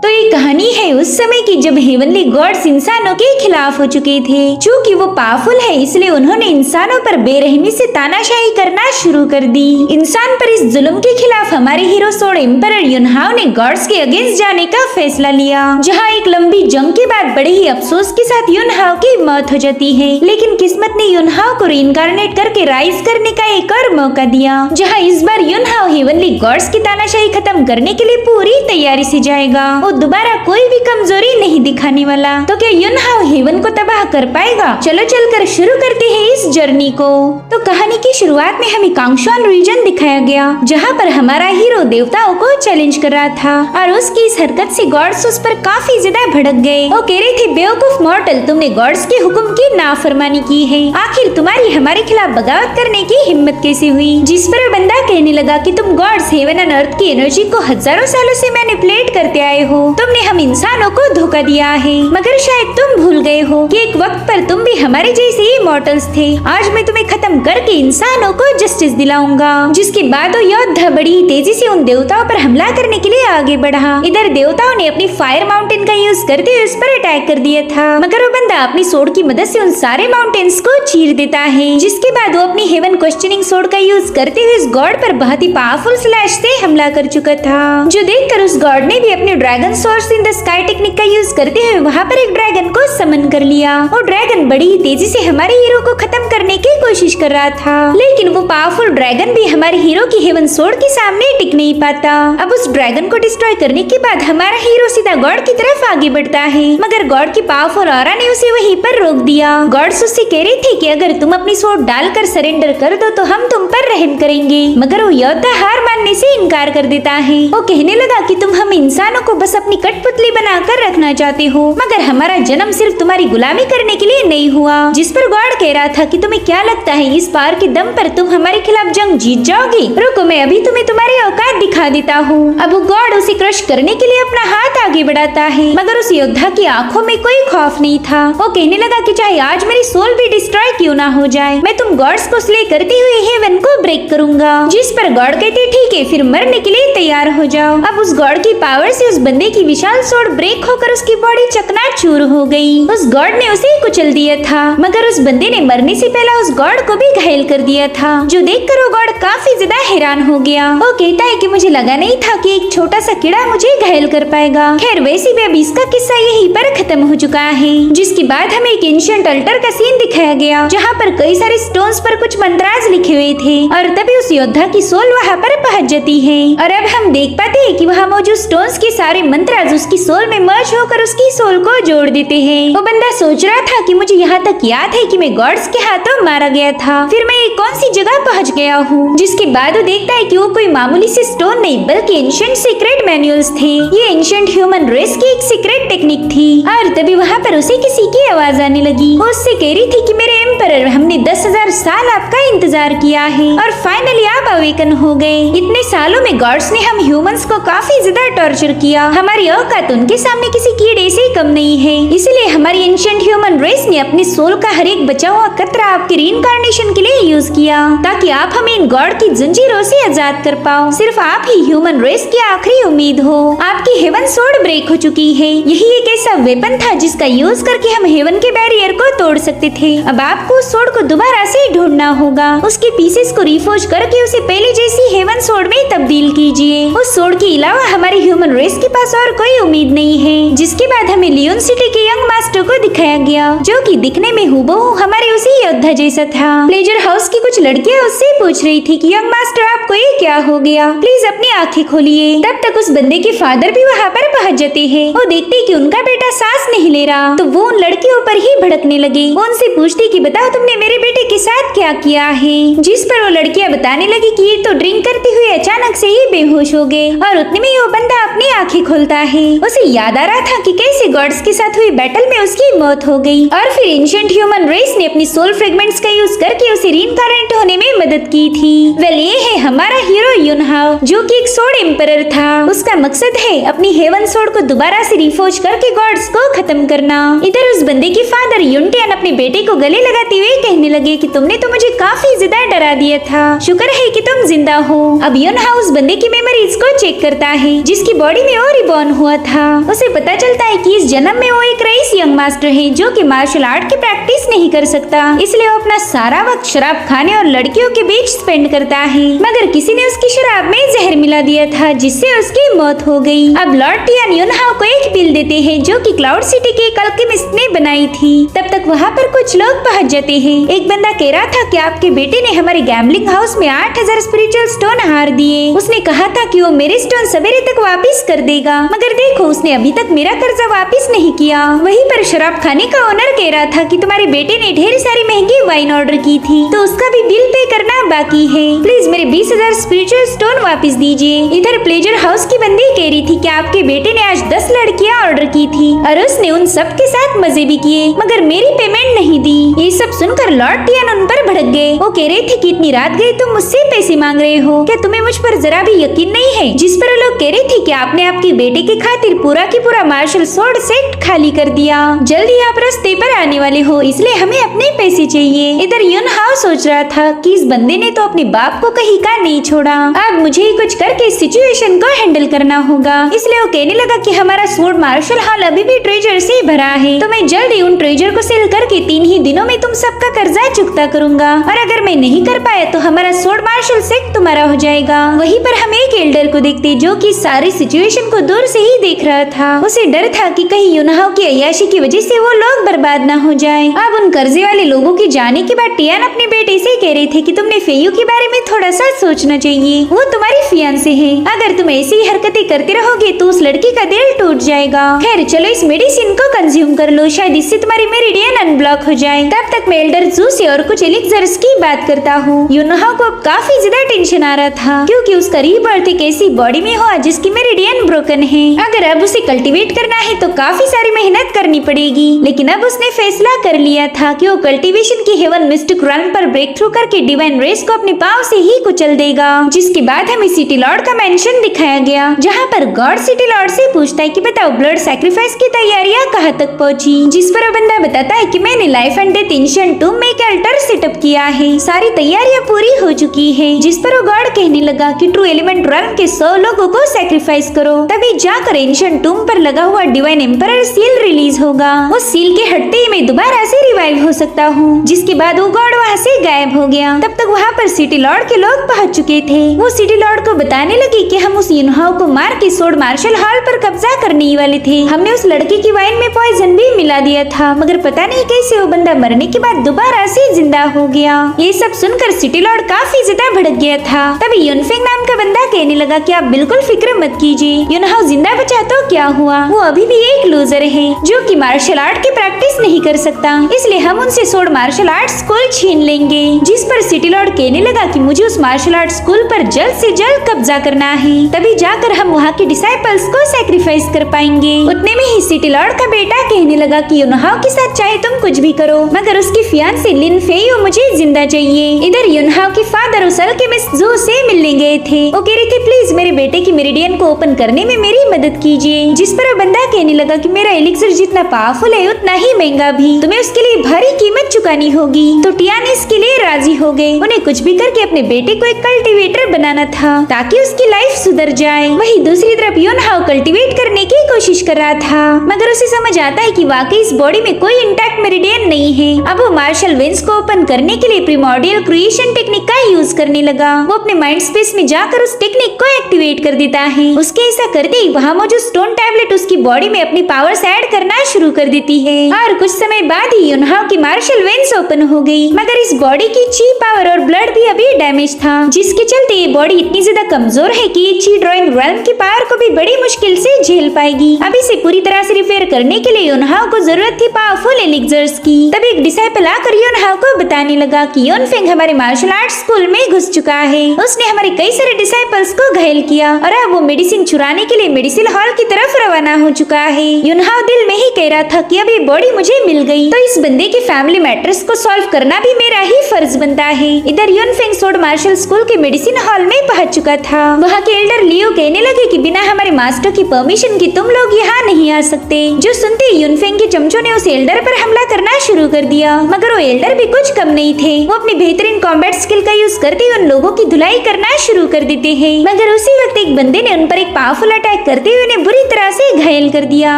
तो ये कहानी है उस समय की जब हेवनली गॉड्स इंसानों के खिलाफ हो चुके थे। चूँकि वो पावरफुल है इसलिए उन्होंने इंसानों पर बेरहमी से तानाशाही करना शुरू कर दी। इंसान पर इस जुल्म के खिलाफ हमारे हीरो सोड एम्परर युनहाओ ने गॉड्स के अगेंस्ट जाने का फैसला लिया, जहाँ एक लंबी जंग के बाद बड़े ही अफसोस के साथ युनहाओ की मौत हो जाती है। लेकिन किस्मत ने युनहाओ को रीइंकार्नेट करके राइज करने का एक और मौका दिया, जहाँ इस बार युनहाओ हेवनली गॉड्स की तानाशाही खत्म करने के लिए पूरी तैयारी से जाएगा। वो दोबारा कोई भी कमजोरी नहीं दिखाने वाला। तो क्या युनहाओ हेवन को तबाह कर पाएगा? चलो चलकर शुरू करते हैं इस जर्नी को। तो कहानी की शुरुआत में हमें कांगशुआन रीजन दिखाया गया, जहाँ पर हमारा हीरो देवताओं को चैलेंज कर रहा था और उसकी इस हरकत से गॉड्स उस पर काफी ज्यादा भड़क गए। वो कह रहे थे, बेवकूफ मॉर्टल, तुमने गॉड्स के हुक्म की नाफरमानी की है। आखिर तुम्हारी हमारे खिलाफ बगावत करने की हिम्मत कैसे हुई? जिस पर वो बंदा कहने लगा कि तुम गॉड्स हेवन एंड अर्थ की एनर्जी को हजारों सालों से मैनिपुलेट करते आए हो। तुमने हम इंसानों को धोखा दिया है, मगर शायद तुम भूल गए हो कि एक वक्त पर तुम भी हमारे जैसे ही मॉर्टल्स थे। आज मैं तुम्हें खत्म करके इंसानों को जस्टिस दिलाऊंगा। जिसके बाद वो योद्धा बड़ी ही तेजी से उन देवताओं पर हमला करने के लिए आगे बढ़ा। इधर देवताओं ने अपनी फायर माउंटेन का यूज करते हुए उस पर अटैक कर दिया था, मगर वो बंदा अपनी सोड की मदद से उन सारे माउंटेन्स को चीर देता है। जिसके बाद वो अपनी हेवन क्वेश्चनिंग सोड का यूज करते हुए इस गॉड पर बहुत ही पावरफुल स्लैश से हमला कर चुका था, जो देखकर उस गॉड ने भी अपने dragon source in the sky technique का यूज करते हुए वहाँ पर एक ड्रैगन को समन कर लिया। वो ड्रैगन बड़ी ही तेजी से हमारे हीरो को खत्म करने की कोशिश कर रहा था, लेकिन वो पावरफुल ड्रैगन भी हमारे हीरो की हेवन सोड के सामने टिक नहीं पाता। अब उस ड्रैगन को डिस्ट्रॉय करने के बाद हमारा हीरो सीधा गॉड की तरफ आगे बढ़ता है, मगर गॉड की पावरफुल ऑरा ने उसे वहीं पर रोक दिया। गॉड्स उससे कह रहे थे कि अगर तुम अपनी सोड डालकर सरेंडर कर दो तो हम तुम पर रहम करेंगे, मगर वो योद्धा हार मानने से इनकार कर देता है। वो कहने लगा कि तुम हम इंसानों को बस अपनी कठपुतली बनाकर रखना चाहते हो, मगर हमारा जन्म सिर्फ तुम्हारी गुलामी करने के लिए नहीं हुआ। जिस पर गॉड कह रहा था कि तुम्हें क्या लगता है इस पार के दम पर तुम हमारे खिलाफ जंग जीत जाओगी? रुको, मैं अभी तुम्हें तुम्हारी औकात दिखा देता हूँ। अब वो गॉड उसे क्रश करने के लिए अपना हाथ आगे बढ़ाता है, मगर उस योद्धा की आंखों में कोई खौफ नहीं था। वो कहने लगा कि चाहे आज मेरी सोल भी डिस्ट्रॉय क्यों ना हो जाए, मैं तुम गॉड्स को स्ले करते हुए हेवन को ब्रेक करूंगा। जिस पर गॉड कहते, ठीक है, फिर मरने के लिए तैयार हो जाओ। अब उस गॉड की पावर से उस बंदे की विशाल सोड ब्रेक होकर उसकी बॉडी चकनाचूर हो गई। उस गॉड ने उसे कुचल दिया था, मगर उस बंदे ने मरने से पहले उस गॉड को भी घायल कर दिया था, जो देखकर वो गॉड काफी ज्यादा हैरान हो गया। वो कहता है कि मुझे लगा नहीं था कि एक छोटा सा कीड़ा मुझे घायल कर पाएगा। खैर, वैसे भी अब इसका किस्सा यहीं पर खत्म हो चुका है। जिसके बाद हमें एक एंशिएंट अल्टर का सीन दिखाया गया, जहाँ पर कई सारे स्टोन्स पर कुछ मंत्राज लिखे हुए थे, और तभी उस योद्धा की सोल वहाँ पर पहुँच जाती है। और अब हम देख पाते हैं कि वहाँ मौजूद स्टोन्स के सारे मंत्राज उसकी सोल में मर्ज होकर उसकी सोल को जोड़ देते हैं। वो बंदा सोच रहा था कि मुझे यहाँ तक याद है कि मैं गॉड्स के हाथों मारा गया था, फिर मैं ये कौन सी जगह पहुँच गया हूँ। जिसके बाद वो देखता है कि वो कोई मामूली से स्टोन नहीं बल्कि एंशिएंट सीक्रेट मैनुअल्स थे। ये एंशिएंट ह्यूमन रेस की एक सीक्रेट टेक्निक थी। और तभी वहाँ पर उसे किसी की आवाज आने लगी। वो उससे कह रही थी कि मेरे एम्परर, हमने 10,000 साल आपका इंतजार किया है और फाइनली आप अवेकन हो गए। इतने सालों में गॉड्स ने हम ह्यूमंस को काफी ज्यादा टॉर्चर किया। हमारी औकात उनके सामने किसी कीड़े से कम नहीं है, इसलिए हमारी एंशिएंट ह्यूमन रेस ने अपनी सोल का हर एक बचा हुआ कतरा आपके रीइंकार्नेशन के लिए यूज किया, ताकि आप हमें इन गॉड की जंजीरों से आजाद कर पाओ। सिर्फ आप ही ह्यूमन रेस की आखिरी उम्मीद हो। आपकी हेवन सोड ब्रेक हो चुकी है। यही एक ऐसा वेपन था जिसका यूज करके हम हेवन के बैरियर को तोड़ सकते थे। अब आपको उस सोड को दोबारा से ढूंढना होगा। उसके पीसेस को रिफोर्ज करके उसे पहले जैसी हेवन सोड में तब्दील कीजिए। उस सोड के अलावा हमारी ह्यूमन रेस के पास और कोई उम्मीद नहीं है। जिसके बाद हमें लियोन सिटी के यंग मास्टर को दिखाया गया, जो कि दिखने में हूबहू हमारे उसी योद्धा जैसा था। प्लेजर हाउस की कुछ लड़कियां उससे पूछ रही थी कि यंग मास्टर, आपको ये क्या हो गया, प्लीज अपनी आंखें खोलिए। तब तक उस बंदे के फादर भी वहाँ पर पहुँच जाते हैं। वो देखते कि उनका बेटा सांस नहीं ले रहा, तो वो उन लड़कियों पर ही भड़कने लगे। वो उनसे पूछती कि बताओ तुमने मेरे बेटे के साथ क्या किया है। जिस पर वो लड़कियां बताने लगी कि ये तो ड्रिंक करते हुए अचानक से ही बेहोश हो गए। और उतने में वो बंदा अपनी आंखें खोलता है। उसे याद आ रहा था कि कैसे गॉड्स के साथ हुई बैटल में उसकी मौत हो गई, और फिर एंशिएंट ह्यूमन रेस ने अपनी सोल फ्रेगमेंट्स का यूज करके उसे रीइंकार्नेट होने में मदद की थी। वेल, ये है हमारा हीरो युनहाओ, जो कि एक सोड एम्परर था। उसका मकसद है अपनी हेवन सोड को दोबारा से रिफोर्ज करके गॉड्स को खत्म करना। इधर उस बंदे के फादर युनटियान अपने बेटे को गले लगाते हुए कहने लगे कि तुमने तो मुझे काफी ज्यादा डरा दिया था। शुक्र है कि तुम जिंदा हो। अब यून हाउ उस बंदे की मेमोरीज को चेक करता है जिसकी बॉडी में वो रिबॉर्न हुआ था। उसे पता चलता है कि इस जन्म में वो एक रईस यंग मास्टर है जो कि मार्शल आर्ट की प्रैक्टिस नहीं कर सकता, इसलिए वो अपना सारा वक्त शराब खाने और लड़कियों के बीच स्पेंड करता है। मगर किसी ने उसकी शराब में जहर मिला दिया था जिससे उसकी मौत हो गई। अब लॉर्ड टियान यून हाउ को एक पिल देते हैं जो कि क्लाउड सिटी के एक अल्केमिस्ट ने बनाई थी। तब तक वहाँ पर कुछ लोग पहुँच जाते हैं। एक बंदा कह रहा था कि आपके बेटे ने हमारे गैम्बलिंग हाउस में 8000 स्पिरिचुअल स्टोन हार दिए। उसने कहा था कि वो मेरे स्टोन सवेरे तक वापस कर देगा, मगर देखो उसने अभी तक मेरा कर्जा वापस नहीं किया। वहीं पर शराब खाने का ओनर कह रहा था कि तुम्हारे बेटे ने ढेर सारी महंगी वाइन ऑर्डर की थी तो उसका भी बिल पे करना बाकी है। प्लीज मेरे 20,000 स्पिरिचुअल स्टोन वापस दीजिए। इधर प्लेजर हाउस की बंदी कह रही थी कि आपके बेटे ने आज 10 लड़कियां ऑर्डर की थी और उसने उन सब के साथ मजे भी किए, मगर मेरी पेमेंट नहीं दी। ये सब सुनकर लॉर्ड टियान उन पर भड़क गए। वो कह रहे थे कि इतनी रात गई तुम मुझसे पैसे मांग रहे हो, क्या तुम्हें मुझ पर जरा भी यकीन नहीं है? जिस पर लोग कह रहे थे कि आपने आपके बेटे के खातिर पूरा की पूरा मार्शल स्वॉर्ड सेट खाली कर दिया। जल्दी आप रास्ते पर आने वाले हो, इसलिए हमें अपने पैसे चाहिए। इधर यून हाउ सोच रहा था कि इस बंदे ने तो अपने बाप को कहीं का नहीं छोड़ा, अब मुझे ही कुछ करके इस सिचुएशन को हैंडल करना होगा। इसलिए वो कहने लगा कि हमारा स्वॉर्ड मार्शल हॉल अभी भी ट्रेजर से भरा है, तो मैं जल्दी उन ट्रेजर को सेल करके 3 ही दिनों में तुम सबका कर्जा चुकता करूंगा, और अगर मैं नहीं कर पाया तो हमारा स्वॉर्ड मार्शल सेट तुम्हारा हो जाएगा। वहीं पर हम एक एल्डर को देखते जो कि सारी सिचुएशन को दूर से ही देख रहा था। उसे डर था कि कहीं यून हाउ की अय्याशी की वजह से वो लोग बर्बाद ना हो जाए। अब उन कर्जे वाले लोगों के जाने के बाद टियान अपने बेटे से कह रहे थे कि तुमने फेयू के बारे में थोड़ा सा सोचना चाहिए, वो तुम्हारी फियांसे है। अगर तुम ऐसी ही हरकतें करते रहोगे तो उस लड़की का दिल टूट जाएगा। खैर चलो इस मेडिसिन को कंज्यूम कर लो, शायद इससे तुम्हारी मेरिडियन अनब्लॉक हो जाए। तब तक मैं एल्डर जू से और कुछ एलिक्सर्स की बात करता हूँ। यून हाउ को अब काफी ज्यादा टेंशन आ रहा था क्योंकि उसका रीबर्थ एक ऐसी बॉडी में हुआ जिसकी मेरिडियन ब्रोकन है। अगर अब उसे कल्टीवेट करना है तो काफी सारी मेहनत करनी पड़ेगी, लेकिन अब उसने फैसला कर लिया था कि वो कल्टीवेशन की हेवन मिस्टिक रन पर ब्रेक थ्रू करके डिवाइन रेस को अपने पांव से ही कुचल देगा। जिसके बाद हमें सिटी लॉर्ड का मेंशन दिखाया गया जहाँ पर गॉड सिटी लॉर्ड से पूछता है कि बताओ ब्लड सैक्रिफाइस की तैयारियां कहाँ तक पहुँची। जिस पर बंदा बताता है कि मैंने लाइफ एंड डेथ एंशिएंट टूम में एक अल्टर सेटअप किया है, सारी तैयारियां पूरी हो चुकी है। जिस पर वो गॉड कहने लगा कि ट्रू एलिमेंट रन के 100 लोगों को सैक्रिफाइस करो, तभी जाकर एंशिएंट टूम पर लगा हुआ डिवाइन एम्परर सील रिलीज होगा। उस सील के हटते ही मैं दोबारा से रिवाइव हो सकता हूँ। जिसके बाद वो गॉड वहाँ से गायब हो गया। तब तक वहाँ पर सिटी लॉर्ड के लोग पहुँच चुके थे। वो सिटी लॉर्ड को बताने लगे कि हम उस यून हाउ को मार के स्वॉर्ड मार्शल हॉल पर कब्जा करने ही वाले थे। हमने उस लड़के की वाइन में पॉइजन भी मिला दिया था, मगर पता नहीं कैसे वो बंदा मरने के बाद दोबारा से जिंदा हो गया। ये सब सुनकर सिटी लॉर्ड काफी ज्यादा भड़क गया था। तभी यूनफेंग नाम का बंदा कहने लगा कि आप बिल्कुल फिक्र मत कीजिए, यून हाउ जिंदा बचा तो क्या हुआ, वो अभी भी एक लूजर है जो कि मार्शल आर्ट की प्रैक्टिस नहीं कर सकता, इसलिए हम उनसे स्वॉर्ड मार्शल आर्ट स्कूल छीन लेंगे। जिस पर सिटी लॉर्ड कहने लगा कि मुझे उस मार्शल आर्ट स्कूल पर जल्द से जल्द कब्जा करना है, तभी जाकर हम वहाँ के डिसाइपल्स को सैक्रिफाइस कर पाएंगे। उतने में ही सिटी लॉर्ड का बेटा कहने लगा कि यून हाउ के साथ चाहे तुम कुछ भी करो, मगर उसकी फियांसे लिन फेयू मुझे जिंदा चाहिए। इधर यून हाउ के फादर उस अल्केमिस्ट जू से मिलने गए थे। वो कह रहे थे प्लीज मेरे बेटे की मेरिडियन को ओपन करने में मेरी मदद कीजिए। जिस पर वो बंदा कहने लगा कि मेरा एलिक्सर जितना पावरफुल है उतना ही महंगा भी, तुम्हें उसके लिए भारी कीमत चुकानी होगी। तो टियान इसके लिए राजी हो गए। उन्हें कुछ भी करके अपने बेटे को एक कल्टीवेटर बनाना था ताकि उसकी लाइफ सुधर जाए। वही दूसरी तरफ यून हाउ कल्टीवेट करने की कोशिश कर रहा था, मगर उसे समझ आता है कि वाकई इस बॉडी में कोई इंटैक्ट मेरिडियन नहीं है। अब वो मार्शल वेंस को ओपन करने के लिए प्रिमोर्डियल क्रिएशन टेक्निक का यूज करने लगा। वो अपने माइंड स्पेस में जाकर उस टेक्निक को एक्टिवेट कर देता है। उसके ऐसा करते ही वहाँ मौजूद स्टोन टैबलेट उसकी बॉडी में अपनी पावर्स ऐड करना शुरू कर देती है और कुछ समय बाद ही यून हाउ की मार्शल वेंस ओपन हो गई। मगर इस बॉडी की ची पावर और ब्लड भी अभी डैमेज था, जिसके चलते ये बॉडी इतनी ज्यादा कमजोर है कि ची ड्राइंग रेल्म की पावर को भी बड़ी मुश्किल से झेल पाएगी। अब इसे पूरी तरह से रिपेयर करने के लिए यून हाउ को जरूरत थी पावरफुल एलिक्सर्स की। तब एक डिसाइपल आकर यून हाउ को बताने लगा कि यूनफेंग हमारे मार्शल आर्ट स्कूल में घुस चुका है। उसने हमारे कई सारे डिसाइपल्स को घायल किया और अब वो मेडिसिन चुराने के लिए मेडिसिन हॉल की तरफ रवाना हो चुका है। यून हाउ दिल में ही कह रहा था कि अब ये बॉडी मुझे मिल गई तो इस बंदे के फैमिली मैटर्स को सॉल्व करना भी मेरा ही फर्ज बनता है। इधर यूनफेंग स्वॉर्ड मार्शल स्कूल के मेडिसिन हॉल में पहुंच चुका था। वहाँ के एल्डर लियो कहने लगे कि बिना हमारे मास्टर की परमिशन के तुम लोग यहाँ नहीं नहीं आ सकते। जो सुनते ही यूनफेंग के चमचों ने उस एल्डर पर हमला करना शुरू कर दिया, मगर वो एल्डर भी कुछ कम नहीं थे। वो अपनी बेहतरीन कॉम्बैट स्किल का यूज करते हुए उन लोगों की धुलाई करना शुरू कर देते हैं। मगर उसी वक्त एक बंदे ने उन पर एक पावरफुल अटैक करते हुए उन्हें बुरी तरह से घायल कर दिया।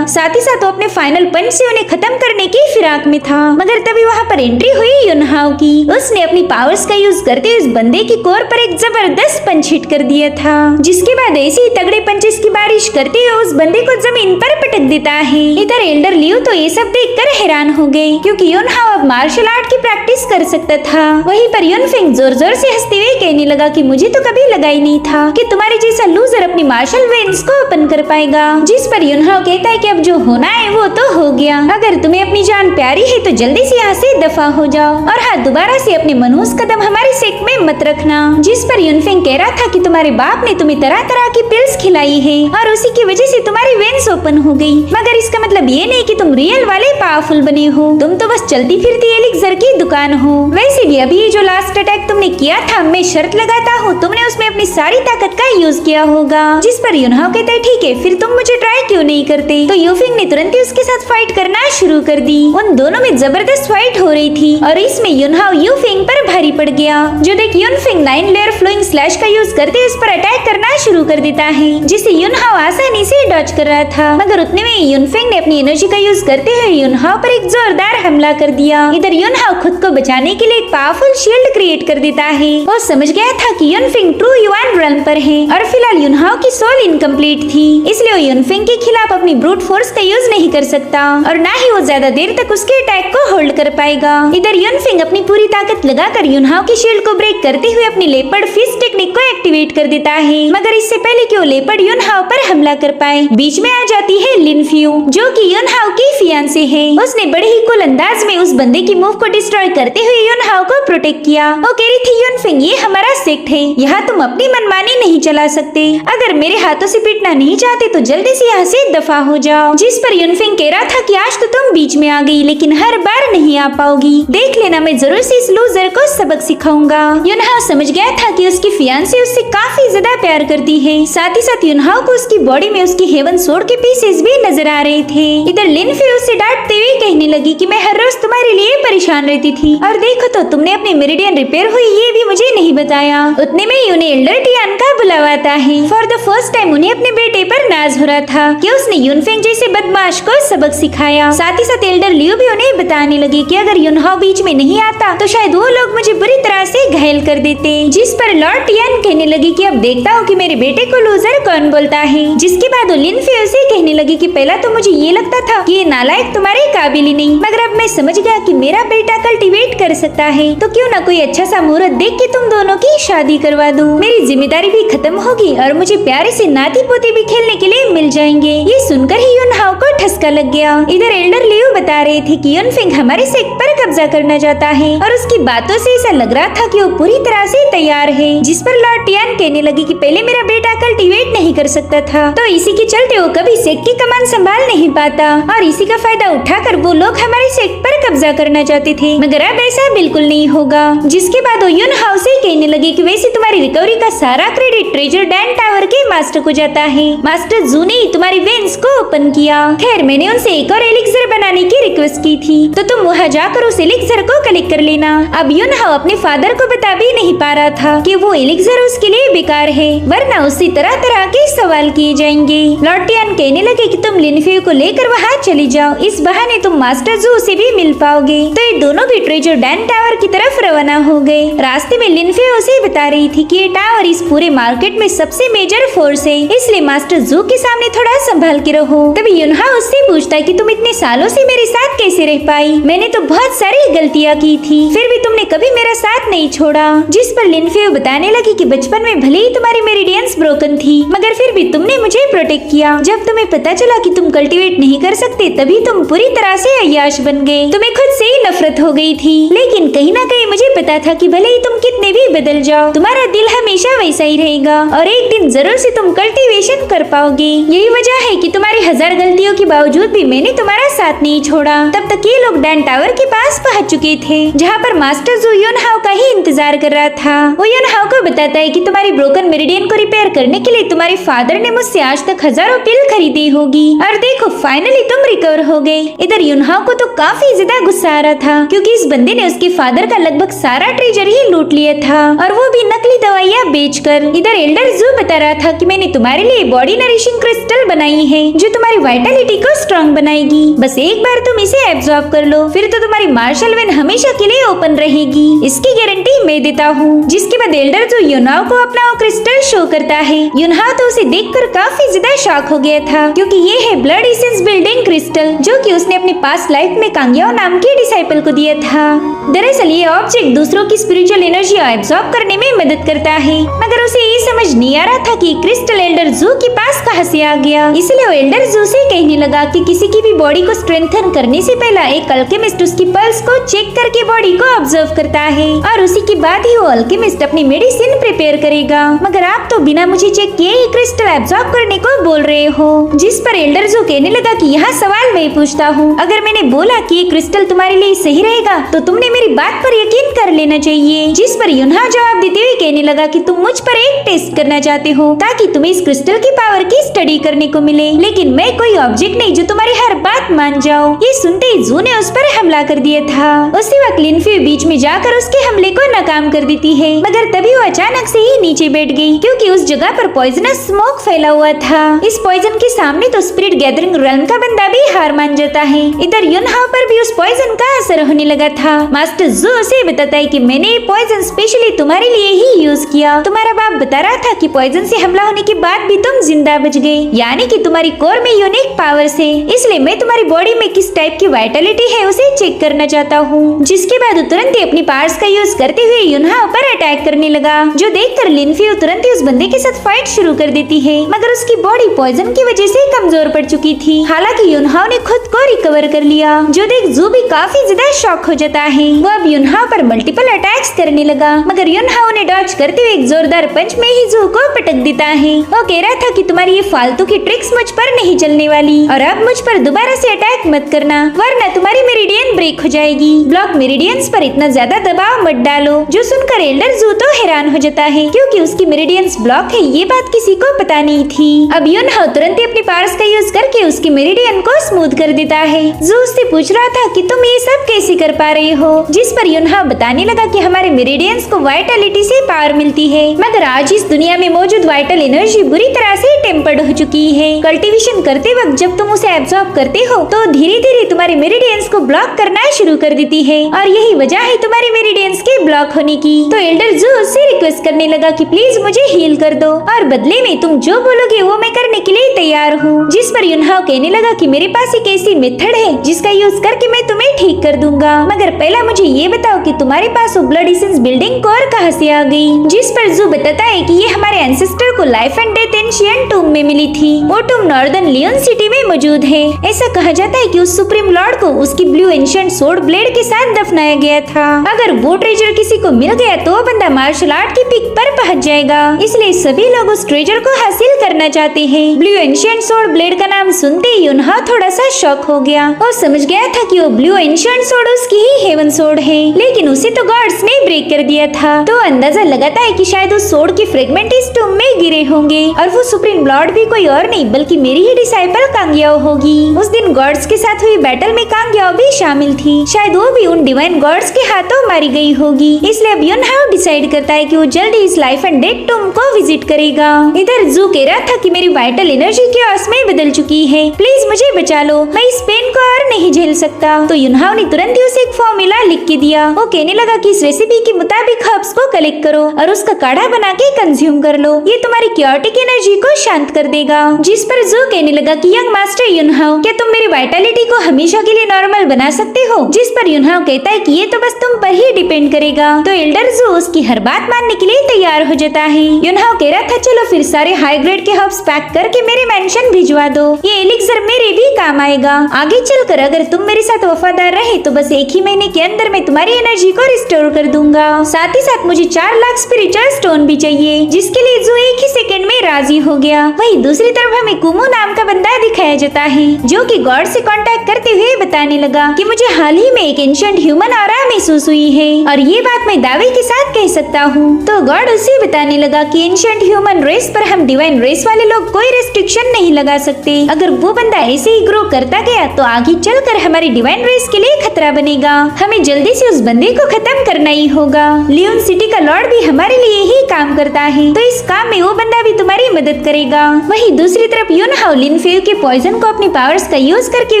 साथ ही साथ वो अपने फाइनल पंच से उन्हें खत्म करने की फिराक में था, मगर तभी वहाँ पर एंट्री हुई युनहाओ की। उसने अपनी पावर्स का यूज करते हुए उस बंदे की कोर पर एक जबरदस्त पंच हिट कर दिया था, जिसके बाद ऐसे ही तगड़े पंचेस की बारिश करते हुए उस बंदे को जमीन पर पटक देता है। इधर एल्डर लियो तो ये सब देखकर हैरान हो गए, क्योंकि युनहाओ अब मार्शल आर्ट की प्रैक्टिस कर सकता था। वहीं पर युनफेंग जोर जोर से हंसते हुए कहने लगा कि मुझे तो कभी लगा ही नहीं था कि तुम्हारे जैसा लूजर अपनी मार्शल वेन्स को ओपन कर पाएगा। जिस पर युनहाओ कहता है कि अब जो होना है वो तो हो गया, अगर तुम्हें अपनी जान प्यारी है तो जल्दी से यहाँ से दफा हो जाओ, और हाँ दोबारा से अपने मनहूस कदम हमारे सेक में मत रखना। जिस पर युनफेंग कह रहा था कि तुम्हारे बाप ने तुम्हें तरह तरह की पिल्स खिलाई है और उसी की वजह से तुम्हारी वेन्स ओपन हो गई, मगर इसका मतलब ये नहीं कि तुम रियल वाले पावरफुल बने हो, तुम तो बस चलती फिरती एलिक्सर की दुकान हो। वैसे भी अभी जो लास्ट अटैक तुमने किया था, मैं शर्त लगाता हूँ तुमने उसमें अपनी सारी ताकत का यूज किया होगा। जिस पर युनहाओ कहता है ठीक है, फिर तुम मुझे ट्राई क्यों नहीं करते। तो यूफिंग ने तुरंत ही उसके साथ फाइट करना शुरू कर दी। उन दोनों में जबरदस्त फाइट हो रही थी और इसमें युनहाओ यूफिंग पर भारी पड़ गया। जो देख यूनफिंग 9 लेयर फ्लोइंग स्लैश का यूज करते उस पर अटैक करना शुरू कर देता है, जिसे युनहाओ आसानी से डॉज कर रहा था, मगर उतने में यूनफिंग ने अपनी एनर्जी का यूज करते हुए युनहाओ पर एक जोरदार हमला कर दिया। इधर युनहाओ खुद को बचाने के लिए एक पावरफुल शील्ड क्रिएट कर देता है। वो समझ गया था कि यूनफिंग ट्रू युआन रेल्म पर है और फिलहाल युनहाओ की सोल इनकम्प्लीट थी, इसलिए वो युनफिंग के खिलाफ अपनी ब्रूट फोर्स का यूज नहीं कर सकता और ना ही वो ज्यादा देर तक उसके अटैक को होल्ड कर पाएगा। इधर युनफिंग अपनी पूरी ताकत लगाकर युनहाओ की शील्ड को ब्रेक करते हुए अपनी लेपर्ड फिस्ट टेक्निक को एक्टिवेट कर देता है, मगर इससे पहले कि वो लेपर्ड युनहाओ पर हमला कर पाए, बीच में आ जाती है लिनफ्यू, जो कि युनहाओ की फियांसे है। उसने बड़े ही कूल अंदाज में उस बंदे की मूव को डिस्ट्रॉय करते हुए युनहाओ को प्रोटेक्ट किया। वो कह रही थी युनफिंग ये हमारा सेक्ट है, यहाँ तुम अपनी मनमानी नहीं चला सकते, अगर मेरे हाथों से पीटना नहीं चाहते तो जल्दी से यहाँ से दफा हो जाओ। जिस पर युनफिंग कह रहा था कि आज तो तुम बीच में आ गई, लेकिन हर बार नहीं आ पाओगी, देख लेना मैं जरूर से इस लूजर को सबक सिखाऊंगा। युनहाओ समझ गया था कि उसकी फियांसे उससे काफी ज्यादा प्यार करती है, साथ ही साथ युनहाओ को उसकी बॉडी में उसकी हेवन सोर्ड के पीसेस भी नजर आ रहे थे। इधर लिनफ्यू उससे डांटते हुए कहने लगी कि मैं हर रोज तुम्हारे लिए परेशान रहती थी और देखो तो तुमने अपनी मेरिडियन रिपेयर हुई ये भी मुझे नहीं बताया। उतने में ही उन्हें एल्डर टियान का बुलावा आता है। फॉर द फर्स्ट टाइम उन्हें अपने बेटे पर नाज हो रहा था कि उसने युनफेंग जैसे बदमाश को सबक सिखाया। साथ ही साथ एल्डर लियो भी उन्हें बताने लगे कि अगर युनहाओ बीच में नहीं आता तो शायद वो लोग मुझे बुरी तरह से घायल कर देते। जिस पर लॉर्ड टियान कहने लगी कि अब देखता हूँ कि मेरे बेटे को लूजर कौन बोलता है। जिसके बाद वो लिनफ्यू से कहने लगी कि पहला तो मुझे ये लगता था कि ये नालायक तुम्हारे काबिल ही नहीं, मगर अब मैं समझ गया कि मेरा बेटा कल्टीवेट कर सकता है, तो क्यों ना कोई अच्छा सा मुहूर्त देख के तुम दोनों की शादी करवा दूं। मेरी जिम्मेदारी भी खत्म होगी और मुझे प्यारे से नाती पोते भी खेलने के लिए मिल जाएंगे। ये सुनकर ही युनहाओ को ठसका लग गया। इधर एल्डर लियो बता रहे थे कि युनफिंग हमारे सेक्ट पर कब्जा करना चाहता है और उसकी बातों से ऐसा लग रहा था कि वो पूरी तरह से तैयार है। जिस पर लॉर्ड टियान कहने लगी कि पहले मेरा बेटा कल्टीवेट नहीं कर सकता था, तो इसी के चलते वो कभी सेक्ट की कमान संभाल नहीं पाता और इसी का फायदा उठाकर वो लोग हमारे सेक्ट पर कब्जा करना चाहते थे, मगर अब ऐसा बिल्कुल नहीं होगा। जिसके बाद वो युनहाओ से कहने लगे कि वैसे तुम्हारी रिकवरी का सारा क्रेडिट ट्रेजर डैन टावर के मास्टर को जाता है। मास्टर जू ने तुम्हारी वेन्स को ओपन किया। खैर मैंने उनसे एक और एलिक्सर बनाने की रिक्वेस्ट की थी, तो तुम वहाँ जाकर उस एलिक्सर को कलेक्ट कर लेना। अब युनहाओ अपने फादर को बता भी नहीं पा रहा था कि वो एलिक्सर उसके लिए बेकार है, वरना उससे तरह तरह के सवाल किए जाएंगे। लॉर्ड टियान कहने लगे कि तुम लिनफ्यू को लेकर वहाँ चले जाओ, इस बहाने तुम मास्टर जू से भी मिल पाओगे। तो ये दोनों भी ट्रेजर डैन टावर की तरफ रवाना हो गए। रास्ते में लिनफ्यू उसे बता रही थी कि ये टावर इस पूरे मार्केट में सबसे मेजर फोर्स है, इसलिए मास्टर जू के सामने थोड़ा संभाल के रहो। तभी युनहाओ उससे पूछता है कि तुम इतने सालों से मेरे साथ कैसे रह पाई, मैंने तो बहुत सारी गलतियाँ की थी, फिर भी तुमने कभी मेरा साथ नहीं छोड़ा। जिस पर लिनफ्यू बताने लगी कि बचपन में भले ही तुम्हारी मेरिडियंस ब्रोकन थी, मगर फिर भी तुमने मुझे प्रोटेक्ट किया। जब तुम्हें पता चला कि तुम कल्टीवेट नहीं कर सकते, तभी तुम पूरी तरह से अय्याश बन गए। तुम्हें खुद से ही नफरत हो गई थी, लेकिन कहीं ना कहीं मुझे पता था कि भले ही तुम कितने भी बदल जाओ, तुम्हारा दिल हमेशा वैसा ही रहेगा और एक दिन जरूर से तुम कल्टीवेशन कर पाओगे। यही वजह है कि तुम्हारी 1000 गलतियों के बावजूद बावजूद भी मैंने तुम्हारा साथ नहीं छोड़ा। तब तक ये लोग डैन टावर के पास पहुँच चुके थे, जहाँ पर मास्टर जू युनहाओ का ही इंतजार कर रहा था। वो युनहाओ को बताता है कि तुम्हारी ब्रोकन मेरिडियन को रिपेयर करने के लिए तुम्हारे फादर ने मुझसे आज तक हजारों पिल खरीदी होगी, और देखो फाइनली तुम रिकवर हो गए। इधर युनहाओ को तो काफी ज्यादा गुस्सा आ रहा था, क्योंकि इस बंदे ने उसके फादर का लगभग सारा ट्रेजर ही लूट लिया था, और वो भी नकली दवाइयाँ बेचकर। इधर एल्डर जू बता रहा था कि मैंने तुम्हारे लिए बॉडी नरिशिंग क्रिस्टल बनाई है, जो तुम्हारी वाइटलिटी को स्ट्रॉन्ग बनाएगी। बस एक बार तुम इसे एब्जॉर्ब कर लो, फिर तो तुम्हारी मार्शल वेन हमेशा के लिए ओपन रहेगी, इसकी गारंटी मैं देता हूँ। जिसके बाद एल्डर जू युनहाओ को अपना वो क्रिस्टल शो करता है। युनहाओ तो उसे देखकर काफी ज्यादा शॉक हो गया था, क्योंकि ये है ब्लड एसेंस बिल्डिंग क्रिस्टल, जो कि उसने अपनी पास्ट लाइफ में कांग्याओ नाम के डिसाइपल को दिया था। दरअसल ये ऑब्जेक्ट दूसरों की स्पिरिचुअल एनर्जी एब्जॉर्ब करने में मदद करता है, मगर उसे ये समझ नहीं आ रहा था कि क्रिस्टल एल्डर जू के पास कहाँ से आ गया। इसलिए वो एल्डर जू से कहने लगा कि किसी की भी बॉडी को स्ट्रेंथन करने से पहले एक अल्केमिस्ट उसकी पल्स को चेक करके बॉडी को ऑब्जर्व करता है, और उसी के बाद ही वो अल्केमिस्ट अपनी मेडिसिन प्रिपेयर करेगा। मगर आप तो बिना मुझे चेक किए ही क्रिस्टल एब्जॉर्ब करने को बोल रहे हो। जिस पर एल्डर जू कहने लगा कि यहाँ सवाल मैं पूछता हूँ, अगर मैंने बोला कि ये क्रिस्टल तुम्हारे लिए सही रहेगा तो तुमने मेरी बात पर यकीन कर लेना चाहिए। जिस पर युनहाओ जवाब देते हुए कहने लगा कि तुम मुझ पर एक टेस्ट करना चाहते हो, ताकि तुम्हें इस क्रिस्टल की पावर की स्टडी करने को मिले, लेकिन मैं कोई ऑब्जेक्ट नहीं जो तुम्हारी हर बात मान जाओ। ये सुनते ही जू ने उस पर हमला कर दिया था। उसी वक्त लिनफ्यू बीच में जाकर उसके हमले को नाकाम कर देती है, मगर तभी वो अचानक से ही नीचे बैठ गई, क्योंकि उस जगह पर पॉइजनस स्मोक फैला हुआ था। इस पॉइजन के सामने तो स्पिरिट गैदरिंग रेल्म का बंदा भी हार मान जाता है। इधर युनहाओ पर भी उस पॉइजन का असर होने लगा था। मास्टर जू उसे बताता है कि मैंने ये पॉइजन स्पेशली तुम्हारे लिए ही यूज किया। तुम्हारा बाप बता रहा था कि पॉइजन से हमला होने के बाद भी तुम जिंदा बच गए, यानी कि तुम्हारी कोर में यूनिक पावर्स है। इसलिए मैं तुम्हारी बॉडी में किस टाइप की वाइटलिटी है उसे चेक करना चाहता हूँ। जिसके बाद तुरंत ही अपनी पावर्स का यूज करते हुए युनहाओ पर अटैक करने लगा, जो देखकर लिनफ्यू तुरंत ही उस बंदे के साथ फाइट शुरू कर देती है, मगर उसकी बॉडी पॉइजन की वजह से कमजोर पड़ चुकी थी। हालांकि युनहाओ ने खुद को रिकवर कर लिया, जो देख जू भी काफी ज्यादा शॉक हो जाता है। वो अब युनहाओ पर मल्टीपल अटैक्स करने लगा, मगर युनहाओ ने डॉज करते हुए एक जोरदार पंच में ही जू को पटक देता है। वो कह रहा था कि तुम्हारी ये फालतू की ट्रिक्स मुझ पर नहीं चलने वाली, और अब मुझ पर दोबारा से अटैक मत करना, वरना तुम्हारी मेरिडियन ब्रेक हो जाएगी। ब्लॉक मेरिडियंस पर इतना ज्यादा दबाव मत डालो। जो सुनकर एल्डर जू तो हैरान हो जाता है, क्योंकि उसकी मेरिडियंस ब्लॉक है ये बात किसी को पता नहीं थी। अब युनहाओ तुरंत ही अपनी पावर्स का यूज करके उसकी मेरिडियन को स्मूथ कर देता है। जू उससे पूछ रहा था कि तुम ये सब कैसे कर पा रहे हो, जिस पर युनहाओ बताने लगा कि हमारे मेरिडियंस को वाइटलिटी से पावर मिलती है, मगर आज इस दुनिया में मौजूद वाइटल एनर्जी बुरी तरह से टेम्पर्ड हो चुकी है। कल्टीवेशन करते वक्त जब तुम उसे एब्जॉर्ब करते हो तो धीरे धीरे तुम्हारे मेरिडियंस को ब्लॉक करना शुरू कर देती है, और यही वजह है तुम्हारे मेरिडियंस के ब्लॉक होने की। तो एल्डर जू उससे रिक्वेस्ट करने लगा कि प्लीज मुझे हील कर दो, और बदले में तुम जो बोलोगे वो मैं करने के लिए तैयार हूँ। जिस पर युनहाओ कहने लगा कि मेरे पास एक ऐसी मेथड है जिसका यूज करके मैं तुम्हें ठीक कर दूंगा, मगर पहला मुझे ये बताओ कि तुम्हारे पास वो ब्लड एसेंस बिल्डिंग कोर कहाँ से आ गई। जिस पर जू बताता है कि ये हमारे एंसेस्टर को लाइफ एंड डेथ एंशिएंट टूम में मिली थी। वो टूम नॉर्दर्न लियोन सिटी में मौजूद है। ऐसा कहा जाता है कि उस सुप्रीम लॉर्ड को उसकी ब्लू एंशिएंट सोर्ड ब्लेड के साथ दफनाया गया था। अगर वो ट्रेजर किसी को मिल गया तो वो बंदा मार्शल आर्ट की पीक पर पहुंच जाएगा, इसलिए सभी लोग उस ट्रेजर को हासिल करना चाहते हैं। ब्लू एंशिएंट सोर्ड ब्लेड का नाम सुनते ही युनहाओ थोड़ा सा शॉक हो गया। वो समझ गया था कि वो ब्लू एंशिएंट सोर्ड उसकी ही हेवन सोर्ड है, लेकिन उसे तो गॉड्स ने ब्रेक कर दिया था। तो अंदाजा लगाता है कि शायद उस सोर्ड के फ्रेगमेंट इस टूम में गिरे होंगे, और वो सुप्रीम लॉर्ड भी कोई और नहीं बल्कि मेरी ही डिसाइपल कांग्याओ होगी। उस दिन गॉड्स के साथ हुई बैटल में कांग्याओ भी शामिल थी, शायद वो भी उन डिवाइन गॉड्स के हाथों मारी गई होगी। इसलिए अब युनहाओ डिसाइड करता है कि वो जल्दी इस लाइफ एंड डेथ टूम को विजिट करेगा। इधर जू कह रहा था कि मेरी वाइटल एनर्जी केओस में बदल चुकी है, प्लीज मुझे बचा लो, मैं इस पेन को और नहीं झेल सकता। तो युनहाओ ने तुरंत ही उसे एक फॉर्मूला लिख के दिया। वो कहने लगा कि इस रेसिपी के मुताबिक हर्ब्स को कलेक्ट करो और उसका काढ़ा बना के कंज्यूम कर लो, ये तुम्हारी क्योटिक एनर्जी को शांत कर देगा। जिस पर जू कहने लगा कि यंग मास्टर युनहाओ, क्या तुम मेरी वाइटलिटी को हमेशा के लिए नॉर्मल बना सकते हो। जिस पर युनहाओ कहता है कि ये तो बस तुम पर ही डिपेंड करेगा। तो एल्डर जू उसकी हर बात मानने के लिए तैयार हो जाता है। युनहाओ कह रहा था चलो फिर सारे हाई ग्रेड के हर्ब्स पैक करके मेरे मेंशन भिजवा दो, ये एलिक्सर मेरे भी काम आएगा। आगे चलकर अगर तुम मेरे साथ वफादार रहे तो बस 1 ही महीने के अंदर मैं तुम्हारी एनर्जी को रिस्टोर कर दूंगा। साथ ही साथ मुझे 4 लाख स्पिरिचुअल स्टोन भी चाहिए, जिसके लिए जो 1 ही सेकंड में राजी हो गया। वही दूसरी तरफ हमें कुमू नाम का बंदा दिखाया जाता है, जो कि गॉड से कांटेक्ट करते हुए बताने लगा कि मुझे हाल ही में एक एंशिएंट ह्यूमन ऑरा महसूस हुई है और ये बात मैं दावे के साथ कह सकता हूँ। तो गॉड उसे बताने लगा कि एंशिएंट ह्यूमन रेस पर हम डिवाइन रेस वाले लोग कोई रेस्ट्रिक्शन नहीं लगा सकते। अगर वो बंदा ऐसे ही ग्रो करता गया तो आगे चलकर हमारी डिवाइन रेस के लिए खतरा बनेगा। हमें जल्दी से उस बंदे को खत्म करना ही होगा। लियोन सिटी का लॉर्ड भी हमारे लिए ही काम करता है, तो इस काम में वो बंदा भी तुम्हारी मदद करेगा। वही दूसरी तरफ युनहाओ लिनफेव के पॉइजन को अपनी पावर्स का यूज करके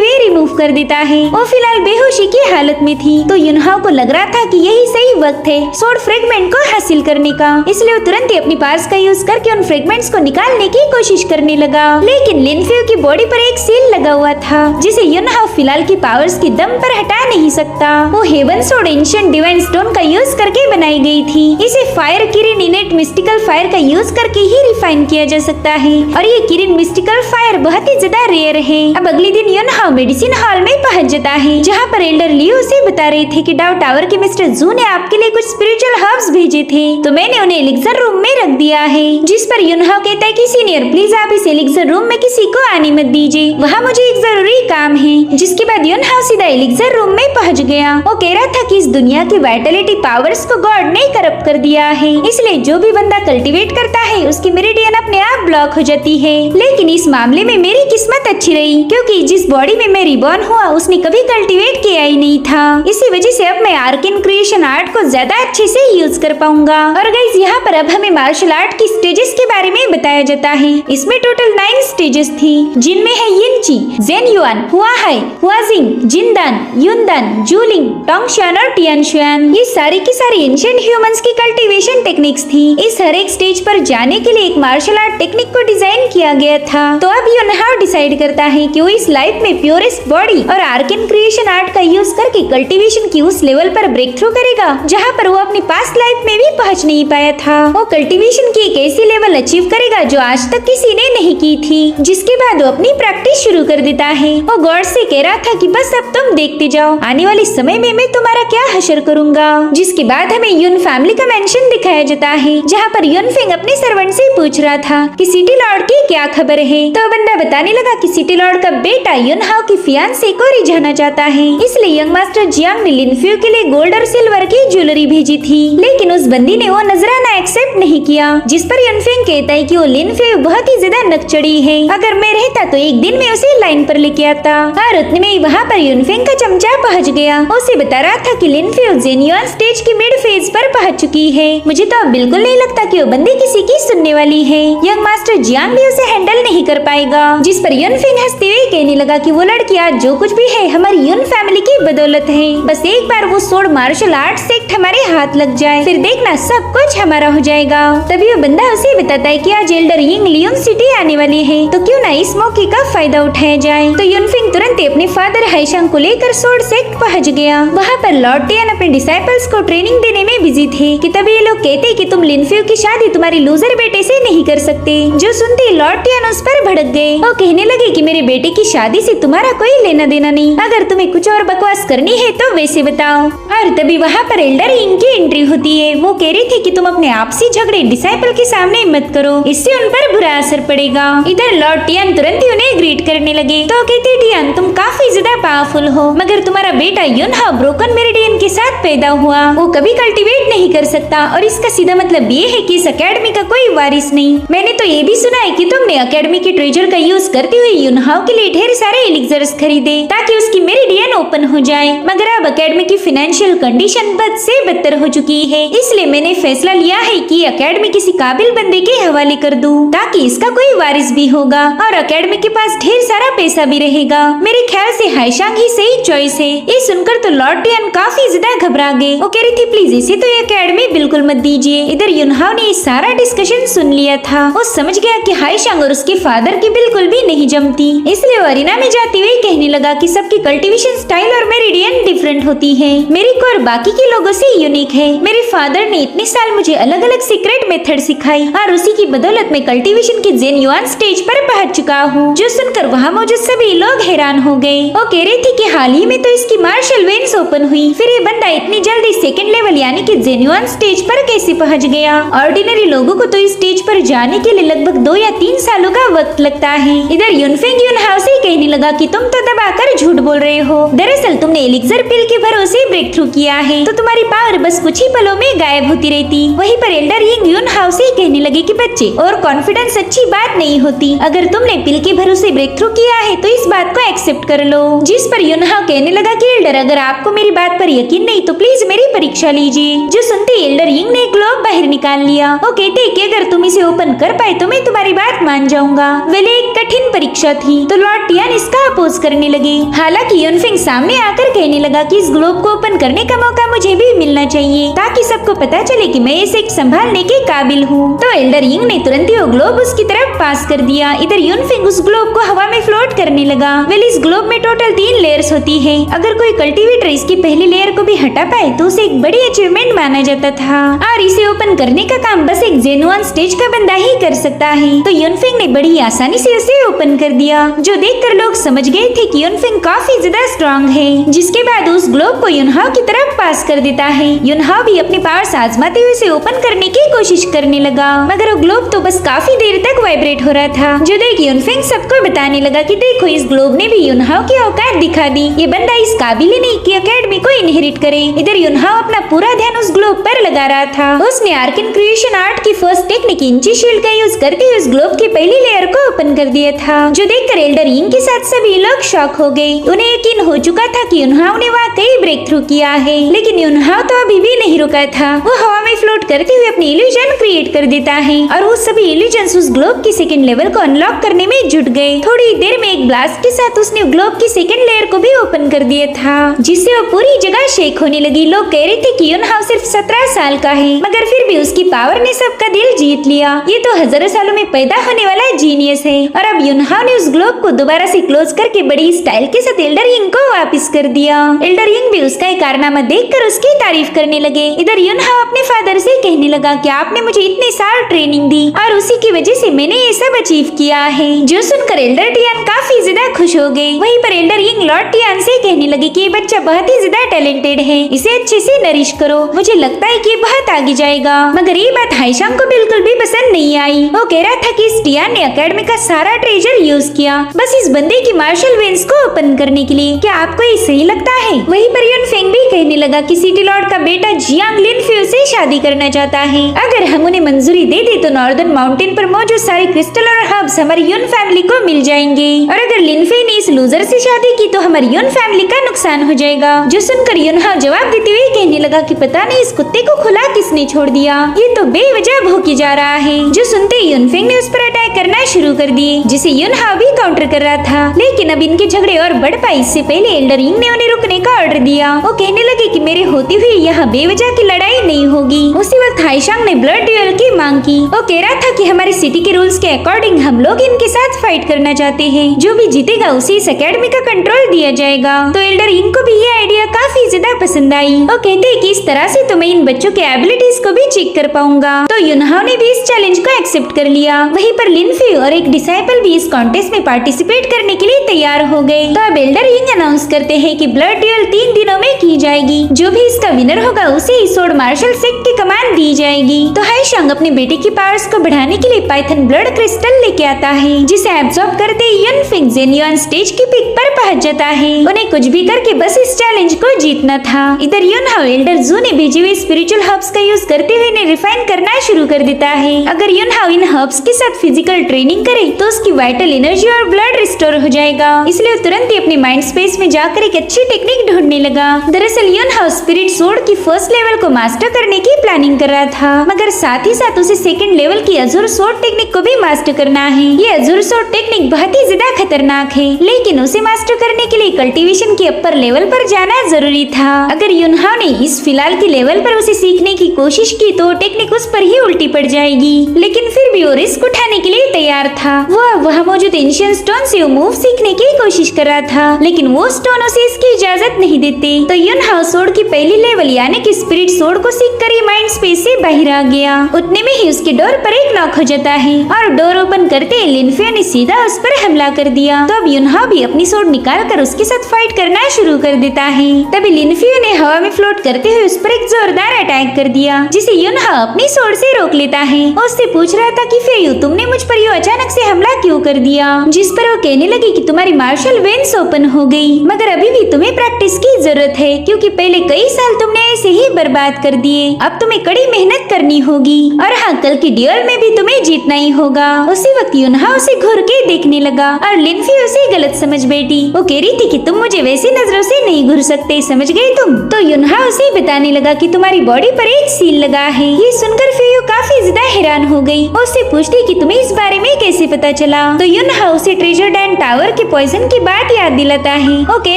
वे रिमूव कर देता है। वो फिलहाल बेहोशी की हालत में थी, तो युनहाओ को लग रहा था कि यही सही वक्त है सोड फ्रेगमेंट को हासिल करने का। इसलिए वो तुरंत ही अपनी पावर्स का यूज करके उन फ्रेगमेंट्स को निकालने की कोशिश करने लगा। लेकिन लिनफेव की बॉडी पर एक सील लगा हुआ था, जिसे युनहाओ फिलहाल की पावर्स की दम पर हटा नहीं सकता। वो हेवन सोड एंशिएंट डिवाइन स्टोन का यूज करके बनाई गई थी। इसे फायर किरिन इनेट मिस्टिकल फायर का यूज करके ही रिफाइन किया जा सकता है और ये किरिन मिस्टिकल फायर बहुत ही ज्यादा रेयर है। अब अगले दिन युनहाओ मेडिसिन हॉल में पहुंच जाता है, जहाँ पर एल्डर लियो उसे बता रहे थे कि डाउ टावर के मिस्टर जू ने आपके लिए कुछ स्पिरिचुअल हर्ब्स भेजे थे, तो मैंने उन्हें एलिक्सर रूम में रख दिया है। जिस पर युनहाओ कहता है कि सीनियर प्लीज आप इस एलिक्सर रूम में किसी को आने मत दीजिए, वहाँ मुझे एक जरूरी काम है। जिसके बाद युनहाओ सीधा एलिक्सर रूम में पहुंच गया। वो कह रहा था कि इस दुनिया की वाइटलिटी पावर्स को गॉड ने करप्ट कर दिया है, इसलिए जो भी बंदा कल्टीवेट करता है उसकी मेरिडियन अपने आप ब्लॉक हो जाती है। लेकिन इस मामले में मेरी किस्मत अच्छी रही, क्योंकि जिस बॉडी में मैं रिबॉर्न हुआ उसने कभी कल्टीवेट किया ही नहीं था। इसी वजह से अब मैं आर्कन क्रिएशन आर्ट को ज्यादा अच्छे से यूज कर पाऊंगा। और गाइस यहाँ पर अब हमें मार्शल आर्ट की स्टेजेस के बारे में बताया जाता है। इसमें टोटल 9 स्टेजेस थी, जिनमें है यिनची, जेन युआन, हुआहाई, हुआजिंग, जिनदान, युनदान, जूलिंग, टोंगशुआन और टियानशुआन। ये सारी की सारी एंशिएंट ह्यूमंस की कल्टीवेशन टेक्निक्स थी। इस हर एक स्टेज पर जाने के लिए एक मार्शल आर्ट टेक्निक को डिजाइन किया गया था। तो अब युनहाओ डिसाइड करता है कि वो इस लाइफ में प्योरेस्ट बॉडी और आर्कन क्रिएशन आर्ट का यूज करके कल्टीवेशन की उस लेवल पर ब्रेक थ्रू करेगा जहाँ पर वो अपनी पास्ट लाइफ में भी पहुँच नहीं पाया था। वो कल्टीवेशन की एक ऐसी लेवल अचीव करेगा जो आज तक किसी ने नहीं की थी। जिसके बाद वो अपनी प्रैक्टिस शुरू कर देता है। वो गॉड से कह रहा था कि बस अब तुम देखते जाओ, आने वाले समय में मैं तुम्हारा क्या हशर करूंगा। जिसके बाद हमें युन फैमिली का मेंशन दिखाया जाता है, जहाँ पर युनफेंग अपने सर्वेंट से पूछ रहा था कि सिटी लॉर्ड की क्या खबर है। तो बंदा बताने लगा कि सिटी लॉर्ड का बेटा युनहाओ की फियांसे को रिझाना चाहता है, इसलिए यंग मास्टर जियांग ने लिनफ्यू के लिए गोल्ड और सिल्वर की ज्वेलरी भेजी थी। लेकिन उस बंदी ने वो नजराना एक्सेप्ट नहीं किया। जिस पर युनफेंग कहता है कि वो लिनफ्यू बहुत ही ज्यादा नकचड़ी है, अगर मैं रहता तो एक दिन में उसे लाइन पर लेके आता। और उतने में वहाँ पर युनफेंग का चमचा पहुँच गया। उसे बता रहा था कि लिनफ्यू जेन्युइन स्टेज की मिड फेज पर पहुँच चुकी है। मुझे तो अब बिल्कुल नहीं लगता कि वो बंदी किसी की सुनने वाली है। यंग मास्टर जियांग भी उसे हैंडल नहीं कर पाएगा। जिस पर युनफेंग हंसते हुए कहने लगा कि वो लड़की आज जो कुछ भी है हमारी युन फैमिली की बदौलत है। बस एक बार वो सोड मार्शल आर्ट सेक्ट हमारे हाथ लग जाए, फिर देखना सब कुछ हमारा हो जाएगा। तभी वो बंदा उसे बताता है कि आज एल्डर यिंग लियोन सिटी आने वाली है, तो क्यों ना इस मौके का फायदा उठाया जाए। तो युनफेंग तुरंत अपने फादर हाइशांग को लेकर सोड सेक्ट पहुँच गया। वहाँ पर लॉर्ड टियान अपने डिसाइपल्स को ट्रेनिंग देने में बिजी थे कि तभी ये लोग कहते कि तुम लिनफ्यू की शादी तुम्हारी लूजर बेटे से नहीं कर सकते। जो सुनते लॉर्ड टियान उस पर भड़क गए। वो कहने लगे कि मेरे बेटे की शादी से तुम्हारा कोई लेना देना नहीं, अगर तुम्हें कुछ और बकवास करनी है तो वैसे बताओ। और तभी वहाँ पर एल्डर यिंग की एंट्री होती है। वो कह रही थी कि तुम अपने आपसी झगड़े डिसाइपल के सामने मत करो, इससे उन पर बुरा असर पड़ेगा। इधर लॉर्ड टियान तुरंत ही उन्हें ग्रीट करने लगे। तो कहते टियान तुम काफी ज्यादा पावरफुल हो, मगर तुम्हारा बेटा युनहाओ ब्रोकन मेरिडियन के साथ पैदा हुआ, वो कभी कल्टीवेट नहीं कर सकता और इसका सीधा मतलब ये है कि इस अकेडमी का कोई वारिस नहीं। मैंने तो ये भी सुना है कि तुमने अकेडमी के ट्रेजर का यूज करते हुए युनहाओ के लिए ढेर सारे एलिक्सर्स खरीदे ताकि उसकी मेरिडियन ओपन हो जाए, मगर अब अकेडमी की फाइनेंशियल कंडीशन बद से बदतर हो चुकी है। इसलिए मैंने फैसला लिया है कि अकेडमी किसी काबिल बंदे के हवाले कर दूं, ताकि इसका कोई वारिस भी होगा और अकेडमी के पास ढेर सारा पैसा भी रहेगा। मेरे ख्याल से हाइशांग ही सही चॉइस है। ये सुनकर तो लॉर्ड टियान काफी ज्यादा घबरा गए। वो कह रही थी प्लीज इसे तो ये अकेडमी बिल्कुल मत दीजिए। इधर युनहाओ ने सारा डिस्कशन सुन लिया था। वो समझ गया कि हाइशांग और उसके फादर की बिल्कुल भी नहीं जमती, इसलिए वो अरीना में जाते हुए कहने लगा कि सबकी कल्टीवेशन स्टाइल और मेरिडियन डिफरेंट होती है, मेरी कोर बाकी के लोगों से यूनिक है। मेरे फादर ने इतने साल मुझे अलग अलग सीक्रेट मेथड सिखाई और उसी की बदौलत मैं कल्टीवेशन की जेन्युइन स्टेज पर पहुंच चुका हूँ। जो सुनकर वहाँ मौजूद सभी लोग हैरान हो गए। वो कह रही थी कि हाल ही में तो इसकी मार्शल वेन्स ओपन हुई, फिर ये बंदा इतनी जल्दी सेकंड लेवल यानी कि जेन्युइन स्टेज पर कैसे पहुंच गया। ऑर्डिनरी लोगों को तो इस स्टेज पर जाने के लिए लगभग 2 या 3 सालों का वक्त लगता है। इधर यूनफेंग यूनहाओ से कहने लगा कि तुम तो दबाकर झूठ बोल रहे हो, दरअसल तुमने एलिक्सर पिल के भरोसे ब्रेक थ्रू किया है, तो तुम्हारी पावर बस कुछ ही पलों में गायब होती रहती। वहीं पर एल्डर यिंग यूनहाओ से कहने लगे कि बच्चे, और कॉन्फिडेंस अच्छी बात नहीं होती, अगर तुमने पिल के भरोसे ब्रेक थ्रू किया है तो इस बात को एक्सेप्ट कर लो। जिस पर यूनहाओ कहने लगा कि एल्डर, अगर आपको मेरी बात पर यकीन नहीं तो प्लीज मेरी परीक्षा लीजिए। जो सुनते एल्डर यिंग ने ग्लोब बाहर निकाल लिया। वो कहते कि अगर तुम इसे ओपन कर पाए तो मैं तुम्हारी बात मान जाऊंगा। वेले एक कठिन परीक्षा थी तो लॉर्ड टियान इसका अपोज करने लगे। हालांकि यूनफेंग सामने आकर कहने लगा कि इस ग्लोब को ओपन करने का मौका मुझे भी मिलना चाहिए, ताकि सबको पता चले कि मैं इसे संभालने के काबिल हूँ। तो एल्डर यिंग ने तुरंत ही वो ग्लोब उसकी तरफ पास कर दिया। इधर यूनफेंग उस ग्लोब को हवा में फ्लोट करने लगा। वेल, इस ग्लोब में टोटल 3 लेयर्स होती है। अगर कोई कल्टीवेटर इसकी पहली लेयर को भी हटा पाए तो उसे एक बड़ी अचीवमेंट माना जाता था, और इसे ओपन करने का काम बस एक जेन्युइन स्टेज का बंदा ही कर सकता है। तो यूनफेंग ने बड़ी आसानी से उसे ओपन कर दिया, जो देखकर लोग समझ गए थे कि यूनफेंग काफी ज्यादा स्ट्रॉन्ग है। जिसके बाद उस ग्लोब को यूनहाओ की तरफ पास कर देता है। यूनहाओ भी अपनी पावर्स आजमाते हुए इसे ओपन करने की कोशिश करने लगा, मगर वो ग्लोब तो बस काफी देर तक वाइब्रेट हो रहा था। जो देख यूनफेंग सबको बताने लगा कि देखो, इस ग्लोब ने भी यूनहाओ की औकात दिखा दी, ये बंदा इस काबिल ही नहीं कि एकेडमी को इनहेरिट करे। इधर यूनहाओ अपना पूरा ध्यान उस ग्लोब पर लगा रहा था। उसने आर्कन क्रिएशन आर्ट की फर्स्ट टेक्निक इंची शील्ड का यूज करके उस ग्लोब की पहली लेयर को ओपन कर दिया था, जो देखकर एल्डर यिंग के साथ सभी लोग शॉक हो गए। उन्हें यकीन हो चुका था कि यूनहाओ ने वाकई ब्रेक थ्रू किया है, लेकिन यूनहाओ तो अभी भी नहीं रुका था। वो हवा में फ्लोट करते हुए अपनी इल्यूजन क्रिएट कर देता है, और वो सभी इल्यूजन्स उस ग्लोब की सेकंड लेवल को अनलॉक करने में जुट गए। थोड़ी देर में एक ब्लास्ट के साथ उसने ग्लोब की सेकंड लेयर को भी ओपन कर दिया था, जिससे वो पूरी जगह शेक होने लगी। लोग कह रहे थे कि यूनहाओ सिर्फ 17 साल का है, मगर फिर भी उसकी पावर ने सबका दिल जीत लिया। ये तो हजारों सालों में पैदा होने वाला जीनियस है। और अब यूनहाओ ने उस ग्लोब को दोबारा से क्लोज करके बड़ी स्टाइल के साथ एल्डर यिंग को वापस कर दिया। एल्डर यिंग भी उसका एक कारनामा देखकर उसकी तारीफ करने लगे। इधर यूनहाओ अपने फादर से कहने लगा कि आपने मुझे इतने साल ट्रेनिंग दी और उसी की वजह से मैंने ये सब अचीव किया है। जो सुनकर एल्डर टियान काफी ज्यादा खुश हो गए। वहीं पर एल्डर यिंग लॉर्ड टियान से कहने लगे कि ये बच्चा बहुत ही ज्यादा टैलेंटेड है, इसे अच्छे से नरिश करो, मुझे लगता है कि ये बहुत आगे जाएगा। मगर ये बात हाइशांग को बिल्कुल भी पसंद नहीं आई। वो कह रहा था कि इस टियान ने एकेडमी का सारा ट्रेजर यूज किया बस इस बंदे की मार्शल वेन्स को ओपन करने के लिए। क्या आपको ये सही लगता है? वहीं पर यूनफेंग भी कहने लगा कि सिटी लॉर्ड का बेटा जियांग लिनफ्यू से शादी करना चाहता है। अगर हम उन्हें मंजूरी दे दे तो नॉर्दर्न माउंटेन पर मौजूद सारे क्रिस्टल और हर्ब्स हमारी यून फैमिली को मिल जाएंगे, और अगर लिनफे ने इस लूजर से शादी की तो हमारी यून फैमिली का नुकसान हो जाएगा। जो सुनकर यूनहाओ जवाब देते हुए कहने लगा कि पता नहीं इस कुत्ते को खुला किसने छोड़ दिया, ये तो बेवजह भौंकी जा रहा है। जो सुनते ही यूनफेंग ने उस पर अटैक करना शुरू कर दिए, जिसे यूनहाओ भी काउंटर कर रहा था। लेकिन अब इनके झगड़े और बढ़ पाए इससे पहले एल्डर यिंग ने उन्हें रुकने का ऑर्डर दिया। वो कहने लगे कि मेरे होते हुए यहाँ बेवजह की लड़ाई नहीं होगी। उसी वक्त हाइशांग ने ब्लड ड्यूअल की मांग की। वो कह रहा था कि हमारी सिटी के रूल्स के अकॉर्डिंग हम लोग इनके साथ फाइट करना चाहते हैं, जो भी जीतेगा उसे इस एकेडमी का कंट्रोल दिया जाएगा। तो एल्डर यिंग को भी ये आइडिया काफी ज्यादा पसंद आई। वो कहते हैं कि इस तरह से तो मैं इन बच्चों के एबिलिटीज को भी चेक कर पाऊंगा। तो यूनहाओ ने भी इस चैलेंज को एक्सेप्ट कर लिया। वहीं पर लिनफ्यू और एक डिसाइपल भी इस कॉन्टेस्ट में पार्टिसिपेट करने के लिए तैयार हो गए। तो अब एल्डर यिंग अनाउंस करते हैं कि ब्लड ड्यूअल 3 दिनों में की जाएगी, जो भी इसका विनर होगा उसे इस स्वॉर्ड मार्शल सेक्ट की कमान दी जाएगी। तो हाइशांग अपने बेटे की पावर्स को बढ़ाने के लिए पाइथन ब्लड क्रिस्टल लेके आता है, जिसे एब्सॉर्ब करते ही यूनफेंग जेन्युइन स्टेज की पिक पर पहुंच जाता है। उन्हें कुछ भी करके बस इस चैलेंज को जीतना था। इधर यूनहाओ एल्डर जू ने भेजे हुए स्पिरिचुअल हर्ब्स का यूज करते हुए इन्हें रिफाइन करना शुरू कर देता है। अगर यूनहाओ इन हर्ब्स के साथ फिजिकल ट्रेनिंग करे तो उसकी वाइटल एनर्जी और ब्लड रिस्टोर हो जाएगा। इसलिए वो तुरंत ही अपने माइंड स्पेस में जाकर एक अच्छी टेक्निक ढूंढने लगा। दरअसल यूनहाओ स्पिरिट सोर्ड की फर्स्ट लेवल को मास्टर करने की प्लानिंग कर रहा था, मगर साथ ही साथ उसे सेकंड लेवल की अजूर सोर्ड टेक्निक को भी मास्टर करना है। ये अजूर सोर्ड टेक्निक बहुत ही ज्यादा खतरनाक है, लेकिन उसे मास्टर करने के लिए कल्टीवेशन के अपर लेवल पर जाना जरूरी था। अगर युनहाओ ने इस फिलहाल के लेवल पर उसे सीखने की कोशिश की तो टेक्निक उस पर ही उल्टी पड़ जाएगी, लेकिन फिर भी वो रिस्क उठाने के लिए तैयार था। वह मौजूद एंशिएंट स्टोन से वो मूव सीखने की कोशिश कर रहा था, लेकिन वो स्टोन उसे इसकी इजाजत नहीं देते। तो युनहाओ सोर्ड की पहली लेवल यानी कि स्पिरिट सोर्ड को सीखकर ही माइंड स्पेस से बाहर आ गया। उतने में ही उसके डोर पर एक नॉक हो जाता है और डोर ओपन करते लिनफियो ने सीधा उस पर हमला कर दिया। तो अब युनहाओ भी अपनी सोर्ड निकालकर उसके साथ फाइट करना शुरू कर देता है। तभी लिनफियो ने हवा में फ्लोट करते हुए उस पर एक जोरदार अटैक कर दिया, जिसे युनहाओ अपनी सोर्ड से रोक लेता है। उससे पूछ रहा था कि फेयू तुमने मुझ पर यूं अचानक से हमला क्यों कर दिया, जिस पर वो कहने लगी कि तुम्हारी मार्शल वेन्स ओपन हो गई, मगर अभी भी तुम्हें प्रैक्टिस की जरूरत है क्योंकि पहले कई साल तुमने ऐसे ही बर्बाद कर दिए। अब तुम्हें कड़ी मेहनत करनी होगी और हाँ, कल की ड्यूल में भी तुम्हें जीतना ही होगा। उसी वक्त युनहाओ उसे घूर के देखने लगा और लिनफियो उसे गलत समझ बैठी। वो कह रही थी कि तुम मुझे वैसी नजरों से नहीं घूर सकते, समझ गए तुम। तो युनहाओ उसे बताने लगा कि तुम्हारी बॉडी पर एक सील लगा है। ये सुनकर फेयू काफी ज्यादा हैरान हो गई। वो उससे पूछती कि तुम्हें इस बारे में कैसे पता चला। तो युनहाओ उसे ट्रेजर डैन टावर के पॉइजन की बात याद दिलाता है। वो कह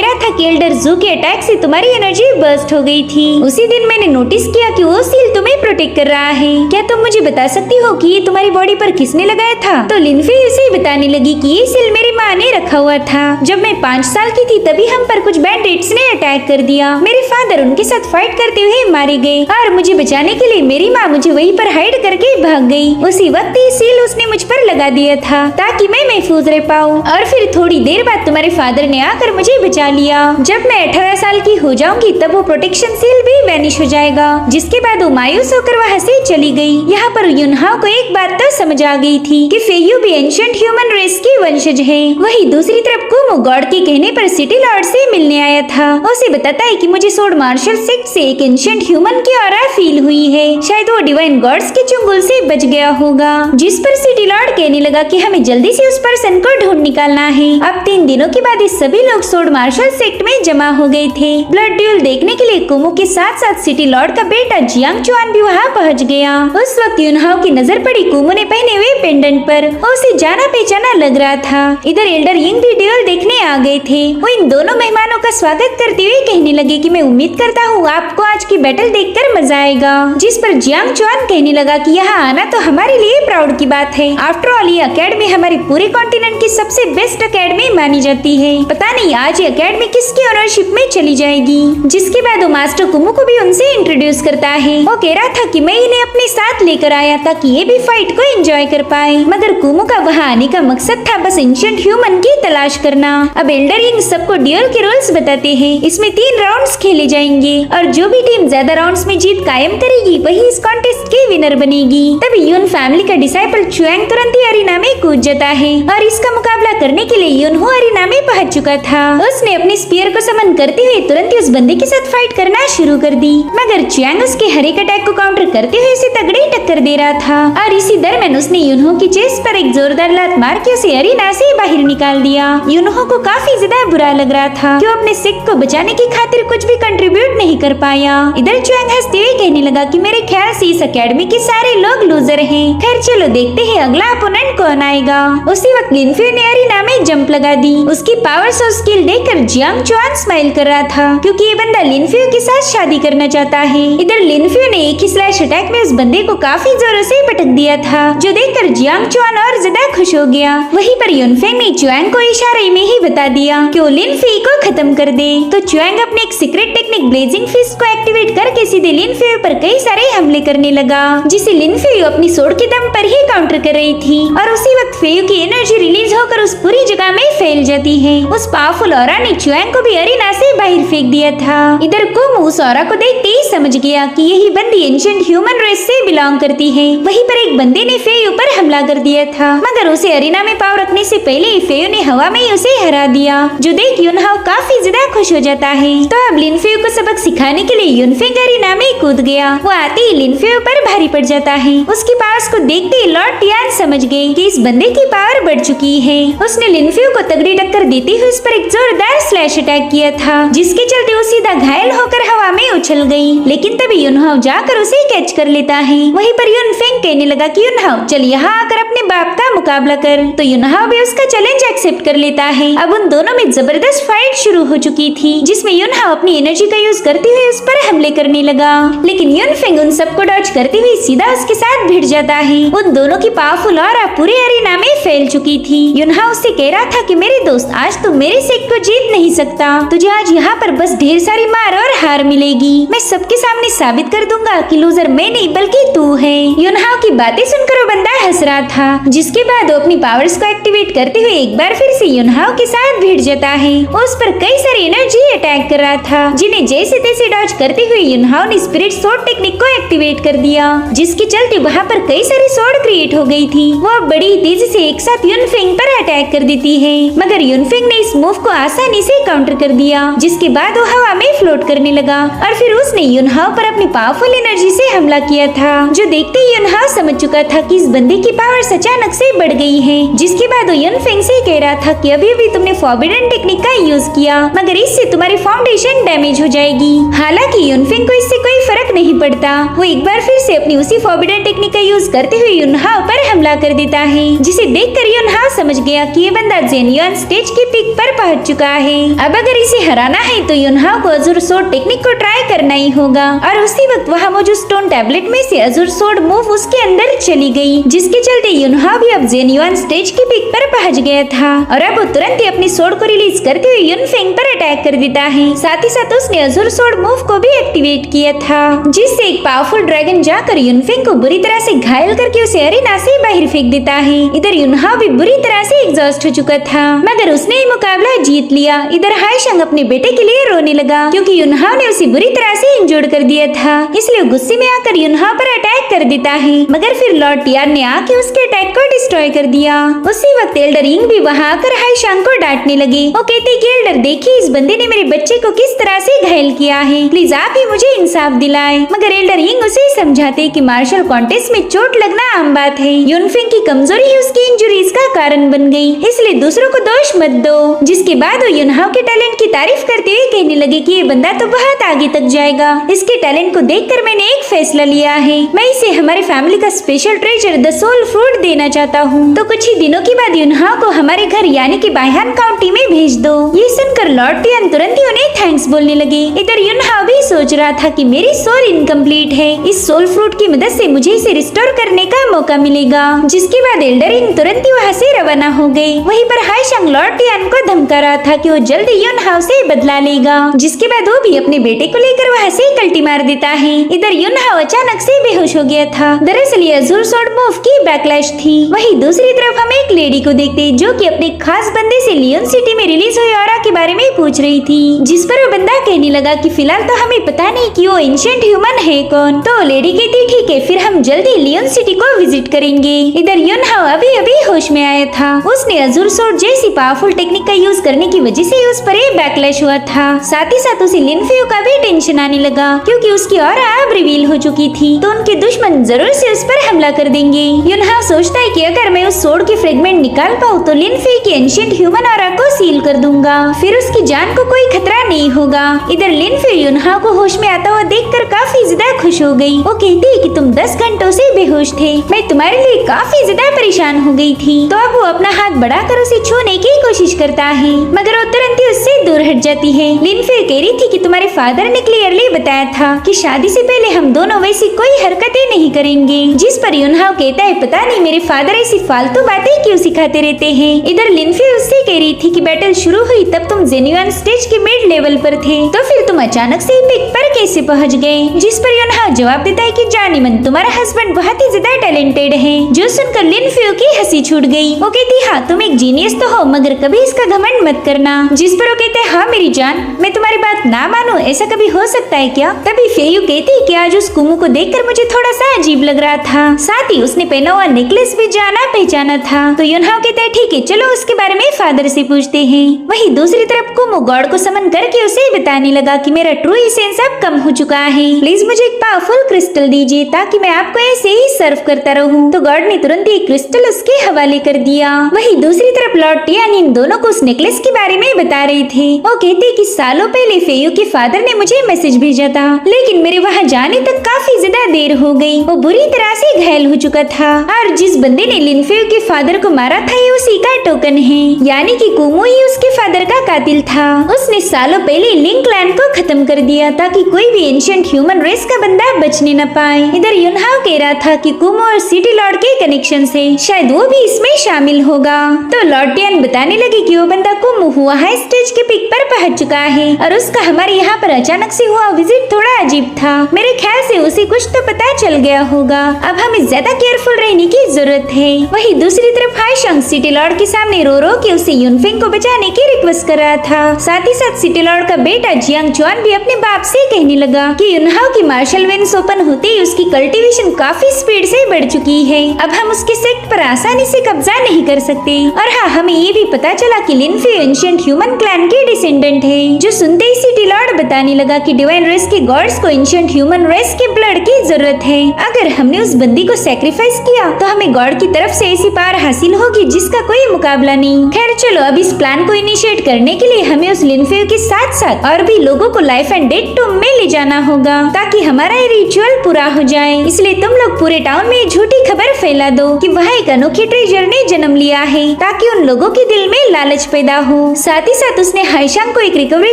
रहा था कि एल्डर जू के अटैक से तुम्हारी एनर्जी बर्स्ट हो गई थी। उसी दिन मैंने नोटिस किया कि वो सील तुम्हें प्रोटेक्ट कर रहा है। क्या तुम मुझे बता सकती हो कि ये तुम्हारी बॉडी पर किसने लगाया था? तो लिनफियो उसे बताने लगी कि ये सील मेरी माँ ने रखा हुआ था। जब मैं 5 साल की थी तभी हम पर कुछ बैंडिट्स ने अटैक कर दिया। मेरे फादर उनके साथ फाइट करते हुए मारे गए और मुझे बचाने के लिए मेरी माँ मुझे वहीं पर हाइड करके भाग गई। उसी वक्त ये सील उसने मुझ पर लगा दिया था ताकि मैं महफूज रह पाऊँ। और फिर थोड़ी देर बाद तुम्हारे फादर ने आकर मुझे बचा लिया। जब मैं 18 साल की हो जाऊंगी तब वो प्रोटेक्शन सील भी वैनिश हो जाएगा। जिसके बाद वो मायूस होकर वहाँ से चली गई। यहाँ पर युनहाओ को एक बात तो समझ आ गई थी कि फेयू भी एंशिएंट ह्यूमन रेस की वंशज है। वही दूसरी तरफ कुमो गॉड के कहने पर सिटी लॉर्ड से मिलने आया था। उसे बताता है कि मुझे सोर्ड मार्शल सेक्ट से एक एंशिएंट ह्यूमन की ऑरा फील हुई है। शायद वो डिवाइन गॉड्स के चुंगल से बच गया होगा। जिस पर सिटी लॉर्ड कहने लगा कि हमें जल्दी से उस पर्सन को ढूंढ निकालना है। अब 3 दिनों के बाद इस सभी लोग सोर्ड मार्शल सेक्ट में जमा हो गए थे। ब्लड ड्यूल देखने के लिए कुमो के साथ साथ सिटी लॉर्ड का बेटा जियांग चुआन भी वहाँ पहुँच गया। उस वक्त युनहाओ की नजर पड़ी कुमो ने पहने हुए पेंडेंट पर। उसे जाना पहचाना लग रहा था। इधर एल्डर यिंग भी ड्यूल देखने आ गए थे। वो इन दोनों मेहमानों का स्वागत करते हुए कहने लगे कि मैं उम्मीद करता हूँ आपको आज की बैटल देखकर मजा आएगा। जिस पर जियांग चुआन कहने लगा कि यहाँ आना तो हमारे लिए प्राउड की बात है। आफ्टर ऑल ये अकेडमी हमारे पूरे कॉन्टिनेंट की सबसे बेस्ट अकेडमी मानी जाती है। पता नहीं आज ये अकेडमी किसकी ओनरशिप में चली जाएगी। जिसके बाद वो मास्टर कुमो को भी उनसे इंट्रोड्यूस करता है। वो कह रहा था कि मैं इन्हें अपने साथ लेकर आया ताकि ये भी फाइट को एंजॉय कर पाए, मगर कुमो का वहाँ आने का मकसद था बस एंशिएंट ह्यूमन की तलाश करना। अब एल्डर यिंग सबको ड्यूल के रूल्स बताते हैं। इसमें 3 राउंड्स खेले जाएंगे और जो भी टीम ज्यादा राउंड्स में जीत कायम करेगी वही इस कॉन्टेस्ट की विनर बनेगी। तभी यून फैमिली का डिसाइपल चुआंग तुरंत ही अरीना में कूद जाता है और इसका मुकाबला करने के लिए यूनहो अरीना में पहुंच चुका था। उसने अपने स्पीयर को समन करते हुए तुरंत ही उस बंदे के साथ फाइट करना शुरू कर दी, मगर चुआंग उसके हर एक अटैक को काउंटर करते हुए उसे तगड़ी टक्कर दे रहा था। और इसी दरमियान उसने यूनहो की चेस्ट पर एक जोरदार लात मार के उसे अरीना से बाहर निकाल दिया। यूनहो को काफी ज्यादा बुरा लग रहा था कि वो अपने सिख को बचाने की खातिर कुछ भी कंट्रीब्यूट नहीं कर पाया। इधर चुआंग हंसते हुए कहने लगा कि मेरे ख्याल से इस अकेडमी के सारे लोग लूजर हैं। खैर चलो देखते हैं अगला अपोनेंट कौन आएगा। उसी वक्त लिनफियो ने अरीना में जंप लगा दी। उसकी पावर्स और स्किल देखकर जियांग चुआन स्माइल कर रहा था क्योंकि ये बंदा लिनफियो के साथ शादी करना चाहता है। इधर लिनफियो ने एक ही स्लैश अटैक में उस बंदे को काफी जोरों से पटक दिया था, जो देखकर जियांग चुआन और ज्यादा खुश हो गया। वहीं पर यूनफेंग ने चुआंग को इशारे में ही बता दिया कि वो लिनफी को खत्म कर दे। तो चुआंग अपने एक सीक्रेट टेक्निक ब्लेजिंग फिस्ट को एक्टिवेट करके सीधे लिनफियो पर कई सारे हमले करने लगा, जिसे लिनफियो अपनी सोड के दम पर ही काउंटर कर रही थी। और उसी वक्त फेयू की एनर्जी रिलीज होकर उस पूरी जगह में फैल जाती है। उस पावरफुल ऑरा ने चुआंग को भी अरीना से बाहर फेंक दिया था। इधर कुमो उस ऑरा को देखते ही समझ गया कि यही बंदी एंशिएंट ह्यूमन रेस से बिलोंग करती है। वहीं पर एक बंदे ने फेयू पर हमला कर दिया था, मगर उसे अरीना में पावर रखने से पहले ही फेयू ने हवा में ही उसे हरा दिया, जो देख यूनहाओ काफी ज्यादा खुश हो जाता है। तो अब लिनफियो को सबक सिखाने के लिए यूनफेंग अरीना में कूद गया। वो आते ही लिनफियो पर भारी पड़ जाता है। उसकी पावर्स को देखते ही लॉर्ड टियान समझ गए कि इस बंदे की पावर बढ़ चुकी है। उसने लिनफियो को तगड़ी टक्कर देते हुए उस पर एक जोरदार स्लैश अटैक किया था, जिसके चलते वो सीधा घायल होकर हवा में उछल गई। लेकिन तभी यूनहाओ जाकर उसे कैच कर लेता है। वहीं पर यूनफेंग कहने लगा कि यूनहाओ चल यहाँ आकर अपने बाप का मुकाबला कर। तो यूनहाओ भी उसका चैलेंज एक्सेप्ट कर लेता है। अब उन दोनों दोनों में जबरदस्त फाइट शुरू हो चुकी थी, जिसमें युनहाओ अपनी एनर्जी का यूज करते हुए उस पर हमले करने लगा, लेकिन युनफेंग उन सबको डॉज करते हुए सीधा उसके साथ भिड़ जाता है। उन दोनों की पावरफुल ऑरा पूरे एरिना में फैल चुकी थी। युनहाओ उससे कह रहा था कि मेरे दोस्त, आज तू मेरे सेक को जीत नहीं सकता, तुझे आज यहाँ पर बस ढेर सारी मार और हार मिलेगी। मैं सबके सामने साबित कर दूंगा कि लूजर मैं नहीं बल्कि तू है। युनहाओ की बातें सुनकर वो बंदा हंस रहा था, जिसके बाद वो अपनी पावर्स को एक्टिवेट करते हुए एक बार फिर से युनहाओ के साथ भिड़ जाता है। उस पर कई सारी एनर्जी अटैक कर रहा था, जिन्हें जैसे तैसे डॉज करते हुए युनहाओ ने स्पिरिट स्वॉर्ड टेक्निक को एक्टिवेट कर दिया, जिसके चलते वहाँ पर कई सारी स्वॉर्ड क्रिएट हो गई थी। वो बड़ी तेजी से एक साथ युनफेंग पर अटैक कर देती है, मगर युनफेंग ने इस मूव को आसानी से काउंटर कर दिया, जिसके बाद वो हवा में फ्लोट करने लगा और फिर उसने युनहाओ पर अपनी पावरफुल एनर्जी से हमला किया था, जो देखते ही युनहाओ समझ चुका था कि इस बंदे की पावर अचानक से बढ़ गई है। जिसके बाद वो युनफेंग से कह रहा था कि अभी तुमने फॉरबिडन टेक्निक का यूज किया, मगर इससे तुम्हारी फाउंडेशन डैमेज हो जाएगी। हालांकि युनफेंग को इससे कोई फर्क नहीं पड़ता, वो एक बार फिर से अपनी उसी फॉरबिडन टेक्निक का यूज करते हुए युनहाओ पर हमला कर देता है, जिसे देखकर युनहाओ समझ गया कि ये बंदा जेन्युइन स्टेज की पीक पर पहुंच चुका है। अब अगर इसे हराना है तो युनहाओ को अजुर सोर्ड टेक्निक को ट्राई करना ही होगा। और उसी वक्त वहाँ मौजूद स्टोन टैबलेट में से अजुर सोर्ड मूव उसके अंदर चली गई, जिसके चलते युनहाओ भी अब जेन्युइन स्टेज की पीक पर पहुंच गया था और अब वो तुरंत ही अपनी सोर्ड को रिलीज करते हुए युनफेंग पर अटैक कर देता है। साथ ही साथ उसने अजुर सोर्ड मूव को भी एक्टिवेट किया था, जिससे एक पावरफुल ड्रैगन जाकर युनफेंग को बुरी तरह से घायल करके उसे अरीना से बाहर फेंक देता है। इधर युनहाओ भी बुरी तरह से एग्जॉस्ट हो चुका था, मगर उसने ये मुकाबला जीत लिया। इधर हाईशंग अपने बेटे के लिए रोने लगा, क्योंकि युनहाओ ने उसे बुरी तरह से इंजर्ड कर दिया था, इसलिए गुस्से में आकर युनहाओ पर अटैक कर देता है, मगर फिर लॉर्ड टियान ने आके उसके अटैक को डिस्ट्रॉय कर दिया। उसी वक्त एल्डर यिंग भी वहाँ आकर हाईशंग को डांटने लगे। वो कहते कि एल्डर देखिए, इस बंदे ने मेरे बच्चे को किस तरह से घायल किया है, प्लीज आप ही मुझे इंसाफ दिलाए। मगर एल्डर यिंग उसे समझाते कि मार्शल कॉन्टेस्ट में चोट लगना आम बात है, युनफेंग की कमजोरी ही उसकी इंजुरीज का कारण बन गई, इसलिए दूसरों को दोष मत दो। जिसके बाद वो युनहाओ के टैलेंट की तारीफ करते हुए कहने लगे कि ये बंदा तो बहुत आगे तक जाएगा, इसके टैलेंट को देखकर मैंने एक फैसला लिया है, मैं इसे हमारे फैमिली का special treasure the soul fruit देना चाहता हूँ। तो कुछ ही दिनों के बाद युनहाओ को हमारे घर यानी कि बायहान काउंटी में भेज दो। ये सुनकर लॉर्ड टियान तुरंत ही उन्हें थैंक्स बोलने लगे। इधर युनहाओ भी सोच रहा था कि मेरी सोल इनकम्प्लीट है, इस सोल फ्रूट की मदद से मुझे इसे रिस्टोर करने का मौका मिलेगा। जिसके बाद एल्डर यिंग तुरंत ही वहाँ से रवाना हो गई। वहीं पर हाईशंग लॉर्ड टियान को धमका रहा था कि वो जल्दी युनहाओ से बदला लेगा, जिसके बाद वो भी अपने बेटे को लेकर वहाँ से कल्टी मार देता है। इधर युनहाओ अचानक से बेहोश हो गया था, दरअसल ये अजुर सोर्ड मूव की बैकलैश थी। वहीं दूसरी तरफ हम एक लेडी को देखते जो कि अपने खास बंदे से लियोन सिटी में रिलीज हुई ऑरा के बारे में पूछ रही थी, जिस पर वो बंदा कहने लगा कि फिलहाल तो हमें पता नहीं कि वो एंशिएंट ह्यूमन है कौन। तो लेडी कहती ठीक है, फिर हम जल्दी लियोन सिटी को विजिट करेंगे। इधर युनहाओ अभी अभी होश में आया था, उसने अजुर सोर्ड जैसी पावरफुल टेक्निक का यूज करने की वजह से उस पर बैकलैश हुआ था। साथ ही साथ उसे लिनफेयू का भी टेंशन आने लगा, क्योंकि उसकी ऑरा अब रिवील हो चुकी थी, तो उनके दुश्मन जरूर से उस पर हमला कर देंगे। युनहाओ सोचता है कि अगर मैं उस सोर्ड की फ्रेगमेंट निकाल पाऊँ तो लिनफेयू की एंशिएंट ह्यूमन ऑरा को सील कर दूंगा, फिर उसकी जान को कोई खतरा नहीं होगा। इधर लिनफेयू युनहाओ को होश में आता हुआ देखकर काफी ज्यादा खुश हो गई। वो कहती है कि तुम 10 घंटों से बेहोश थे, मैं तुम्हारे लिए काफी ज्यादा परेशान हो गई थी। तो अब वो अपना हाथ बढ़ाकर उसे छूने की कोशिश करता है, मगर वो तुरंत ही उससे दूर हट जाती है। लिनफेयू कह रही थी कि तुम्हारे फादर ने क्लियरली बताया था कि शादी से पहले हम दोनों वैसी कोई हरकतें नहीं करेंगे। जिस पर युनहाओ कहता है पता नहीं मेरे फादर ऐसी फालतू बातें क्यों सिखाते रहते हैं। इधर लिनफेयू उससे कह रही थी कि बैटल शुरू हुई तब तुम जेन्युइन स्टेज के मिड लेवल पर थे, तो फिर तुम अचानक से पिक पर कैसे पहुंच गए। जिस पर युनहाओ जवाब देता है कि जानी मन तुम्हारा हस्बैंड बहुत ही ज्यादा टैलेंटेड है। जो सुनकर लिनफेयू की हंसी छूट गई। वो कहती हाँ तुम एक जीनियस तो हो, मगर कभी इसका घमंड मत करना। जिस पर वो कहते हैं हाँ मेरी जान, मैं तुम्हारी बात ना मानूं ऐसा कभी हो सकता है क्या। तभी फेयू कहती है कि आज उस कुमू को देखकर मुझे थोड़ा सा अजीब लग रहा था, साथ ही उसने पहना हुआ नेकलेस भी जाना पहचाना था। तो युनहाओ कहता है ठीक है चलो उसके बारे में फादर से पूछते हैं। वहीं दूसरी तरफ कुमू गॉड को समन करके उसे बताने लगा कि मेरा ट्रू एसेंस अब कम हो चुका है, प्लीज मुझे एक पावरफुल क्रिस्टल दीजिए ताकि मैं आपको ऐसे ही सर्व करता रहूं। तो गॉड ने तुरंत एक क्रिस्टल उसके हवाले कर दिया। वहीं दूसरी तरफ लॉर्ड टियान इन दोनों को उस नेकलेस के बारे में बता रहे थे। वो कहते कि सालों पहले फेयू के फादर ने मुझे मैसेज भेजा था, लेकिन मेरे वहाँ जाने तक काफी ज्यादा देर हो गई। वो बुरी तरह से घायल हो चुका था और जिस बंदे ने लिन फेयू के फादर को मारा था ये उसी का टोकन है, यानी कि कुमो ही उसके फादर का कातिल था। उसने सालों पहले लिंक क्लैन को खत्म कर दिया ताकि कोई भी एंशिएंट ह्यूमन रेस का बंदा बचने न पाए। इधर युनहाओ कह रहा था कि कुमो और सिटी लॉर्ड के कनेक्शन से शायद वो भी इसमें शामिल होगा। तो लॉर्ड टियान बताने लगे कि वो बंदा कुमो हुआ है स्टेज के पिक पर पहुंच चुका है और उसका हमारे यहाँ पर अचानक से हुआ विजिट थोड़ा अजीब था। मेरे ख्याल से उसे कुछ तो पता चल गया होगा। अब हमें ज्यादा केयरफुल रहने की जरूरत है। वहीं दूसरी तरफ हाईशंग सिटी लॉर्ड के सामने रो रो के उसे युनफेंग को बचाने की रिक्वेस्ट कर रहा था। साथ ही साथ सिटी लॉर्ड का बेटा जियांग चुआन भी अपने बाप से कहने लगा कि युनहाओ की मार्शल वेन्स ओपन होते ही उसकी कल्टीवेशन काफी स्पीड से बढ़ चुकी है। अब हम उसके सेक्ट पर आसानी से कब्जा नहीं कर सकते। और हाँ, हमें ये भी पता चला कि लिन फेयू एंशिएंट ह्यूमन क्लैन के डिसेंडेंट है। जो सुनते ही सिटी लॉर्ड बताने लगा कि डिवाइन रेस के गॉड्स को एंशिएंट ह्यूमन रेस के ब्लड की जरूरत है। अगर हमने उस बंदी को सैक्रिफाइस किया तो हमें गॉड की तरफ से ऐसी पावर हासिल होगी जिसका कोई मुकाबला नहीं। खैर चलो, अब इस प्लान को इनिशिएट करने के लिए हमें उस लिन फेयू के साथ साथ और भी लोगों को लाइफ एंड डेथ टूम में ले जाना होगा ताकि हमारा ये रिचुअल पूरा हो जाए। इसलिए तुम लोग पूरे टाउन में झूठी खबर फैला दो कि वहाँ एक अनोखी ट्रेजर ने जन्म लिया है ताकि उन लोगों के दिल में लालच पैदा हो। साथ ही साथ उसने हाईशांग को एक रिकवरी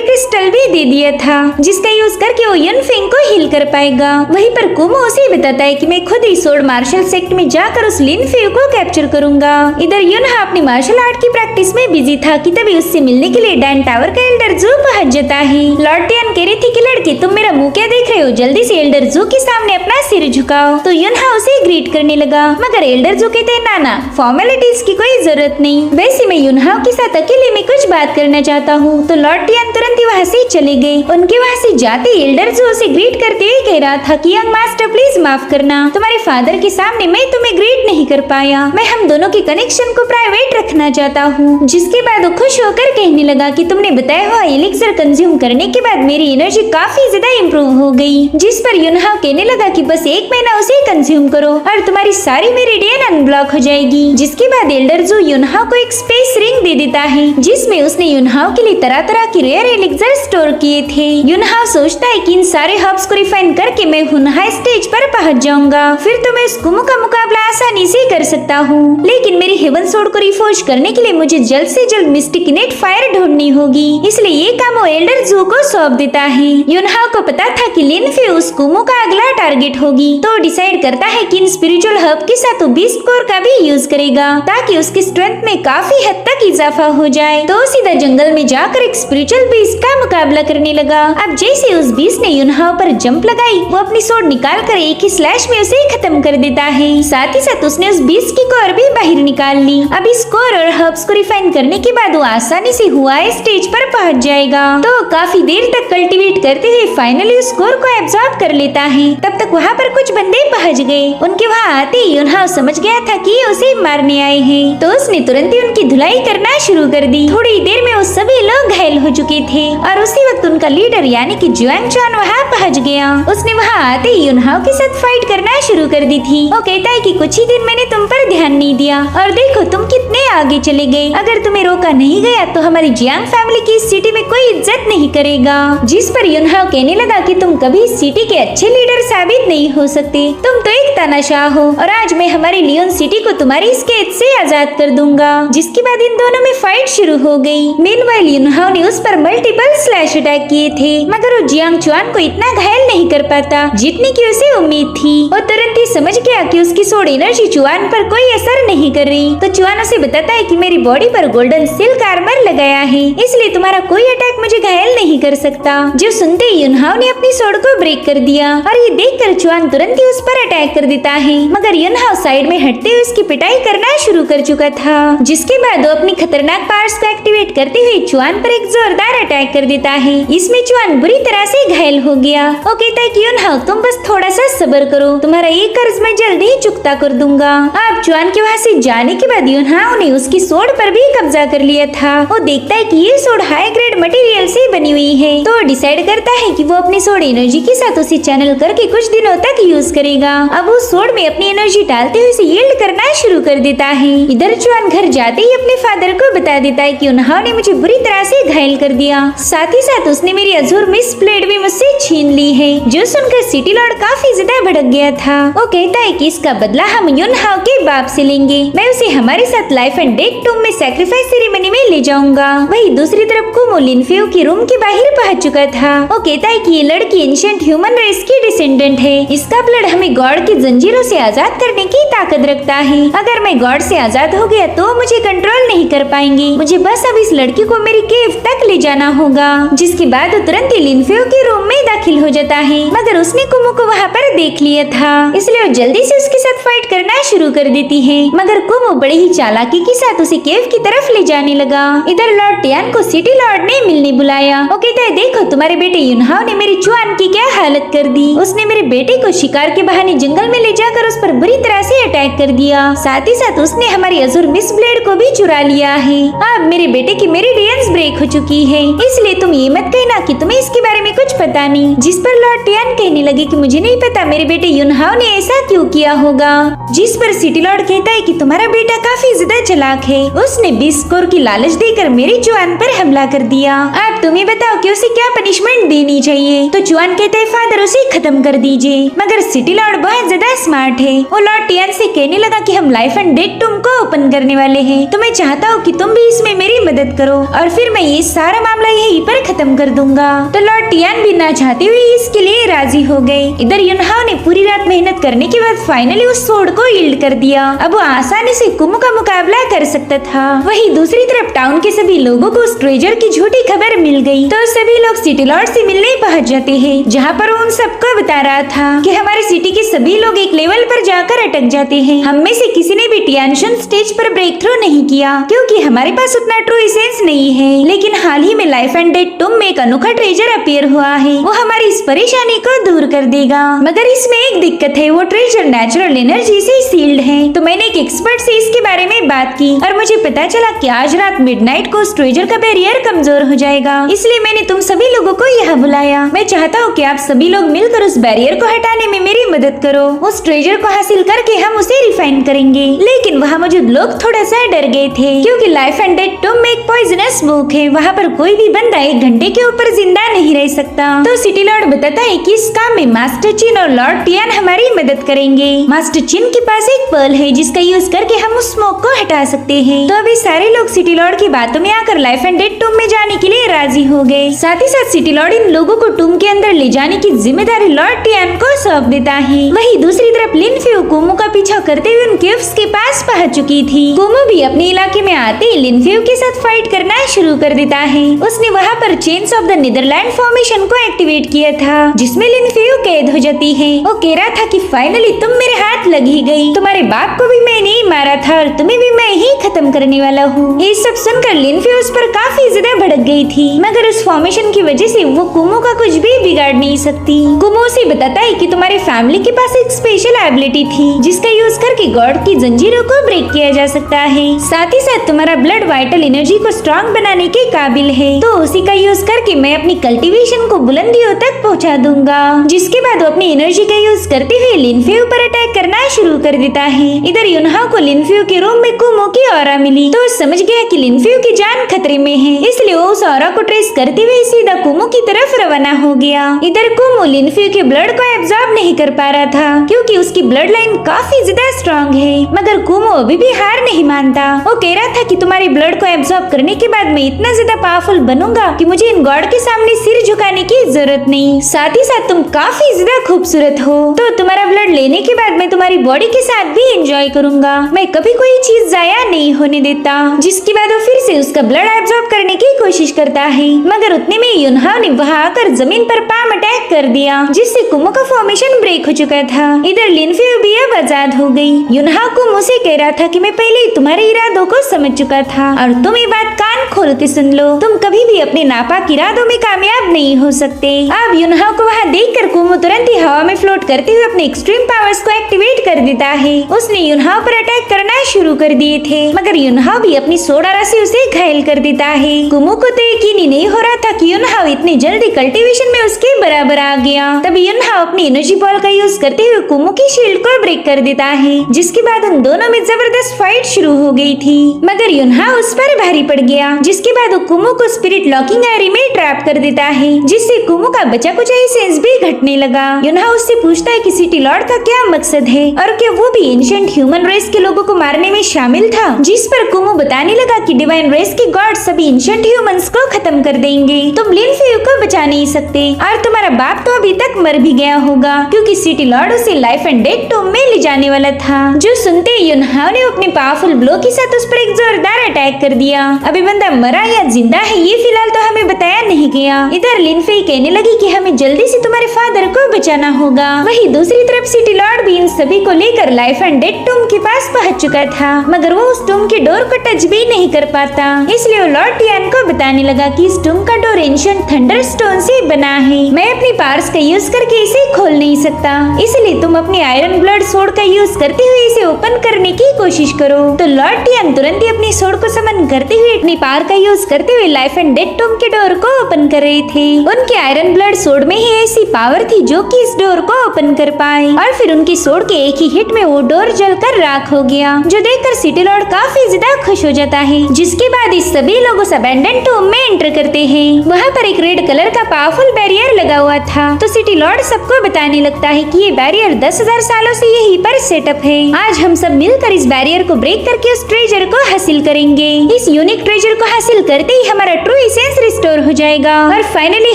क्रिस्टल भी दे दिया था जिसका यूज करके वो युनफेंग को हील कर पाएगा। वहीं पर कुमो उसे बताता है कि मैं खुद ही स्वॉर्ड मार्शल सेक्ट में जाकर उस लिन फेयू को कैप्चर करूंगा। इधर युनहा अपनी मार्शल आर्ट की प्रैक्टिस में बिजी था कि तभी उससे मिलने के लिए डैन टावर का एल्डर जू पहुंच जाता है। लॉर्ड टियान कह रही थी कि लड़के तुम मेरा मुंह क्या देख रहे हो, जल्दी से एल्डर जू के सामने अपना सिर झुकाओ। तो युनहा उसे ग्रीट करने लगा, मगर एल्डर जू कहते हैं ना फॉर्मेलिटीज की कोई जरूरत नहीं, वैसे मैं युनहाओ के साथ अकेले में कुछ बात करना चाहता हूँ। तो लॉर्ड टियान तुरंत ही वहाँ से चले गए। उनके वहाँ से जाते एल्डर जू उसे ग्रीट करते हुए कह रहा था कि यंग मास्टर प्लीज माफ करना, तुम्हारे फादर के सामने मैं तुम्हें ग्रीट नहीं कर पाया। मैं हम दोनों के कनेक्शन को प्राइवेट रखना चाहता हूँ। जिसके बाद वो खुश होकर कहने लगा कि तुमने बताया हुआ एलिक्सर कंज्यूम करने के बाद मेरी एनर्जी काफी ज्यादा इम्प्रूव हो गई। जिस पर युनहाओ कहने लगा कि बस 1 महीना उसे कंज्यूम करो और तुम्हारी सारी मेरिडियन अनब्लॉक हो जाएगी। जिसके बाद एल्डर जू युनहाओ को एक स्पेस रिंग दे देता है जिसमें उसने युनहाओ के लिए तरह तरह की रेयर एलिक्सर स्टोर किए थे। युनहाओ सोचता है कि इन सारे हर्ब्स को रिफाइन करके मैं हुनहा स्टेज पर पहुंच जाऊंगा, फिर तो मैं उस कुमो का मुकाबला आसानी से कर सकता हूँ। लेकिन मेरी हेवन सोर्ड को रिफोर्ज करने के लिए मुझे जल्द से जल्द मिस्टिक इनेट फायर ढूंढनी होगी, इसलिए ये काम वो एल्डर जू को सौंप देता है। युनहाओ को पता था कि लिन फेयू उस कुमो का अगला टारगेट होगी, तो डिसाइड करता है कि इन स्पिरिचुअल हर्ब के साथ वो बीस्ट कोर का भी यूज करेगा ताकि उसकी स्ट्रेंथ में काफी हद तक इजाफा हो जाए। तो सीधा जंगल में जाकर एक स्पिरिचुअल बीस्ट का मुकाबला करने लगा। अब जैसे उस बीस्ट ने युनहाओ पर जंप लगाई, वो अपनी सोर्ड निकाल कर एक ही स्लैश में उसे खत्म कर देता है। साथ ही साथ उसने उस बीस्ट की कोर भी बाहर निकाल ली। अब इस कोर और हर्ब्स को रिफाइन करने के बाद वो आसानी से हुआ स्टेज पर पहुंच जाएगा। तो काफी देर तक कल्टीवेट करते हुए फाइनली उस कोर को एब्जॉर्ब कर लेता है। तब तक वहाँ पर कुछ बंदे पहुंच गए। उनके वहाँ आते ही युनहाओ समझ गया था कि उसे मारने आए हैं, तो उसने तुरंत ही उनकी धुलाई करना शुरू कर दी। थोड़ी देर में वो सभी लोग घायल हो चुके थे और उसी वक्त उनका लीडर यानी कि जियांग चुआन वहाँ पहुँच गया। उसने वहाँ आते ही युनहाओ के साथ फाइट करना शुरू कर दी थी। वो कहता है कि कुछ ही दिन मैंने तुम पर ध्यान नहीं दिया और देखो तुम कितने आगे चले गए। अगर तुम्हें रोका नहीं गया तो हमारी जियांग फैमिली की इस सिटी में कोई इज्जत नहीं करेगा। जिस पर युनहाओ कहने लगा कि तुम कभी इस सिटी के अच्छे लीडर साबित नहीं हो सकते, तुम तो एक तानाशाह हो और आज मैं हमारी लियोन सिटी को तुम्हारी इस कैद से आजाद कर दूंगा। जिसके बाद इन दोनों में फाइट शुरू हो गई। मीनवाइल युनहाओ ने उस पर मल्टीपल स्लैश अटैक किए थे, मगर वो जियांग चुआन को इतना घायल नहीं कर पाता जितनी की उसे उम्मीद थी। वो तुरंत ही समझ गया कि उसकी सोड एनर्जी चुआन पर कोई असर नहीं कर रही। तो चुआन उसे बताता है कि मेरी बॉडी पर गोल्डन सिल्क आर्मर लगाया है, इसलिए तुम्हारा कोई अटैक मुझे घायल नहीं नहीं कर सकता। जो सुनते ही युनहाओ ने अपनी स्वॉर्ड को ब्रेक कर दिया और ये देखकर चुआन तुरंत ही उस पर अटैक कर देता है, मगर युनहाओ साइड में हटते हुए उसकी पिटाई करना शुरू कर चुका था। जिसके बाद वो अपनी खतरनाक पावर्स को एक्टिवेट करते हुए चुआन पर एक जोरदार अटैक कर देता है। इसमें चुआन बुरी तरह से घायल हो गया। वो कहता है कि युनहाओ तुम बस थोड़ा सा सब्र करो, तुम्हारा ये कर्ज मैं जल्दी ही चुकता कर दूंगा। अब चुआन के वहाँ से जाने के बाद युनहाओ ने उसकी स्वॉर्ड पर भी कब्जा कर लिया था। वो देखता है कि ये स्वॉर्ड हाई ग्रेड मटेरियल से बनी हुई है, तो वो डिसाइड करता है कि वो अपनी स्वॉर्ड एनर्जी के साथ उसे चैनल करके कुछ दिनों तक यूज करेगा। अब वो स्वॉर्ड में अपनी एनर्जी डालते हुए उसे यील्ड करना शुरू कर देता है। इधर चुआन घर जाते ही अपने फादर को बता देता है कि युनहाओ ने मुझे बुरी तरह से घायल कर दिया, साथ ही साथ उसने मेरी अजूर मिस ब्लेड भी मुझसे छीन ली है। जो सुनकर सिटी लॉर्ड काफी ज्यादा भड़क गया था। वो कहता है कि इसका बदला हम युनहाओ के बाप से लेंगे। मैं उसे हमारे साथ लाइफ एंड डेथ टूम में सैक्रिफाइस सेरेमनी में ले जाऊंगा। वही दूसरी तरफ कुमो लिनफेओ के रूम के बाहर पहुंच चुका था। वो कहता है कि ये लड़की एंशिएंट ह्यूमन रेस की डिसेंडेंट है। इसका ब्लड हमें गॉड की जंजीरों से आजाद करने की ताकत रखता है। अगर मैं गॉड से आजाद हो गया तो मुझे कंट्रोल नहीं कर पाएंगे। मुझे बस अब इस लड़की को मेरी केव तक ले जाना होगा। जिसके बाद वो तुरंत ही लिनफेओ के रूम में दाखिल हो जाता है, मगर उसने कुमो को वहाँ पर देख लिया था, इसलिए वो जल्दी से उसके साथ फाइट करना शुरू कर देती है। मगर कुमो बड़े ही चालाकी के साथ उसे केव की तरफ ले जाने लगा। इधर लॉर्ड टियान को सिटी लॉर्ड ने मिलने बुलाया। वो कहता है देखो तुम्हारे बेटे युनहाओ ने मेरी चुआन की क्या हालत कर दी। उसने मेरे बेटे को शिकार के बहाने जंगल में ले जाकर उस पर बुरी तरह से अटैक कर दिया, साथ ही साथ उसने हमारी अजूर मिस ब्लेड को भी चुरा लिया है। अब मेरे बेटे की मेरिडियंस ब्रेक हो चुकी है, इसलिए तुम ये मत कहना कि तुम्हें इसके बारे में कुछ पता नहीं। जिस पर लॉर्ड टियान कहने लगे कि मुझे नहीं पता मेरे बेटे युनहाओ ने ऐसा क्यों किया होगा। जिस पर सिटी लॉर्ड कहता है कि तुम्हारा बेटा काफी ज्यादा चालाक है, उसने 20 स्कोर की लालच देकर मेरी चुआन पर हमला कर दिया। अब तुम ही बताओ कि उसे क्या पनिशमेंट देनी चाहिए। तो चुआन कहता है फादर उसे खत्म कर दीजिए। मगर सिटी लॉर्ड बहुत ज्यादा स्मार्ट है। वो लॉर्ड टियान से कहने लगा कि हम लाइफ एंड डेथ टूम को ओपन करने वाले हैं, तो मैं चाहता हूँ कि तुम भी इसमें मेरी मदद करो और फिर मैं ये सारा मामला यहीं पर खत्म कर दूंगा। तो लॉर्ड टियान भी ना चाहते हुए इसके लिए राजी हो गए। इधर युनहाओ ने पूरी रात मेहनत करने के बाद फाइनली उस स्वॉर्ड को यील्ड कर दिया। अब वो आसानी से कुमो का मुकाबला कर सकता था। वहीं दूसरी तरफ टाउन के सभी लोगों को उस ट्रेजर की झूठी खबर मिल गई, तो सभी लोग सिटी लॉर्ड से मिलने पहुंच जाते हैं, जहाँ पर उन सबको बता रहा था कि हमारे सिटी के सभी लोग एक लेवल पर जाकर अटक जाते हैं। हम में से किसी ने भी टियानशन स्टेज पर ब्रेक थ्रू नहीं किया, क्योंकि हमारे पास उतना ट्रू एसेंस नहीं है। लेकिन हाल ही में लाइफ एंड डेथ टूम में एक अनोखा ट्रेजर अपीयर हुआ है, वो हमारी इस परेशानी को दूर कर देगा। मगर इसमें एक दिक्कत है, वो ट्रेजर नेचुरल एनर्जी से सील्ड है। तो मैंने एक एक्सपर्ट से इसके बारे में बात की और मुझे पता चला कि आज रात मिडनाइट को उस ट्रेजर का बैरियर कमजोर हो जाएगा, इसलिए मैंने तुम सभी लोगों को यहाँ बुलाया। मैं चाहता हूँ कि आप सभी लोग मिलकर उस बैरियर को हटाने में मेरी मदद करो। उस ट्रेजर को हासिल करके हम उसे रिफाइन करेंगे। लेकिन वहाँ मौजूद लोग थोड़ा सा डर गए थे, क्योंकि लाइफ एंड डेथ टूम में एक पॉइजनस स्मोक है, वहाँ पर कोई भी बंदा 1 घंटे के ऊपर जिंदा नहीं रह सकता। तो सिटी लॉर्ड बताता है कि इस काम में मास्टर चिन और लॉर्ड टियान हमारी मदद करेंगे। मास्टर चिन के पास एक पर्ल है जिसका यूज करके हम उस स्मोक को हटा सकते हैं। तो अभी सारे लोग सिटी लॉर्ड की बातों में आकर लाइफ एंड डेथ टूम में जाने के लिए राजी हो गए। साथ ही साथ सिटी लॉर्ड इन लोगों को टूम के अंदर ले जाने की जिम्मेदारी लॉर्ड टियान को सौंप देता है। वहीं दूसरी तरफ लिनफेओ कुमो का पीछा करते हुए उन केव्स के पास पहुंच चुकी थी। कुमो भी अपने इलाके में आते ही लिनफेओ के साथ फाइट करना शुरू कर देता है। उसने वहाँ पर chains of the Netherland formation को एक्टिवेट किया था, जिसमें लिनफेओ कैद हो जाती है। वो कह रहा था कि फाइनली तुम मेरे हाथ लग ही गई, तुम्हारे बाप को भी मैंने ही मारा था और तुम्हें भी मैं ही खत्म करने वाला हूँ। ये सब सुनकर लिनफेओ उस पर काफी ज्यादा भड़क गई थी, मगर उस फॉर्मेशन की वजह से वो कुमो का कुछ भी बिगाड़ नहीं सकती। कुमो उसे बताता है कि तुम्हारे फैमिली के पास एक स्पेशल एबिलिटी थी जिसका यूज करके गॉड की जंजीरों को ब्रेक किया जा सकता है। साथ ही साथ तुम्हारा ब्लड वाइटल एनर्जी को स्ट्रॉन्ग बनाने के काबिल है, तो उसी का यूज करके मैं अपनी कल्टीवेशन को बुलंदियों तक पहुंचा दूंगा। जिसके बाद वो अपनी एनर्जी का यूज करते हुए लिनफेओ पर अटैक करना शुरू कर देता है। इधर युनहाओ को लिनफेओ के रूम में कुमो की ऑरा मिली, तो समझ गया कि लिनफेओ की जान खतरे में है, इसलिए वो उस ऑरा को ट्रेस करते हुए सीधा कुमो की तरफ रवाना हो गया। इधर कुमो लिनफेओ के ब्लड को एब्जॉर्ब नहीं कर पा रहा था, क्योंकि उसकी ब्लड लाइन काफी ज्यादा स्ट्रॉन्ग है। मगर कुमो अभी भी हार नहीं मानता। वो कह रहा था कि तुम्हारे ब्लड को एब्जॉर्ब करने के बाद मैं इतना ज्यादा पावरफुल बनूंगा कि मुझे इन गॉड के सामने सिर झुकाने की जरूरत नहीं। साथ ही साथ तुम काफी ज्यादा खूबसूरत हो, तो तुम्हारा ब्लड लेने के बाद मैं तुम्हारी बॉडी के साथ भी एंजॉय करूंगा। मैं कभी कोई चीज जाया नहीं होने देता। जिसके बाद वो फिर से उसका ब्लड एब्जॉर्ब करने की कोशिश करता है, मगर उतने में तभी युनहाओ ने वहाँ आकर जमीन पर पाम अटैक कर दिया, जिससे कुमो का फॉर्मेशन ब्रेक हो चुका था। इधर लिनफेउ भी अब आजाद हो गई। युनहाओ कुमो से कह रहा था कि मैं पहले ही तुम्हारे इरादों को समझ चुका था और तुम ये बात कान खोल के सुन लो, तुम कभी भी अपने नापाक इरादों में कामयाब नहीं हो सकते। अब युनहाओ को वहाँ देखकर कुमो तुरंत ही हवा में फ्लोट करते हुए अपने एक्सट्रीम पावर्स को एक्टिवेट कर देता है। उसने युनहाओ पर अटैक करना शुरू कर दिए थे, मगर युनहाओ भी अपनी सोडारा से उसे घायल कर देता है। कुमो को तो यकीन ही नहीं हो रहा था कि युनहाओ इतनी जल्दी कल्टीवेशन में उसके बराबर आ गया। तभी युनहाओ अपनी एनर्जी बॉल का यूज करते हुए कुमो की शील्ड को ब्रेक कर देता है, जिसके बाद उन दोनों में जबरदस्त फाइट शुरू हो गई थी। मगर युनहाओ उस पर भारी पड़ गया, जिसके बाद वो कुमो को स्पिरिट लॉकिंग एरी में ट्रैप कर देता है, जिससे कुमो का बचा कुछ सेंस भी घटने लगा। युनहाओ उससे पूछता है कि सिटी लॉर्ड का क्या मकसद है और क्या वो भी एंशिएंट ह्यूमन रेस के लोगों को मारने में शामिल था, जिस पर कुमो बताने लगा कि डिवाइन रेस के गॉड सभी एंशिएंट ह्यूमंस को खत्म कर देंगे। तुम लिनफेउ को बचा नहीं सकते और तुम्हारा बाप तो अभी तक मर भी गया होगा, क्योंकि सिटी लॉर्ड उसे लाइफ एंड डेथ टूम में ले जाने वाला था। जो सुनते ही युनहाओ ने अपने पावरफुल ब्लो के साथ उस पर एक जोरदार अटैक कर दिया। अभी बंदा मरा या जिंदा है ये फिलहाल तो हमें बताया नहीं गया। इधर लिनफेउ कहने लगी कि हमें जल्दी से तुम्हारे फादर को बचाना होगा। वही दूसरी तरफ सिटी लॉर्ड भी इन सभी को लेकर लाइफ एंड डेथ टूम के पास पहुंच चुका था, मगर वो उस टूम के डोर को टच भी नहीं कर पाता। इसलिए वो लॉर्ड टियान को बताने लगा कि इस टूम का डोर एंशिएंट थंडर स्टोन से बना है, मैं अपनी पावर्स का यूज करके इसे खोल नहीं सकता, इसलिए तुम अपने आयरन ब्लड सोर्ड का यूज करते हुए इसे ओपन करने की कोशिश करो। तो लॉर्ड टियान तुरंत ही अपनी सोर्ड को समन करते हुए अपनी पावर का यूज करते हुए लाइफ एंड डेथ टूम के डोर को ओपन कर रहे थे। उनके आयरन ब्लड सोर्ड में ही ऐसी पावर थी जो कि इस डोर को ओपन कर पाए, और फिर उनकी सोर्ड के एक ही हिट में वो डोर जलकर राख हो गया, जो देखकर सिटी लॉर्ड काफी ज्यादा खुश हो जाता है। जिसके बाद इस सभी लोग उस अबैंडन टूम में एंटर करते हैं। वहाँ पर एक रेड कलर का पावरफुल बैरियर लगा हुआ था, तो सिटी लॉर्ड सबको बताने लगता है कि ये बैरियर 10,000 सालों से यहीं पर सेटअप है। आज हम सब मिलकर इस बैरियर को ब्रेक करके उस ट्रेजर को हासिल करेंगे। इस यूनिक ट्रेजर को हासिल करते ही हमारा ट्रू एसेंस रिस्टोर हो जाएगा और फाइनली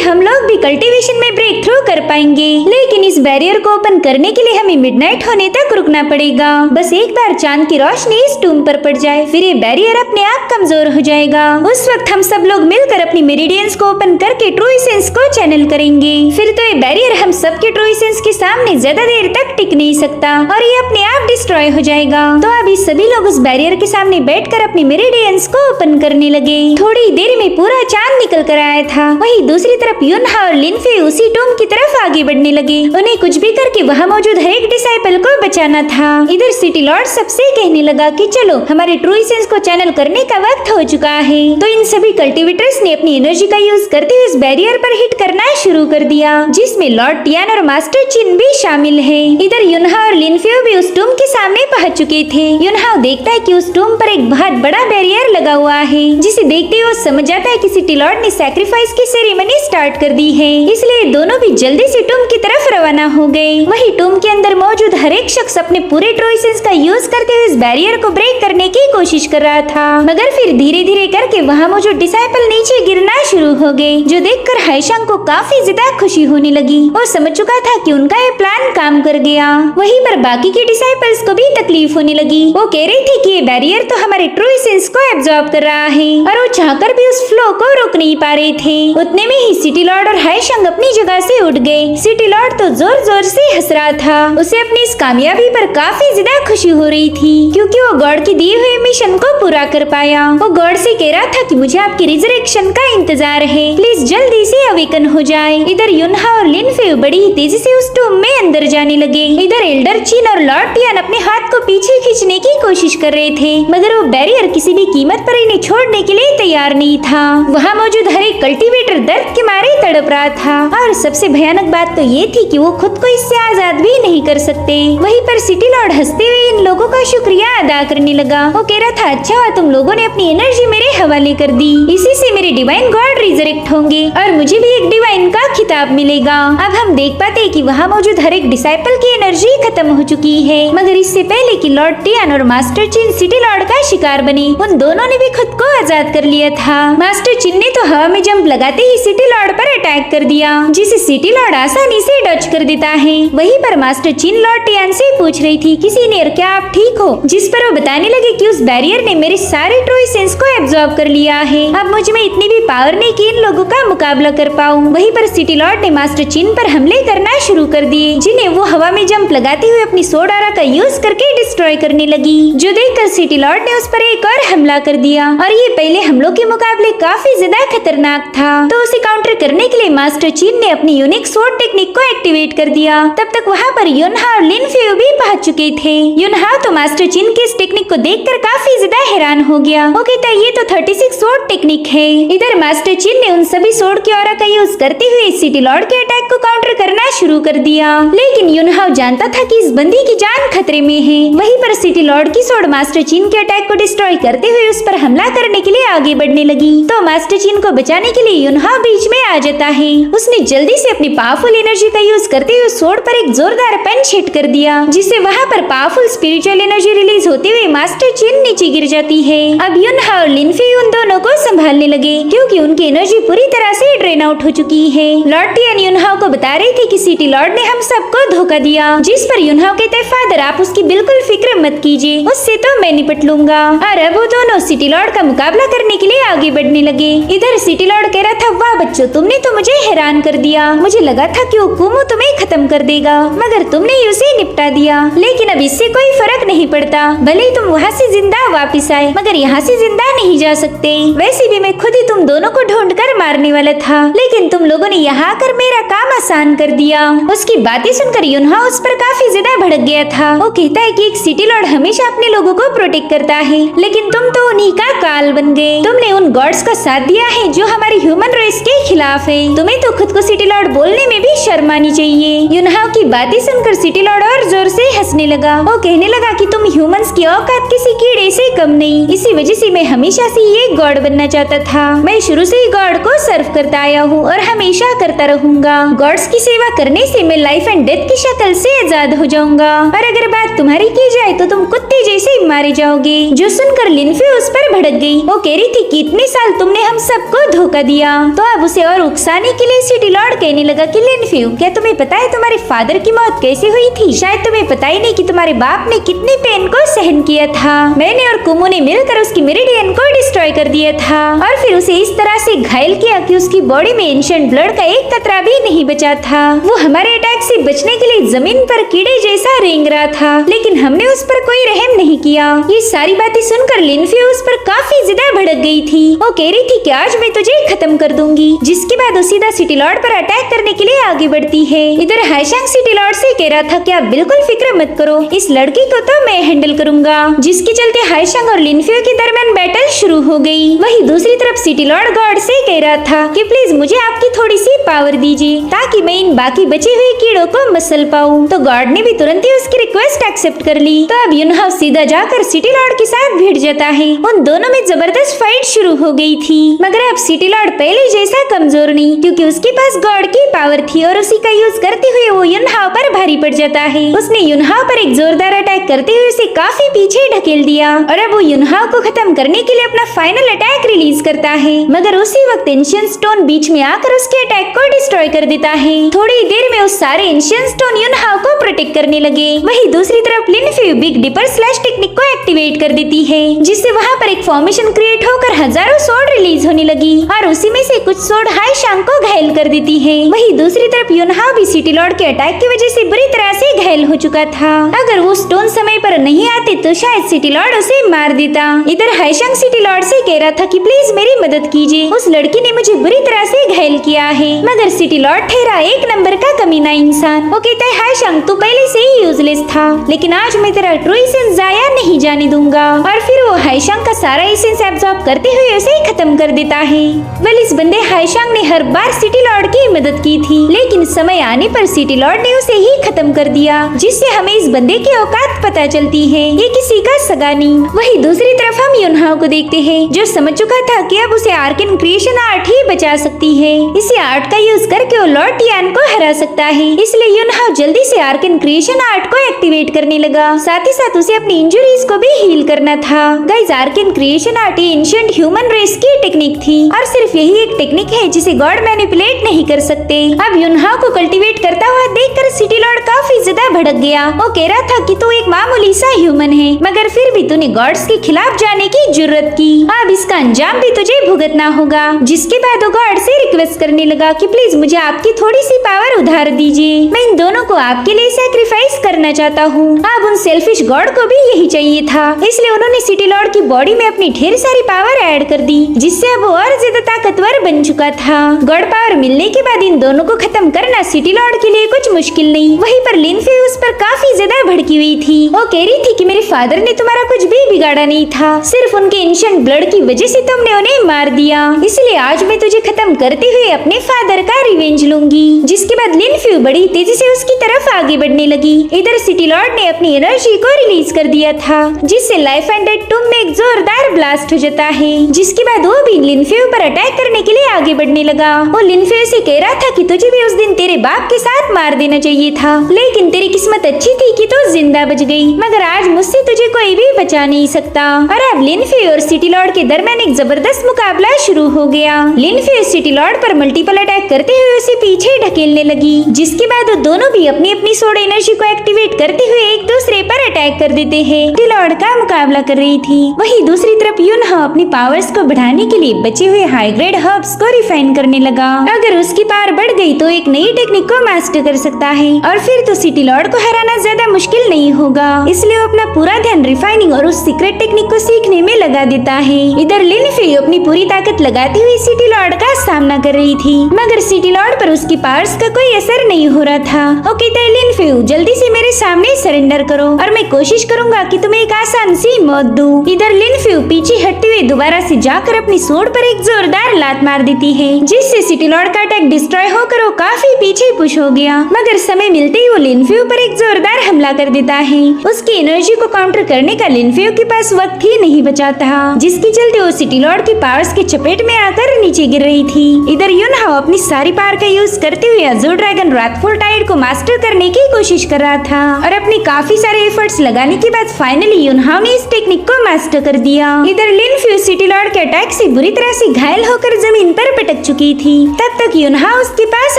हम लोग भी कल्टीवेशन में ब्रेक थ्रू कर पाएंगे। लेकिन इस बैरियर को ओपन करने के लिए हमें मिडनाइट होने तक रुकना पड़ेगा। बस एक बार चांद की रोशनी इस टूम पर पड़ जाए, फिर ये बैरियर अपने आप कमजोर हो जाएगा। उस वक्त हम सब लोग मिलकर अपनी मेरिडियंस को ओपन करके ट्रू एसेंस को चैनल करेंगे। फिर तो ये बैरियर हम सबके ट्रू एसेंस के सामने ज्यादा देर तक टिक नहीं सकता और ये अपने आप डिस्ट्रॉय हो जाएगा। तो अभी सभी लोग उस बैरियर के सामने बैठकर अपनी मेरिडियंस को ओपन करने लगे। थोड़ी देर में पूरा चांद निकल कर आया था। वही दूसरी तरफ युनहाओ और लिनफेउ उसी टूम की तरफ आगे बढ़ने लगे। उन्हें कुछ भी करके वहाँ मौजूद हर एक डिसाइपल को बचाना था। इधर सिटी लॉर्ड सबसे कहने लगा कि चलो हमारे ट्रू एसेंस को चैनल करने का वक्त हो चुका है। तो इन सभी कल्टीवेटर्स ने अपनी एनर्जी का यूज करते हुए इस बैरियर पर हिट करना शुरू कर दिया, जिसमें लॉर्ड टियान और मास्टर चिन भी शामिल है। इधर युनहाओ और लिनफेउ भी उस टूम के सामने पहुंच चुके थे। युनहाओ देखता है कि उस टूम पर एक बहुत बड़ा बैरियर लगा हुआ है, जिसे देखते ही वो समझ जाता है कि सिटी लॉर्ड ने सैक्रिफाइस की सेरेमनी स्टार्ट कर दी है। इसलिए दोनों भी जल्दी से टूम की तरफ रवाना हो गए। वही टूम के अंदर मौजूद हर एक शख्स अपने पूरे ट्रू एसेंस का यूज करते हुए इस बैरियर को ब्रेक करने की कोशिश कर रहा था, मगर फिर धीरे धीरे करके वहाँ मौजूद डिसाइपल नीचे गिरना शुरू हो गए, जो देखकर हाइशांग को काफी ज्यादा खुशी होने लगी। वो समझ चुका था कि उनका ये प्लान काम कर गया। वहीं पर बाकी के डिसाइपल्स को भी तकलीफ होने लगी। वो कह रही थी कि ये बैरियर तो हमारे ट्रू एसेंस को एब्जॉर्ब कर रहा है और वो चाहकर भी उस फ्लो को रोक नहीं पा रहे थे। उतने में ही सिटी लॉर्ड और हाइशांग अपनी जगह से उठ गए। सिटी लॉर्ड तो जोर जोर से हंस रहा था। उसे अपनी इस कामयाबी पर काफी ज्यादा खुशी हो रही थी, क्योंकि वो गॉड के दिए हुए मिशन को पूरा कर पाया। वो गॉड से कह रहा था कि मुझे आपकी रिजरेक्शन का इंतजार है, प्लीज जल्दी से अवेकन हो जाए। इधर युनहाओ और लिनफेउ बड़ी ही तेजी से उस टूम में अंदर जाने लगे। इधर एल्डर चिन और लॉर्ड टियान अपने हाथ को पीछे खींचने की कोशिश कर रहे थे, मगर वो बैरियर किसी भी कीमत पर इन्हें छोड़ने के लिए तैयार नहीं था। वहाँ मौजूद हर एक कल्टीवेटर दर्द के मारे तड़प रहा था, और सबसे भयानक बात तो ये थी कि वो खुद को इससे आजाद भी नहीं कर सकते। वहीं पर सिटी लॉर्ड हंसते हुए इन लोगों का शुक्रिया अदा करने लगा। वो कह रहा था, अच्छा हुआ तुम लोगों ने अपनी एनर्जी मेरे हवाले कर दी, इसी से मेरे डिवाइन गॉड रिजरेक्ट होंगे और मुझे भी एक डिवाइन का खिताब मिलेगा। अब हम देख पाते हैं कि वहाँ मौजूद हर एक डिसाइपल की एनर्जी खत्म हो चुकी है, मगर इससे पहले कि लॉर्ड टियान और मास्टर चिन सिटी लॉर्ड का शिकार बने, उन दोनों ने भी खुद को आजाद कर लिया था। मास्टर चिन ने तो हवा में जंप लगाते ही सिटी लॉर्ड पर अटैक कर दिया, जिसे सिटी लॉर्ड आसानी से डॉज कर देता है। वहीं पर मास्टर चिन लॉर्ड टियान से पूछ रही थी कि सीनियर क्या आप ठीक हो, जिस पर वो बताने लगे कि उस बैरियर ने मेरे सारे ट्रू एसेंस को एब्जॉर्ब कर लिया है। अब मुझ में इतनी भी पावर नहीं कि इन लोगों का मुकाबला कर पाऊं। वहीं पर सिटी लॉर्ड ने मास्टर चिन पर हमले करना शुरू कर दिए, जिन्हें वो हवा में जंप लगाते हुए अपनी सोड आरा का यूज करके डिस्ट्रॉय करने लगी, जो देखकर सिटी लॉर्ड ने उस पर एक और हमला कर दिया। और ये पहले हमलों के मुकाबले काफी ज्यादा खतरनाक था, तो उसे काउंटर करने के लिए मास्टर चिन ने अपनी यूनिक सोड टेक्निक को एक्टिवेट कर दिया। तब तक वहाँ पर युनहा और लिन फ्यू भी पहुंच चुके थे। युनहा तो मास्टर चिन के इस टेक्निक को देखकर काफी ज्यादा हैरान हो गया। वो कहता है ये तो 36 सोड टेक्निक है। इधर मास्टर चिन ने उन सभी सोड की ऑरा का यूज करते हुए सिटी लॉर्ड के अटैक को काउंटर करना शुरू कर दिया, लेकिन युनहा जानता था कि इस बंदी की जान खतरे में है। वहीं पर सिटी लॉर्ड की सोड मास्टर चिन के अटैक को डिस्ट्रॉय करते हुए उस पर हमला करने के लिए आगे बढ़ने लगी, तो मास्टर चिन को बचाने के लिए युनहा बीच में आ जाता है। उसने जल्दी से अपनी पावरफुल एनर्जी का यूज करते हुए सोड पर एक जोरदार पंच हिट कर दिया, जिससे वहाँ पर पावरफुल स्पिरिचुअल एनर्जी रिलीज होते हुए मास्टर चिन नीचे गिर जाती है। अब युनहा और लिन फ्यू उन दोनों को संभालने लगे, क्योंकि उनकी एनर्जी पूरी तरह से ड्रेन आउट हो चुकी है। लॉर्ड टियान युनहा को बता रही थी कि सिटी लॉर्ड ने हम सबको धोखा दिया, जिस पर युनहा कहते हैं फादर आप उसकी बिल्कुल फिक्र मत कीजिए, उससे तो मैं निपट लूंगा। और अब वो दोनों सिटी लॉर्ड का मुकाबला करने के लिए आगे बढ़ने लगे। इधर सिटी लॉर्ड कह रहा था वाह बच्चों तुमने तो मुझे हैरान कर दिया, मुझे लगा था कि वो कुमो तुम्हें खत्म कर देगा, मगर तुमने उसे निपटा दिया। लेकिन अब इससे कोई फर्क नहीं पड़ता, भले ही तुम वहाँ से जिंदा वापिस आए, मगर यहाँ से जिंदा नहीं जा सकते। वैसे भी मैं खुद ही तुम दोनों को ढूंढ कर मारने वाला था, लेकिन तुम लोगों ने यहाँ आकर मेरा काम आसान कर दिया। उसकी बातें सुनकर युनहा उस पर काफी ज्यादा भड़क गया था। वो कहता है कि एक सिटी लॉर्ड हमेशा अपने लोगों को प्रोटेक्ट करता है, लेकिन तुम तो उन्हीं का काल बन गए। तुमने उन गॉड्स का साथ दिया है जो हमारी ह्यूमन रेस के खिलाफ है। तुम्हें तो खुद को सिटी लॉर्ड बोलने में भी शर्म आनी चाहिए। युनहा की बातें सुनकर सिटी लॉर्ड और जोर से हंसने लगा। वो कहने लगा कि तुम ह्यूमंस की औकात किसी कीड़े से कम नहीं, इसी वजह से मैं हमेशा से ये गॉड बनना चाहता था। मैं शुरू से ही गॉड को सर्व करता आया हूँ और हमेशा करता रहूंगा। गॉड्स की सेवा करने से मैं लाइफ एंड डेथ की शक्ल से आजाद हो जाऊंगा, और अगर बात तुम्हारी की जाए तो तुम कुत्ते जैसे मारे जाओगे। जो सुनकर लिन फ्यू उस पर भड़क गई। वो कह रही थी कि इतने साल तुमने हम सबको धोखा दिया। तो अब उसे और उकसाने के लिए सिटी लॉर्ड कहने लगा कि लिन फ्यू क्या तुम्हें पता है तुम्हारे फादर की मौत कैसे हुई थी? शायद तुम्हें पता ही नहीं कि तुम्हारे बाप ने कितनी पेन को सहन किया था। मैंने और कुमो ने मिलकर उसकी मेरिडियन को डिस्ट्रॉय कर दिया था, और फिर उसे इस तरह से घायल किया कि उसकी बॉडी में एंशिएंट ब्लड का एक कतरा भी नहीं बचा था। वो हमारे अटैक से बचने के लिए जमीन पर कीड़े जैसा रेंग रहा था, लेकिन हमने उस पर कोई रहम नहीं किया। ये सारी बातें सुनकर लिन फ्यू उस पर काफी ज्यादा भड़क गई थी। वो कह रही थी कि आज मैं तुझे खत्म कर दूंगी, जिसके बाद वो सीधा सिटी लॉर्ड पर अटैक करने के लिए आगे बढ़ती है। इधर हाईशांग सिटी लॉर्ड से कह रहा था कि आप बिल्कुल फिक्र मत करो, इस लड़की को तो मैं हैंडल करूंगा, जिसके चलते हाईशांग और लिन फ्यू के दरमियान बैटल शुरू हो गई। वहीं दूसरी तरफ सिटी लॉर्ड गॉड से कह रहा था कि प्लीज मुझे आपकी थोड़ी सी पावर दीजिए, ताकि मैं इन बाकी बचे हुए कीड़ों को मसल पाऊं। तो गॉड ने भी तुरंत ही उसकी रिक्वेस्ट एक्सेप्ट कर ली। तो अब युनहा सीधा जाकर सिटी लॉर्ड के साथ भिड़ जाता है। उन दोनों में जबरदस्त फाइट शुरू हो गई थी, मगर अब सिटी लॉर्ड पहले जैसा कमजोर नहीं, क्योंकि उसके पास गॉड की पावर थी और उसी का यूज करते हुए वो युनहा पर भारी पड़ जाता है। उसने युनहा पर एक जोरदार अटैक करते हुए उसे काफी पीछे ढकेल दिया, और अब वो युनहा को खत्म करने के लिए अपना फाइनल अटैक रिलीज करता है। मगर उसी वक्त एंशिएंट स्टोन बीच में आकर उसके अटैक को डिस्ट्रॉय कर देता है। थोड़ी देर में उस सारे एंशिएंट स्टोन युनहा को प्रोटेक्ट करने लगे। वहीं दूसरी तरफ लिन फ्यू बिग डिपर स्लैश टेक्निक को एक्टिवेट कर देती है, जिससे वहाँ पर एक फॉर्मेशन क्रिएट होकर हजारों सोड रिलीज होने लगी, और उसी में से कुछ सोड हाईशांग को घायल कर देती है। वहीं दूसरी तरफ युनहा भी सिटी लॉर्ड के अटैक की वजह से बुरी तरह से घायल हो चुका था। अगर वो स्टोन समय पर नहीं आते तो शायद सिटी लॉर्ड उसे मार देता। इधर हाईशांग सिटी लॉर्ड से कह रहा था कि प्लीज मेरी मदद कीजिए, उस लड़की ने मुझे बुरी तरह से घायल किया है। मगर सिटी लॉर्ड ठहरा एक नंबर का कमीना इंसान। वो कहता है हाईशांग तू पहले से ही यूजलेस था, लेकिन आज मैं तेरा ट्रू एसेंस जाया नहीं जाने दूंगा। और फिर वो हाईशांग का सारा एसेंस एब्जॉर्ब करते हुए उसे खत्म कर देता है। वेल इस बंदे हाईशांग ने हर बार सिटी लॉर्ड की मदद की थी, लेकिन समय आने पर सिटी लॉर्ड ने उसे ही खत्म कर दिया, जिससे हमें इस बंदे की औकात पता चलती है, ये किसी का सगा नहीं। वही दूसरी तरफ हम युनहा को देखते हैं, जो समझ चुका था कि अब उसे आर्कन क्रिएशन आर्ट ही बचा सकती है। इसी आर्ट का यूज करके वो लॉर्ड टियान को हरा सकता है, इसलिए युनहा जल्दी से आर्कन क्रिएशन आर्ट को एक्टिवेट करने लगा। साथ ही साथ उसे अपनी इंजुरीज को भी हील करना था। Guys arcane creation art ancient human race की टेक्निक थी, और सिर्फ यही एक टेक्निक है जिसे गॉड मैनिपुलेट नहीं कर सकते। अब युनहाओ को कल्टीवेट करता हुआ देखकर सिटी लॉर्ड काफी ज्यादा भड़क गया। वो कह रहा था कि तू एक मामूली सा ह्यूमन है, मगर फिर भी तूने गॉड्स के खिलाफ जाने की जुर्रत की। अब इसका अंजाम भी तुझे भुगतना होगा। जिसके बाद वो गॉड से रिक्वेस्ट करने लगा कि प्लीज मुझे आपकी थोड़ी सी पावर उधार दीजिए, मैं इन दोनों को आपके लिए सैक्रिफाइस करना चाहता हूँ। अब उन सेल्फिश गॉड को भी यही चाहिए था, इसलिए उन्होंने सिटी लॉर्ड की बॉडी में अपनी ढेर सारी पावर ऐड कर दी, जिससे अब वो और ज्यादा ताकतवर बन चुका था। गॉड पावर मिलने के बाद इन दोनों को खत्म करना सिटी लॉर्ड के लिए कुछ मुश्किल नहीं। वहीं पर लिन फे उस पर काफी ज्यादा भड़की हुई थी। वो कह रही थी कि मेरे फादर ने तुम्हारा कुछ भी बिगाड़ा नहीं था, सिर्फ उनके एंशिएंट ब्लड की वजह से तुमने उन्हें मार दिया, इसलिए आज मैं तुझे खत्म करते हुए अपने फादर का रिवेंज लूंगी। जिसके बाद लिन फ्यू बड़ी तेजी से उसकी तरफ आगे बढ़ने लगी। इधर सिटी लॉर्ड ने अपनी एनर्जी को रिलीज कर दिया था, जिससे लाइफ एंड डेथ टूम में एक जोरदार ब्लास्ट हो जाता है। जिसके बाद वो भी लिन फ्यू पर अटैक करने के लिए आगे बढ़ने लगा। वो लिन फ्यू से कह रहा था कि तुझे भी उस दिन तेरे बाप के साथ मार देना चाहिए था, लेकिन तेरी किस्मत अच्छी थी कि तू जिंदा बच गई, मगर आज मुझसे तुझे कोई भी बचा नहीं सकता। और अब लिन फ्यू और सिटी लॉर्ड के दरमियान एक जबरदस्त मुकाबला शुरू हो गया। लिन फ्यू सिटी लॉर्ड पर मल्टीपल अटैक करते हुए उसे पीछे ढकेलने लगी। जिसके बाद वो दोनों भी अपनी अपनी सोड एनर्जी को एक्टिवेट करते हुए एक दूसरे पर अटैक कर देते हैं। सिटी लॉर्ड का मुकाबला कर रही थी। वहीं दूसरी तरफ युनहाओ अपनी पावर्स को बढ़ाने के लिए बचे हुए हाई ग्रेड हर्ब्स को रिफाइन करने लगा। अगर उसकी पावर बढ़ गई तो एक नई टेक्निक को मास्टर कर सकता है, और फिर तो सिटी लॉर्ड को हराना ज्यादा मुश्किल नहीं होगा। इसलिए वो अपना पूरा ध्यान रिफाइनिंग और उस सीक्रेट टेक्निक को सीखने में लगा देता है। इधर लिन फ्यू अपनी पूरी ताकत लगाती हुई सिटी लॉर्ड का सामना कर रही थी, मगर सिटी लॉर्ड पर उसकी पावर्स का कोई असर नहीं हो रहा था। वो कहता है लिन फ्यू जल्दी से मेरे सामने सरेंडर करो और मैं कोशिश करूंगा कि तुम्हें एक आसान सी मौत दूं। इधर लिन फ्यू पीछे हटते हुए दोबारा से जाकर अपनी सोड पर एक जोरदार लात मार देती है, जिससे सिटी लॉर्ड का अटैक डिस्ट्रॉय होकर वो काफी पीछे पुश हो गया। मगर समय मिलते ही वो लिन फ्यू पर एक जोरदार हमला कर देता है। उसकी एनर्जी को काउंटर करने का लिन फ्यू के पास वक्त ही नहीं बचा था, जिसके चलते वो सिटी लॉर्ड की पावर्स के चपेट में आकर नीचे गिर रही थी। इधर युनहाओ अपनी सारी पावर का यूज करते हुए अजूर ड्रैगन रातफुल टाइड को मास्टर करने की कोशिश कर रहा था, और अपने काफी सारे एफर्ट्स लगाने के बाद फाइनली युनहाओ ने इस टेक्निक को मास्टर कर दिया। इधर लिन फ्यू सिटी लॉर्ड के अटैक से बुरी तरह से घायल होकर जमीन पर पटक चुकी थी। तब तक युनहाओ उसके पास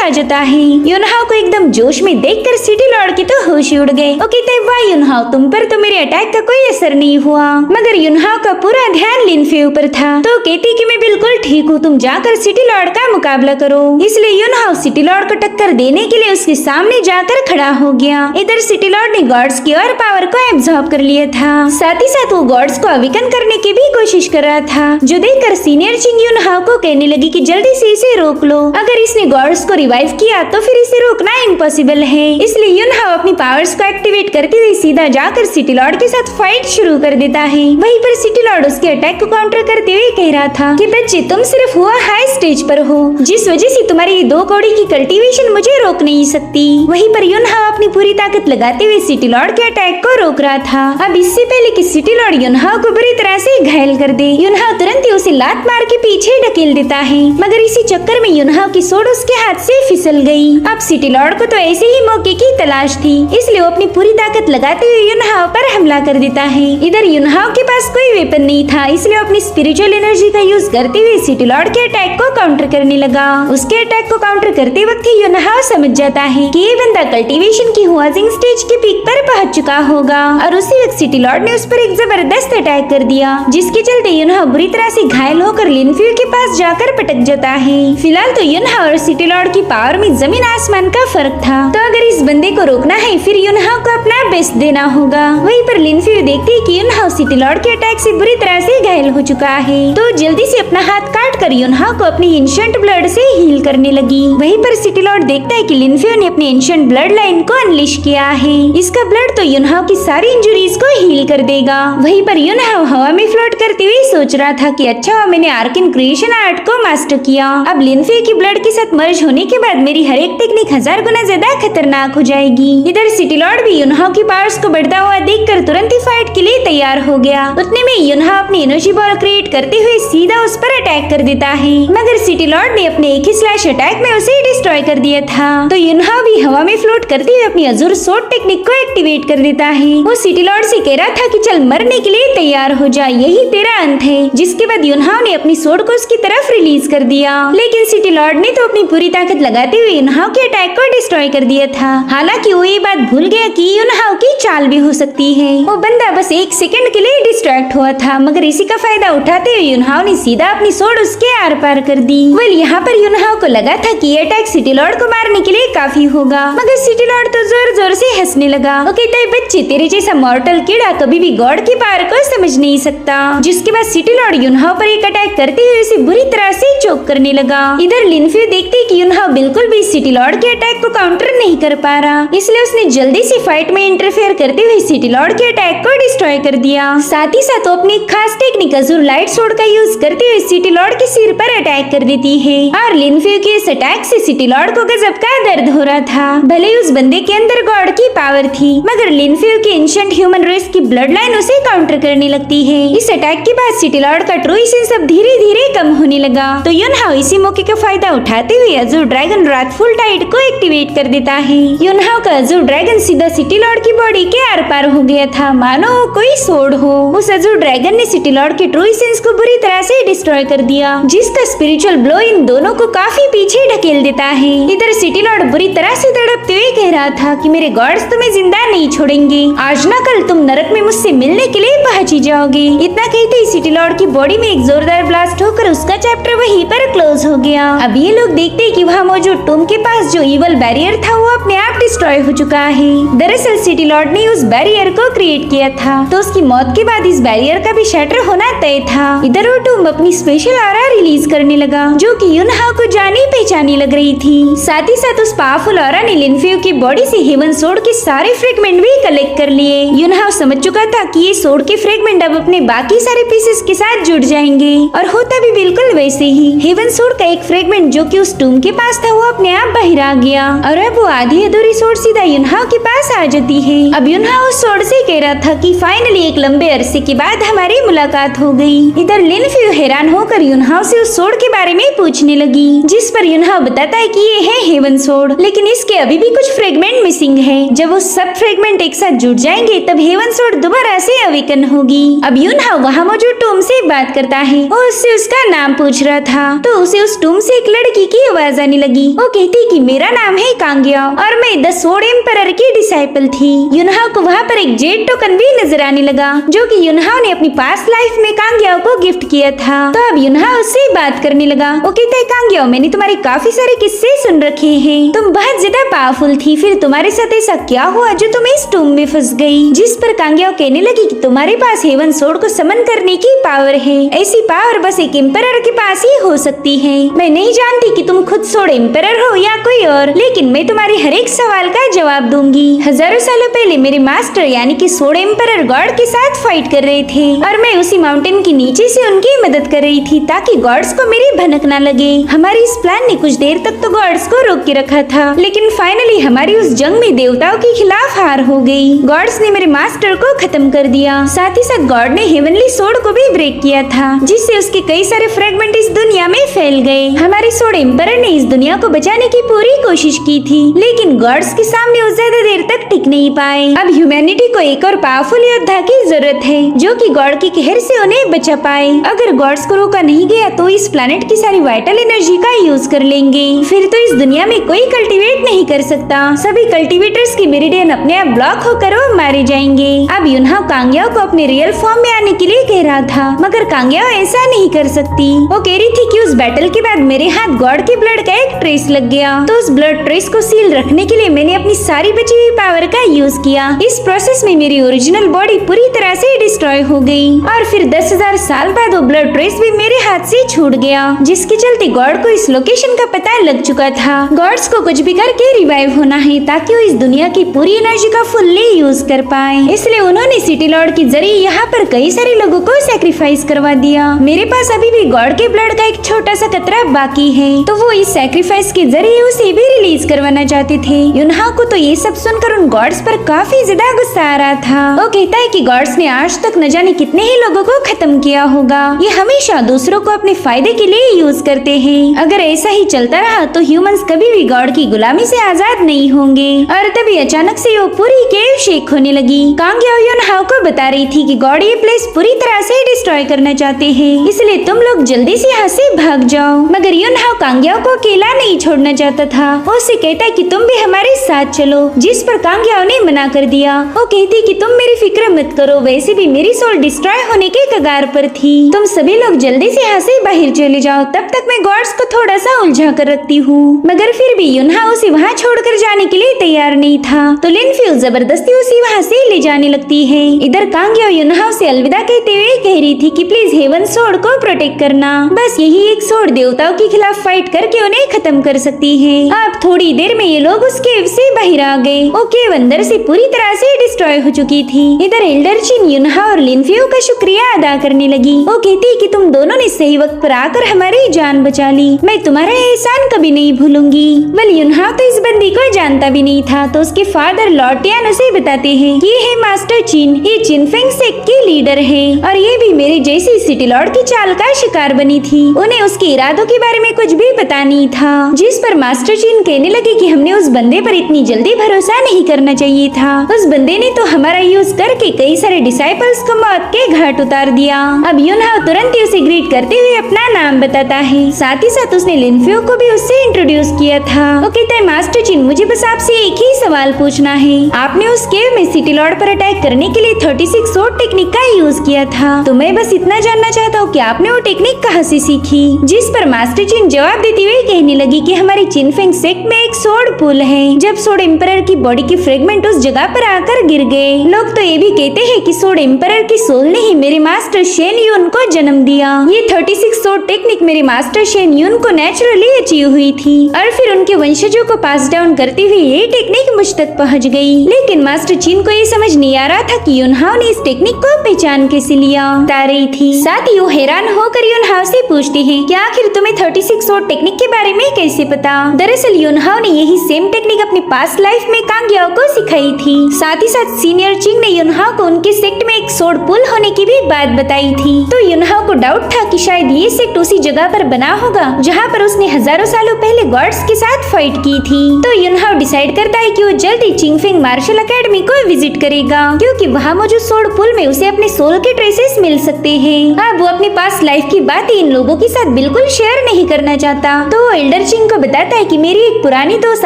आ जाता है। युनहाओ को एकदम जोश में देखकर सिटी लॉर्ड की तो होश ही उड़ गए। वो कहते हैं वाह युनहाओ, तुम पर तो मेरे अटैक का कोई असर नहीं हुआ। मगर युनहाओ का पूरा ध्यान लिन फ्यू पर था, तो कहती कि मैं बिल्कुल ठीक हूँ, तुम जाकर सिटी लॉर्ड का मुकाबला करो। इसलिए युनहाओ सिटी लॉर्ड को टक्कर देने के लिए उसके सामने जाकर खड़ा हो गया। इधर सिटी लॉर्ड ने गॉड्स की और पावर को एब्जॉर्ब कर लिया था, साथ ही साथ वो गॉड्स को अविकन करने की भी कोशिश कर रहा था, जो देखकर सीनियर चिंग युनहाओ को कहने लगी कि जल्दी से इसे रोक लो, अगर इसने गॉड्स को रिवाइव किया तो फिर इसे रोकना इम्पॉसिबल है। इसलिए युनहाओ अपनी पावर्स को एक्टिवेट करते हुए सीधा जाकर सिटी लॉर्ड के साथ फाइट शुरू कर देता है। वहीं पर सिटी लॉर्ड उसके अटैक को काउंटर करते हुए कह रहा था कि बच्चे तुम सिर्फ हुआ हाई स्टेज पर हो, जिस वजह से तुम्हारी ये 2 कौड़ी की कल्टीवेशन मुझे रोक नहीं सकती। वहीं पर युनहाओ अपनी पूरी ताकत लगाते हुए सिटी लॉर्ड के अटैक को रोक रहा था। अब इससे पहले कि सिटी लॉर्ड युनहाओ को बुरी तरह से घायल कर दे, युनहाओ तुरंत ही उसे लात मार के पीछे ढकेल देता है, मगर इसी चक्कर में युनहाओ की सोड उसके हाथ से फिसल गई। अब सिटी लॉर्ड को तो ऐसे ही मौके की तलाश थी, इसलिए वो अपनी पूरी ताकत लगाते हुए युनहाओ पर हमला कर देता है। इधर युनहाओ के पास कोई वेपन नहीं था, इसलिए वो अपनी स्पिरिचुअल एनर्जी का यूज करते हुए सिटी लॉर्ड के अटैक को काउंटर करने लगा। उसके अटैक को काउंटर करते वक्त ही युनहाओ समझ जाता है कि ये बंदा कल्टीवेशन की हुआजिंग स्टेज के पीक पर पहुंच चुका होगा, और उसी वक्त सिटी लॉर्ड ने उस पर एक जबरदस्त अटैक कर दिया, जिसके चलते युनहाओ बुरी तरह से घायल होकर लिन फ्यू के पास जाकर पटक जाता है। फिलहाल तो युनहाओ और सिटी लॉर्ड की पावर में जमीन आसमान का फर्क था, तो अगर इस बंदे को रोकना है फिर युनहाओ को अपना बेस्ट देना होगा। वहीं पर लिन फ्यू देखती कि युनहाओ सिटी लॉर्ड के अटैक से बुरी तरह से घायल हो चुका है, तो जल्दी से अपना हाथ काट कर युनहाओ को अपनी एंशिएंट ब्लड से हील करने लगी। वहीं पर सिटी लॉर्ड देखता है कि लिन फ्यू ने अपनी एंशिएंट ब्लड लाइन को अनलिश किया है। इसका ब्लड तो युनहाओ की सारी इंजुरीज को हील कर देगा। वहीं पर युनहाओ हवा में फ्लोट करते हुए सोच रहा था कि अच्छा मैंने आर्कन क्रिएशन आर्ट को मास्टर किया, अब लिन फ्यू की ब्लड के साथ मर्ज होने के बाद मेरी हर एक टेक्निक 1000 गुना ज्यादा खतरनाक हो जाएगी। इधर सिटी लॉर्ड भी युनहाओ की पावर्स को बढ़ता हुआ देखकर तुरंत ही फाइट के लिए तैयार हो गया। उतने में युनहाओ अपनी एनर्जी बॉल क्रिएट करते हुए सीधा उस पर अटैक कर देता है, मगर सिटी लॉर्ड ने अपने एक ही स्लैश अटैक में उसे डिस्ट्रॉय कर दिया था। तो युनहाओ भी हवा में फ्लोट करते हुए अपनी अजूर सोड टेक्निक को एक्टिवेट कर देता है। वो सिटी लॉर्ड से कह रहा था कि चल मरने के लिए तैयार हो जा, यही तेरा अंत है। जिसके बाद युनहाओ ने अपनी सोड को उसकी तरफ रिलीज कर दिया, लेकिन सिटी लॉर्ड ने तो अपनी पूरी ताकत लगाते हुए युनहाओ के अटैक को डिस्ट्रॉय कर दिया था। हालांकि वो ये बात भूल गया कि युनहाओ की चाल भी हो सकती है। वो बंदा बस एक सेकंड के लिए डिस्ट्रैक्ट हुआ था, मगर इसी का फायदा उठाते हुए युनहाओ ने सीधा अपनी सोड उसके आर पार कर दी। वेल यहाँ पर युनहाओ को लगा था कि ये अटैक सिटी लॉर्ड को मारने के लिए काफी होगा, मगर सिटी लॉर्ड तो जोर जोर से हंसने लगा। वो कहता है, बच्चे तेरे जैसा मॉर्टल कीड़ा कभी भी गॉड की पावर को समझ नहीं सकता। जिसके बाद सिटी लॉर्ड युनहाओ पर एक अटैक करते हुए उसे बुरी तरह से चोक करने लगा। इधर लिनफ्यू देखती है कि युनहाओ बिल्कुल भी सिटी लॉर्ड के अटैक को काउंटर नहीं कर पा रहा, इसलिए उसने जल्दी से फाइट में इंटरफेयर करते हुए सिटी लॉर्ड के अटैक को डिस्ट्रॉय कर दिया। साथ ही साथ वो अपनी खास टेक्निक अज़ूर लाइट सोर्ड का यूज करते हुए सिटी लॉर्ड के सिर पर अटैक कर देती है। और लिनफ्यू के इस अटैक से सिटी लॉर्ड को गजब का दर्द हो रहा था। भले ही उस बंदे के अंदर गॉड की पावर थी, मगर लिनफ्यू की एंशिएंट ह्यूमन रेस की ब्लड लाइन उसे काउंटर करने लगती है। इस अटैक के बाद सिटी लॉर्ड का ट्रू सेंस अब धीरे धीरे कम होने लगा। तो युनहाओ इसी मौके का फायदा उठाते हुए अज़ूर ड्रैगन रातफुल टाइड को एक्टिवेट कर देता है। युनहाओ का अज़ूर ड्रैगन सीधा सिटी लॉर्ड की बॉडी के आर पार हो गया था, मानो कोई सोड हो। उस अज़ूर ड्रैगन ने सिटी लॉर्ड के ट्रू सेंस को बुरी तरह से डिस्ट्रॉय कर दिया, जिसका स्पिरिचुअल ब्लो इन दोनों को काफी पीछे ढकेल देता है। इधर सिटी लॉर्ड बुरी तरह से तड़पते हुए कह रहा था कि मेरे गॉड्स तुम्हें जिंदा नहीं छोड़ेंगे, आज ना कल तुम नरक में मुझसे मिलने के लिए पहुंच ही जाओगे। इतना कहते ही सिटी लॉर्ड की बॉडी में एक जोरदार ब्लास्ट होकर उसका चैप्टर वहीं पर क्लोज हो गया। अब ये लोग देखते हैं कि वहाँ मौजूद टूम के पास जो इवल बैरियर था वो अपने आप डिस्ट्रॉय हो चुका है। दरअसल सिटी लॉर्ड ने उस बैरियर को क्रिएट किया था, तो उसकी मौत के बाद इस बैरियर का भी शटर होना तय था। इधर वो टूम अपनी स्पेशल ऑरा रिलीज करने लगा, जो कि युनहाओ को जानी पहचानी लग रही थी। साथ ही साथ उस पावरफुल ऑरा ने लिनफ्यू की बॉडी से हेवन सोर्ड के सारे फ्रेगमेंट भी कलेक्ट कर लिए। युनहाओ समझ चुका था कि ये सोर्ड के फ्रेगमेंट अब अपने बाकी सारे पीसेस के साथ जुड़ जाएंगे, और होता भी बिल्कुल वैसे ही। हेवन सोर्ड का एक फ्रेगमेंट जो कि उस टूम के पास था वो अपने आप बाहर आ गया, और अब वो आधी अधूरी सोर्ड सीधा युनहाओ के पास आ जाती है। अब युनहाओ उस सोर्ड से कह रहा था कि फाइनली एक लंबे अरसे के बाद हमारी मुलाकात हो गई। इधर लिनफ्यू हैरान होकर युनहाओ से उस सोर्ड के बारे में पूछने लगी, जिस पर युनहाओ बताता है कि ये है हेवन सोर्ड, लेकिन इसके अभी भी कुछ फ्रेगमेंट मिसिंग है। जब वो सब फ्रेगमेंट एक साथ जुड़ जाएंगे तब हेवन सोर्ड दोबारा से अवेकन होगी। अब युनहाओ वहाँ मौजूद टूम से बात करता है और उससे उसका नाम पूछ रहा था, तो उसे उस टूम से एक लड़की की आवाज आने लगी। वो कहती कि मेरा नाम है कांग्या और मैं द सोर्ड एम्परर की डिसाइपल थी। युनहाओ को वहाँ पर एक जेड टोकन भी नजर आने लगा, जो कि युनहाओ ने अपनी पास्ट लाइफ में कांग्या को गिफ्ट किया था। तो अब युनहाओ उससे बात करने लगा। वो कहता है, कांग्या मैंने तुम्हारे काफी सारे किस्से सुन रखे हैं, तुम बहुत ज्यादा पावरफुल थी, फिर तुम्हारे साथ ऐसा क्या हुआ जो तुम इस टूम में फंस गई? जिस पर कांग्या कहने लगी कि तुम्हारे पास हेवन सोर्ड को समन करने की पावर है, ऐसी पावर बस एक एम्परर के पास ही हो सकती है। मैं नहीं जानती कि तुम खुद सोर्ड एम्परर हो या कोई और, लेकिन मैं तुम्हारे हर एक सवाल का जवाब दूंगी। हजारों सालों पहले मेरे मास्टर यानी कि सोर्ड एम्परर गॉड के साथ फाइट कर रहे थे, और मैं उसी माउंटेन के नीचे से उनकी मदद कर रही थी ताकि गॉड्स को मेरी भनक न लगे। हमारी इस प्लान ने कुछ देर तक तो गॉड्स को रोक के रखा था, लेकिन फाइनली हमारी उस जंग में देवताओं के खिलाफ हार हो गई। गॉड्स ने मेरे मास्टर को खत्म कर दिया। साथ ही साथ गॉड ने हेवनली सोर्ड को भी ब्रेक किया था, जिससे उसके कई सारे फ्रेगमेंट इस दुनिया में फैल गए। हमारे सोर्ड एम्परर ने इस दुनिया को बचाने की पूरी कोशिश की थी, लेकिन गॉड्स के सामने वो ज्यादा देर तक टिक नहीं पाए। अब ह्यूमैनिटी को एक और पावरफुल योद्धा की जरूरत है, जो कि गॉड की कहर से उन्हें बचा पाए। अगर गॉड्स को रोका नहीं गया तो इस प्लेनेट की सारी वाइटल एनर्जी का यूज कर लेंगे, फिर तो इस दुनिया में कोई कल्टीवेट नहीं कर सकता। सभी कल्टीवेटर्स की मेरिडियन अपने आप ब्लॉक होकर वो मारे जाएंगे। अब युनहाओ कांग्याओ को अपने रियल फॉर्म में आने के लिए कह रहा था, मगर कांग्याओ ऐसा नहीं कर सकती। वो कह रही थी कि उस बैटल के बाद मेरे हाथ गॉड के ब्लड का एक ट्रेस लग गया, तो उस ब्लड ट्रेस को सील रखने के लिए मैंने अपनी सारी बची हुई पावर का यूज किया। इस प्रोसेस में मेरी ओरिजिनल बॉडी पूरी तरह से डिस्ट्रॉय हो गई, और फिर 10,000 साल बाद वो ब्लड ट्रेस भी मेरे हाथ से छूट गया, जिसके चलते गॉड को इस लोकेशन का पता लग चुका था। गॉड्स को कुछ भी करके रिवाइव होना है ताकि वो इस दुनिया की पूरी एनर्जी का फुल्ली यूज कर पाए। इसलिए उन्होंने सिटी लॉर्ड के जरिए यहाँ पर कई सारे लोगों को सैक्रिफाइस करवा दिया। मेरे पास अभी भी गॉड के ब्लड का एक छोटा सा कतरा बाकी है, तो वो इस सैक्रिफाइस के जरिए उसे भी रिलीज करवाना चाहते थे। युनहाओ को तो ये सब सुनकर उन गॉड्स पर काफी ज्यादा गुस्सा आ रहा था। वो कहता है कि गॉड्स ने आज तक न जाने कितने ही लोगों को खत्म किया होगा। ये हमेशा दूसरों को अपने फायदे के लिए यूज करते हैं। अगर ऐसा ही चलता रहा तो ह्यूमंस कभी भी गॉड की गुलामी से आजाद नहीं होंगे। और तभी अचानक से वो पूरी केव शेक होने लगी। कांग्या युनहाओ को बता रही थी कि गॉड ये प्लेस पूरी तरह से डिस्ट्रॉय करना चाहते हैं, इसलिए तुम लोग जल्दी से यहाँ से भाग जाओ। मगर मगर युनहाओ कांग्याओ को अकेला नहीं छोड़ना चाहता था। वो उससे कहता है कि तुम भी हमारे साथ चलो, जिस पर कांग्याओ ने मना कर दिया। वो कहती कि तुम मेरी फिक्र मत करो, वैसे भी मेरी सोल डिस्ट्रॉय होने के कगार पर थी। तुम सभी लोग जल्दी से यहाँ से बाहर चले जाओ, तब तक मैं गॉड्स को थोड़ा सा उलझा कर रखती हूँ। मगर फिर भी युनहाओ उसे वहाँ छोड़कर जाने के लिए तैयार नहीं था, तो लिनफ्यू जबरदस्ती उसे वहाँ से ले जाने लगती है। इधर कांग्याओ युनहाओ से अलविदा कहते हुए कह रही थी कि प्लीज हेवन सोर्ड को प्रोटेक्ट करना, बस यही एक सोर्ड देवताओं के खिलाफ फाइट करके उन्हें खत्म कर सकती है। अब थोड़ी देर में ये लोग उस केव से बाहर आ गए। वो केव अंदर से पूरी तरह से डिस्ट्रॉय हो चुकी थी। इधर एल्डर चिन युनहाओ और लिनफ्यू का शुक्रिया अदा करने लगी। वो कहती कि तुम दोनों ने सही वक्त पर आकर हमारी जान बचा ली, मैं तुम्हारा एहसान कभी नहीं भूलूंगी। वेल युनहाओ तो इस बंदी को जानता भी नहीं था, तो उसके फादर लॉर्ड टियान उसे बताते हैं कि ये है मास्टर चिन, ये चिनफेंग सेक्ट के लीडर है और ये भी मेरे जैसी सिटी लॉर्ड की चाल का शिकार बनी थी। उन्हें उसके इरादों के बारे में कुछ भी पता नहीं था, जिस पर मास्टर चिन कहने लगे कि हमने उस बंदे पर इतनी जल्दी भरोसा नहीं करना चाहिए था। उस बंदे ने तो हमारा यूज करके कई सारे डिसाइपल्स को मौत के घाट उतार दिया। अब युनहाओ तुरंत ही उसे ग्रीट करते हुए अपना नाम बताता है, साथ ही साथ उसने लिनफ्यू को भी उससे इंट्रोड्यूस किया था। वो कहता है मास्टर चिन, मुझे बस आपसे एक ही सवाल पूछना है, आपने उस केव में सिटी लॉर्ड पर अटैक करने के लिए 36 सोर्ड टेक्निक का यूज किया था, तो मैं बस इतना जानना चाहता हूँ कि आपने वो टेक्निक कहाँ से सीखी। जिस पर मास्टर चिन जवाब देते हुए कहने लगी कि हमारी चिनफेंग सेक्ट में एक सोर्ड पुल है, जब सोर्ड एम्परर की बॉडी के फ्रेगमेंट उस जगह पर आकर गिर गए। लोग तो ये भी कहते हैं कि सोर्ड एम्परर की सोल ने ही मेरे मास्टर शेन यून को जन्म दिया। ये 36 सोर्ड टेक्निक मेरे मास्टर शेन यून को नेचुरली अचीव हुई थी और फिर उनके वंशजों को पास डाउन करते हुए ये टेक्निक मुझ तक पहुँच गई। लेकिन मास्टर चिन को ये समझ नहीं आ रहा था कि युनहाओ ने इस टेक्निक को पहचान कैसे लिया। बता रही थी। साथ ही वो हैरान होकर युनहाओ से पूछती है कि आखिर तुम्हें 36 सोर्ड टेक्निक के बारे में कैसे पता। दरअसल युनहाओ ने यही सेम टेक्निक अपनी पास्ट लाइफ में कांग्याओ को सिखाई थी। साथ ही साथ सीनियर चिंग ने युनहाओ को उनके सेक्ट में एक सोर्ड पुल होने की भी बात बताई थी। तो युनहाओ को डाउट था कि शायद ये सेक्ट उसी जगह पर बना होगा जहाँ पर उसने हजारों सालों पहले गॉड्स के साथ फाइट की थी। तो युनहाओ डिसाइड करता है कि वो जल्दी चिंगफेंग मार्शल एकेडमी को विजिट करेगा, क्योंकि वहाँ मौजूद सोर्ड पुल में उसे अपने सोल के ट्रेसेस मिल सकते हैं। अब वो अपनी पास्ट लाइफ की बातें इन लोगों के साथ बिल्कुल शेयर नहीं करना चाहता। तो वो एल्डर चिंग को बताता है कि मेरी एक पुरानी दोस्त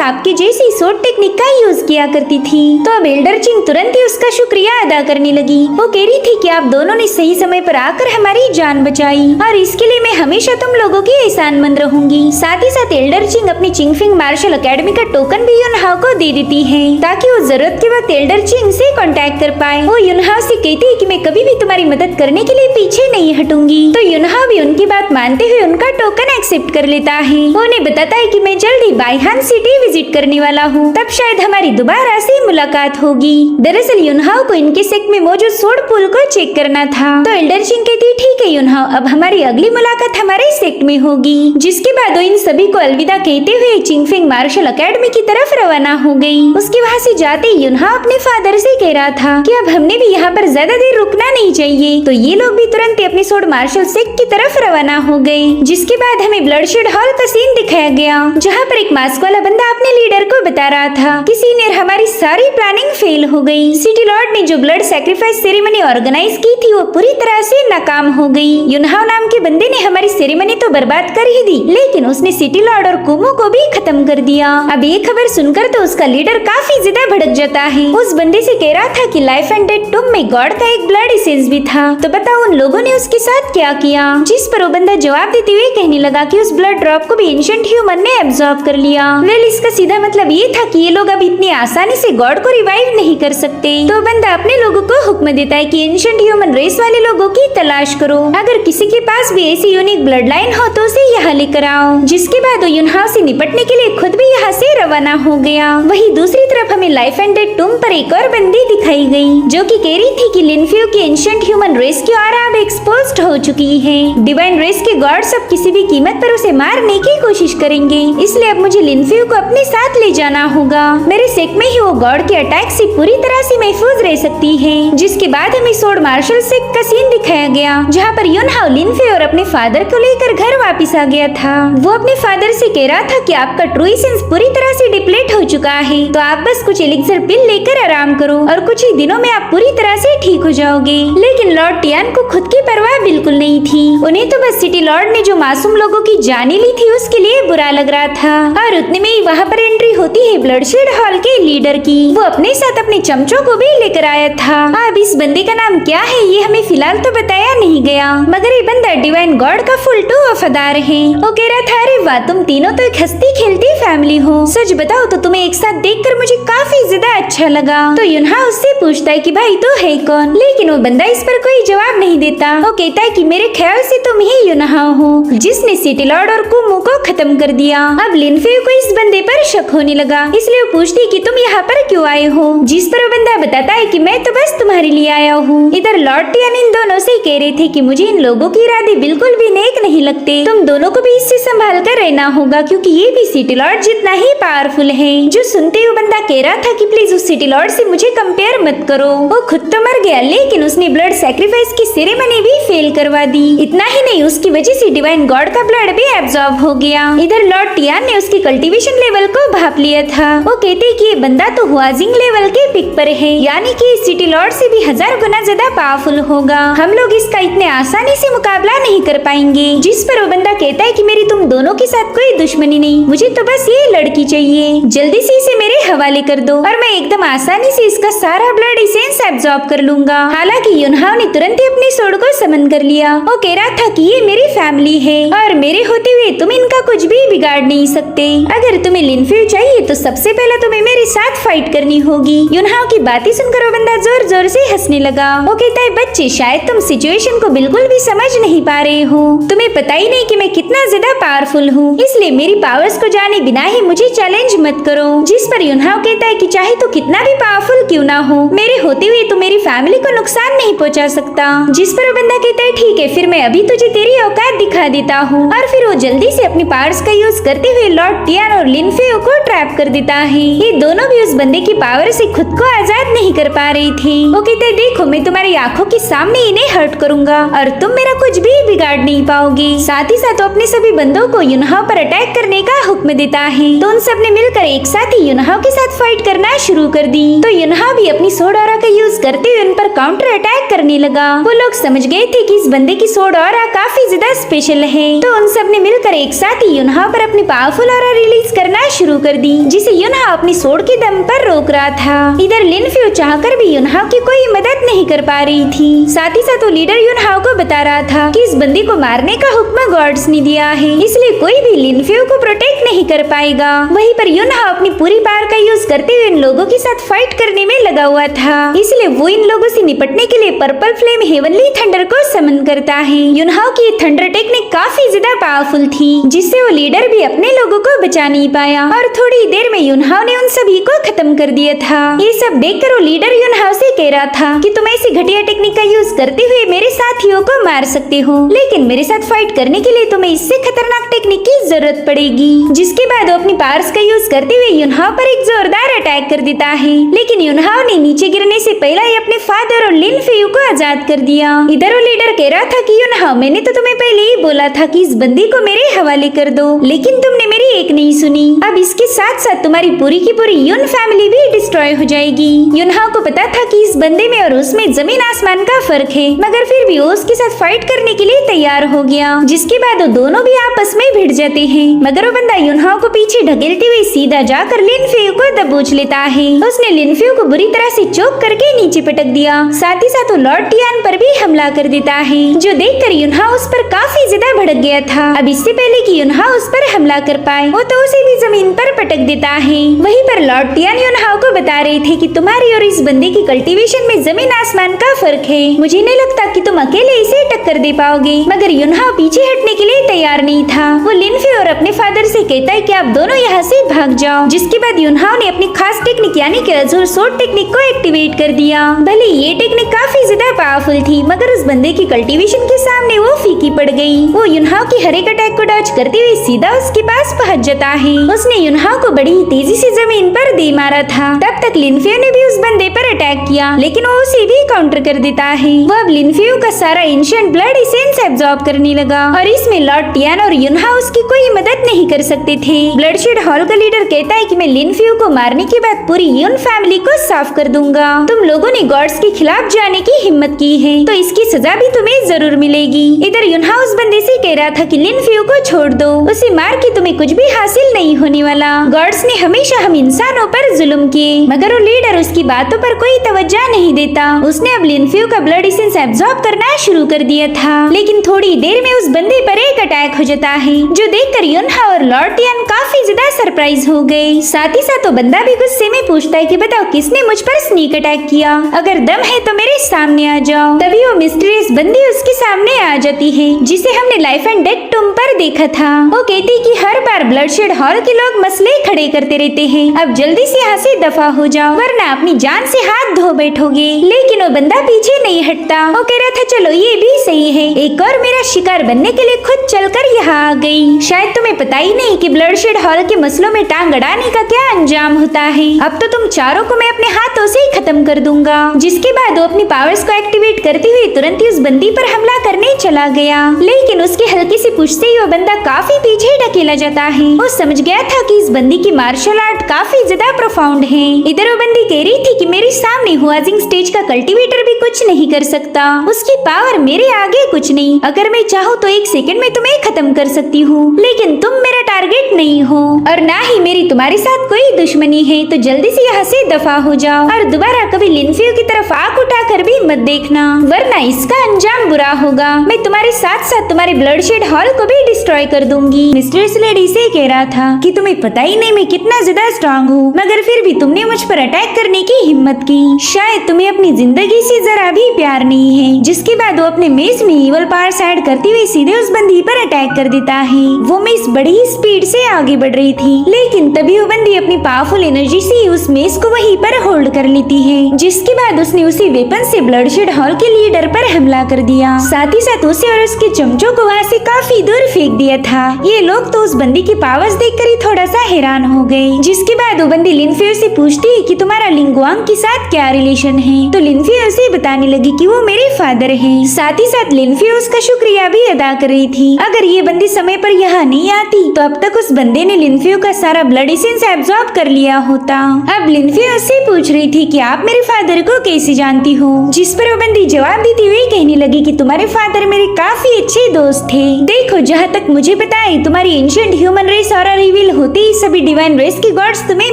आपकी जैसी सोर्ड टेक्निक का यूज किया करती थी। तो अब एल्डर चिंग तुरंत ही उसका शुक्रिया अदा करने लगी। वो कह रही थी कि आप दोनों ने सही समय पर आकर हमारी जान बचाई और इसके लिए मैं हमेशा तुम लोगों की एहसानमंद रहूंगी। साथ ही साथ एल्डर चिंग अपनी चिंगफिंग मार्शल एकेडमी का टोकन भी युनहाओ को दे देती है, ताकि वो जरूरत के वक्त एल्डर चिंग से कांटेक्ट कर पाए। वो युनहाओ से कहती है कि मैं कभी भी तुम्हारी मदद करने के लिए पीछे नहीं हटूंगी। तो युनहाओ भी उनकी बात मानते हुए उनका टोकन एक्सेप्ट कर लेता है। वो उन्हें बताता है कि मैं जल्दी बाइहान सिटी विजिट करने वाला हूँ, तब शायद हमारी दोबारा से मुलाकात होगी। दरअसल युनहाओ को इनके सेक्ट में मौजूद सोर्ड पुल को चेक करना था। तो एल्डर चिंग कहती ठीक है युनहाओ, अब हमारी अगली मुलाकात हमारे सेक्ट में होगी। जिसके बाद वो इन सभी को अलविदा कहते हुए चिंगफिंग मार्शल एकेडमी की तरफ रवाना हो गई। उसके वहाँ से जाते ही युनहाओ अपने फादर से कह रहा था कि अब हमने भी यहाँ पर ज्यादा देर रुकना नहीं चाहिए। तो ये लोग भी तुरंत अपने सोर्ड मार्शल सेक्ट की तरफ रवाना हो गए। जिसके बाद हमें ब्लडशेड हॉल का सीन दिखाया गया, जहाँ पर एक मास्क वाला बंदा अपने लीडर को बता रहा था कि सीनियर हमारी सारी प्लानिंग फेल हो गई। सिटी लॉर्ड ने जो ब्लड सैक्रिफाइस सेरेमनी ऑर्गेनाइज की थी वो पूरी तरह से नाकाम हो गई। युनहाओ नाम के बंदे ने हमारी सेरेमनी तो बर्बाद कर ही दी, लेकिन उसने सिटी लॉर्ड और कुमो को भी खत्म कर दिया। अब ये खबर सुनकर तो उसका लीडर काफी ज्यादा भड़क जाता है। उस बंदे से कह रहा था कि लाइफ एंड डेथ टूम में गॉड का एक ब्लड एसेंस भी था, तो बताओ उन लोगों ने उसके साथ क्या किया। जिस पर वो बंदा जवाब देते हुए कहने लगा कि उस ब्लड ड्रॉप को भी एंशिएंट ह्यूमन ने एब्जॉर्ब कर लिया। वेल इसका सीधा मतलब ये था कि ये लोग अब इतनी आसानी से गॉड को रिवाइव नहीं कर सकते। तो बंदा अपने लोगों को हुक्म देता है कि एंशिएंट ह्यूमन रेस वाले लोगों की तलाश करो, अगर किसी के पास भी ऐसी यूनिक ब्लड लाइन हो तो उसे यहाँ लेकर आओ। जिसके बाद वो युनहाओ से निपटने के लिए खुद भी यहाँ से रवाना हो गया। वहीं दूसरी तरफ हमें लाइफ एंड डेथ टूम पर एक और बंदी दिखाई गई, जो कि कह रही थी कि लिनफ्यू की एंशिएंट ह्यूमन रेस की ऑरा अब एक्सपोज्ड हो चुकी है। डिवाइन रेस के गॉड्स अब किसी भी कीमत पर उसे मारने की कोशिश करेंगे, इसलिए अब मुझे लिनफ्यू को अपने साथ ले जाना होगा। मेरे सेक्ट में ही वो गॉड के अटैक से पूरी तरह से महफूज रह सकती है। जिसके बाद हमें सोर्ड मार्शल सेक्ट का सीन दिखाया गया, जहाँ पर युनहाओ लिनफ्यू और अपने फादर को लेकर घर वापस आ गया था। वो अपने फादर से कह रहा था कि आपका ट्रू एसेंस पूरी तरह से डिप्लीट हो चुका है, तो आप बस कुछ एलिक्सर पिल लेकर आराम करो और कुछ ही दिनों में आप पूरी तरह से ठीक हो जाओगे। लेकिन लॉर्ड टियान को खुद की परवाह बिल्कुल नहीं थी। उन्हें तो बस सिटी लॉर्ड ने जो मासूम लोगों की जाने ली थी उसके लिए बुरा लग रहा था। और उतने में ही वहाँ पर एंट्री होती है ब्लडशेड हॉल के लीडर की। वो अपने साथ अपने चमचों को भी लेकर आया था। अब इस बंदे का नाम क्या है ये हमें फिलहाल तो बताया नहीं गया, मगर ये बंदा डिवाइन गॉड का फुल टू वफादार है। वो कह रहा था, अरे वाह, तुम तीनों तो एक हंसती खेलती फैमिली हो। सच बताओ तो तुम्हें एक साथ देखकर मुझे काफी ज्यादा अच्छा लगा। तो युनहा उससे पूछता है कि भाई तो है कौन, लेकिन वो बंदा इस पर कोई जवाब नहीं देता। वो कहता है कि मेरे ख्याल से तुम ही युनहा हो जिसने सिटी लॉर्ड और कुमू को खत्म कर दिया। अब लिनफेयू को इस बंदे पर शक होने लगा, इसलिए वो पूछती कि तुम यहाँ पर क्यों आए हो, जिस पर वो बंदा बताता है कि मैं तो बस तुम्हारे लिए आया हूँ। इधर लॉर्ड टियान इन दोनों से कह रहे थे कि मुझे इन लोगों की इरादे बिल्कुल भी नेक नहीं लगते, तुम दोनों को भी इससे संभाल कर रहना होगा क्योंकि ये भी सिटी लॉर्ड जितना ही पावरफुल है। जो सुनते ही बंदा कह रहा था कि प्लीज उस सिटी लॉर्ड से मुझे कंपेयर मत करो। वो खुद तो मर गया लेकिन उसने ब्लड सैक्रिफाइस की सेरेमनी भी फेल करवा दी। इतना ही नहीं, उसकी वजह से डिवाइन गॉड का ब्लड भी एब्जॉर्ब हो गया। इधर लॉर्ड टियान ने उसकी कल्टीवेशन लेवल को भाप लिया था। वो कहते कि ये बंदा तो हुआजिंग लेवल के पिक पर है, यानी कि सिटी लॉर्ड से भी 1000 गुना ज्यादा पावरफुल होगा। हम लोग इसका इतने आसानी से मुकाबला नहीं कर पाएंगे। जिस पर वो बंदा कहता है कि मेरी तुम दोनों के साथ कोई दुश्मनी नहीं, मुझे तो बस ये लड़की चाहिए, जल्दी से इसे मेरे हवाले कर दो और मैं एकदम आसानी से इसका सारा ब्लड एसेंस एब्जॉर्ब कर लूंगा। हालांकि युनहाओ ने तुरंत ही अपने सोड को समन कर लिया। वो कह रहा था कि ये मेरी फैमिली है और मेरे होते हुए तुम इनका कुछ भी बिगाड़ नहीं सकते। अगर तुम्हें लिनफेयू चाहिए तो सबसे पहले तुम्हें मेरे साथ फाइट करनी होगी। युनहाओ की बातें सुनकर वो बंदा जोर जोर से हंसने लगा। वो कहता है, बच्चे शायद तुम सिचुएशन को बिल्कुल भी समझ नहीं पा रहे हो, तुम्हें पता ही नहीं कि मैं कितना ज्यादा पावरफुल हूँ, इसलिए मेरी पावर्स को जाने बिना ही मुझे चैलेंज मत करो। जिस पर युनहाओ कहता है कि चाहे तो कितना भी पावरफुल क्यों ना हो, मेरे होते हुए तो मेरी फैमिली को नुकसान नहीं पहुँचा सकता। जिस पर वो बंदा कहता है, ठीक है फिर मैं अभी तुझे तेरी औकात दिखा देता हूँ। और फिर वो जल्दी से अपनी पावर्स का यूज करते हुए लॉर्ड टियान और लिनफेयू को ट्रैप कर देता है। ये दोनों भी उस बंदे की पावर से खुद को आजाद नहीं कर पा रही थी। वो कहते हैं, देखो मैं तुम्हारी आंखों के सामने इन्हें हर्ट करूंगा और तुम मेरा कुछ भी बिगाड़ नहीं पाओगे। साथ ही साथ अपने सभी बंदों को युनहाओ पर अटैक करने का हुक्म देता है। तो उन सब ने मिलकर एक साथ ही युनहाओ के साथ फाइट करना शुरू कर दी। तो युनहाओ भी अपनी सोड ऑरा का यूज करते हुए उन पर काउंटर अटैक करने लगा। वो लोग समझ गए थे कि इस बंदे की सोड ऑरा काफी ज्यादा स्पेशल है। तो उन सब ने मिलकर एक साथ ही युनहाओ पर अपनी पावरफुल ऑरा रिलीज करना शुरू कर दी, जिसे युनहाओ अपनी सोड के दम पर रोक रहा था। इधर लिनफेयू चाहकर भी युनहाओ की कोई मदद नहीं कर पा रही थी। साथ ही साथ वो लीडर युनहाओ को बता रहा था कि इस बंदी को मारने का हुक्म गॉड्स ने दिया है, इसलिए कोई भी लिनफेयू को प्रोटेक्ट नहीं कर पाएगा। वहीं पर युनहाओ अपनी पूरी पावर का यूज करते हुए इन लोगों के साथ फाइट करने में लगा हुआ था, इसलिए वो इन लोगों से निपटने के लिए पर्पल फ्लेम हेवनली थंडर को समन करता है। युनहाओ की थंडर टेक्निक काफी ज्यादा पावरफुल थी, जिससे वो लीडर भी अपने लोगों को बचा नहीं पाया और थोड़ी देर में युनहाओ ने उन सभी को खत्म कर दिया था। ये सब देखकर वो लीडर युनहाओ से कह रहा था कि तुम ऐसी घटिया टेक्निक का यूज करते हुए मेरे साथियों को मार सकते हो, लेकिन मेरे साथ फाइट करने के लिए तुम्हें इससे खतरनाक टेक्निक की जरूरत पड़ेगी। जिसके बाद वो अपनी पावर्स का यूज करते हुए युनहाओ पर एक जोरदार अटैक कर देता है, लेकिन युनहाओ ने नीचे गिरने से पहले ही अपने फादर और लिनफेयू को आजाद कर दिया। इधर वो लीडर कह रहा था कि युनहाओ मैंने तो तुम्हें पहले ही बोला था कि इस बंदी को मेरे हवाले कर दो, लेकिन तुमने मेरी एक नहीं सुनी। अब इसके साथ साथ तुम्हारी पूरी की पूरी युन फैमिली भी डिस्ट्रॉय हो जाएगी। युनहाओ को पता था कि इस बंदे में और उसमें जमीन आसमान का फर्क है, मगर फिर भी वो उसके साथ फाइट करने के लिए तैयार हो गया। जिसके बाद वो दोनों भी आपस में भिड़ जाते हैं, मगर वो बंदा युनहाओ को पीछे ढकेलते हुए सीधा जाकर लिनफेयू को दबोच लेता है। उसने लिनफेयू को बुरी तरह से चोक करके नीचे पटक दिया। साथ ही साथ वो लॉर्ड टियान पर भी हमला कर देता है, जो देखकर युनहाओ उस पर काफी ज्यादा भड़क गया था। अब इससे पहले कि युनहाओ उस पर हमला कर पाए, वो तो उसे भी जमीन पर पटक देता है। वहीं पर लॉर्ड टियान युनहाओ को बता रहे थे कि तुम्हारी और इस बंदे की कल्टीवेशन में जमीन आसमान का फर्क है, मुझे नहीं लगता कि तुम अकेले इसे टक्कर दे पाओगे। मगर युनहाओ पीछे हटने के लिए तैयार नहीं था। वो लिनफेयू और अपने फादर से कहता है कि आप दोनों यहाँ से भाग जाओ। जिसके बाद युनहाओ ने अपनी खास टेक्निक यानी कि अज़ूर सोर्ड टेक्निक को एक्टिवेट कर दिया। भले ये टेक्निक काफी ज्यादा पावरफुल थी, मगर उस बंदे की कल्टीवेशन के सामने वो फीकी पड़ गई। वो युनहाओ की हर एक अटैक को डॉज करते हुए सीधा उसके पास पहुंच बच जाता है। उसने युनहाओ को बड़ी ही तेजी से जमीन पर दे मारा था। तब तक लिनफियो ने भी उस बंदे पर अटैक किया, लेकिन वो उसे भी काउंटर कर देता है। वो अब लिनफियो का सारा एंशिएंट ब्लड एसेंस एब्जॉर्ब करने लगा और इसमें लॉर्ड टियान और युनहाओ उसकी कोई मदद नहीं कर सकते थे। ब्लडशेड हॉल का लीडर कहता है कि मैं लिनफियो को मारने के बाद पूरी युन फैमिली को साफ कर दूंगा। तुम लोगों ने गॉड्स के खिलाफ जाने की हिम्मत की है, तो इसकी सजा भी तुम्हें जरूर मिलेगी। इधर युनहाओ उस बंदे से कह रहा था कि लिनफियो को छोड़ दो, उसे मार के तुम्हें कुछ भी हासिल नहीं होने वाला। गॉड्स ने हमेशा हम इंसानों पर जुल्म किए, मगर वो लीडर उसकी बातों पर कोई तवज्जो नहीं देता। उसने अब लिनफियो का ब्लड एसेंस एब्जॉर्ब करना शुरू कर दिया था, लेकिन थोड़ी देर में उस बंदे पर एक अटैक हो जाता है, जो देखकर युनहाओ और लॉर्ड टियान काफी ज्यादा सरप्राइज हो गए। साथ ही साथ वो बंदा भी गुस्से में पूछता है कि बताओ किसने मुझ पर स्नीक अटैक किया, अगर दम है तो मेरे सामने आ जाओ। तभी वो मिस्टीरियस बंदी उसके सामने आ जाती है, जिसे हमने लाइफ एंड डेथ टूम पर देखा था। वो कहती कि हर बार ब्लडशेड हॉल के लोग मसले खड़े करते रहते हैं, अब जल्दी से यहाँ से दफा हो जाओ वरना अपनी जान से हाथ धो बैठोगे। लेकिन वो बंदा पीछे नहीं हटता। वो कह रहा था चलो ये भी सही है, एक और मेरा शिकार बनने के लिए खुद चलकर यहाँ आ गई। शायद तुम्हें पता ही नहीं कि ब्लडशेड हॉल के मसलों में टांग अड़ाने का क्या अंजाम होता है। अब तो तुम चारों को मैं अपने हाथों से ही खत्म कर दूंगा। जिसके बाद वो अपनी पावर्स को एक्टिवेट करते हुए तुरंत ही उस बंदी पर हमला करने चला गया, लेकिन उसके हल्के से पूछते ही वो बंदा काफी पीछे ढकेला जाता है। वो समझ गया था कि इस बंदी की मार्शल आर्ट काफी ज्यादा प्रोफाउंड है। इधर वो बंदी कह रही थी कि मेरे सामने हुआजिंग स्टेज का कल्टीवेटर भी कुछ नहीं कर सकता, उसकी पावर मेरे आगे कुछ नहीं। अगर मैं चाहूँ तो एक सेकंड में तुम्हें खत्म कर सकती हूँ, लेकिन तुम मेरा टारगेट नहीं हो और ना ही मेरी तुम्हारे साथ कोई दुश्मनी है, तो जल्दी से यहाँ से दफा हो जाओ और दोबारा कभी लिनफियो की तरफ आंख उठाकर भी मत देखना, वरना इसका अंजाम बुरा होगा। मैं तुम्हारे साथ साथ तुम्हारे ब्लडशेड हॉल को भी डिस्ट्रॉय कर दूंगी। मिस्ट्रेस लेडी से कह रहा था कि तुम्हें पता ही नहीं मैं कितना ज्यादा स्ट्रांग हूँ, मगर फिर भी तुमने मुझ पर अटैक करने की हिम्मत की। शायद तुम्हें अपनी जिंदगी से जरा भी प्यार नहीं है। जिसके बाद वो अपने मेस में इवल पावर्स ऐड करते हुए सीधे उस बंदी पर अटैक कर देता है। वो मेस बड़ी ही स्पीड से आगे बढ़ रही थी, लेकिन तभी वो बंदी अपनी पावरफुल एनर्जी से उस मेस को वहीं पर होल्ड कर लेती है। जिसके बाद उसने उसी वेपन से ब्लडशेड हॉल के लीडर पर हमला कर दिया, साथ ही साथ उसे और उसके चमचों को वहाँ से काफी दूर फेंक दिया था। ये लोग तो उस बंदी की पावर्स देखकर ही थोड़ा सा हैरान हो गए। जिसके बाद वो बंदी लिनफियो से पूछती है कि तुम्हारा लिंगुआंग के साथ क्या रिलेशन है, तो लिनफियो उसे बताने लगी कि वो मेरे फादर है। साथ ही साथ लिनफियो उसका शुक्रिया भी अदा कर रही थी। अगर ये बंदी समय पर यहाँ नहीं आती तो अब तक उस बंदे ने लिनफियो का सारा ब्लड एसेंस एब्जॉर्ब कर लिया होता। अब लिनफियो उससे पूछ रही थी कि आप मेरे फादर को कैसे जानती हो, जिस पर वो बंदी जवाब देती हुई कहने लगी कि तुम्हारे फादर मेरे काफी अच्छे दोस्त थे। देखो जहाँ तक मुझे पता है तुम्हारी एंशिएंट ह्यूमन रेस और रिवील होते ही सभी डिवाइन रेस के गॉड्स तुम्हें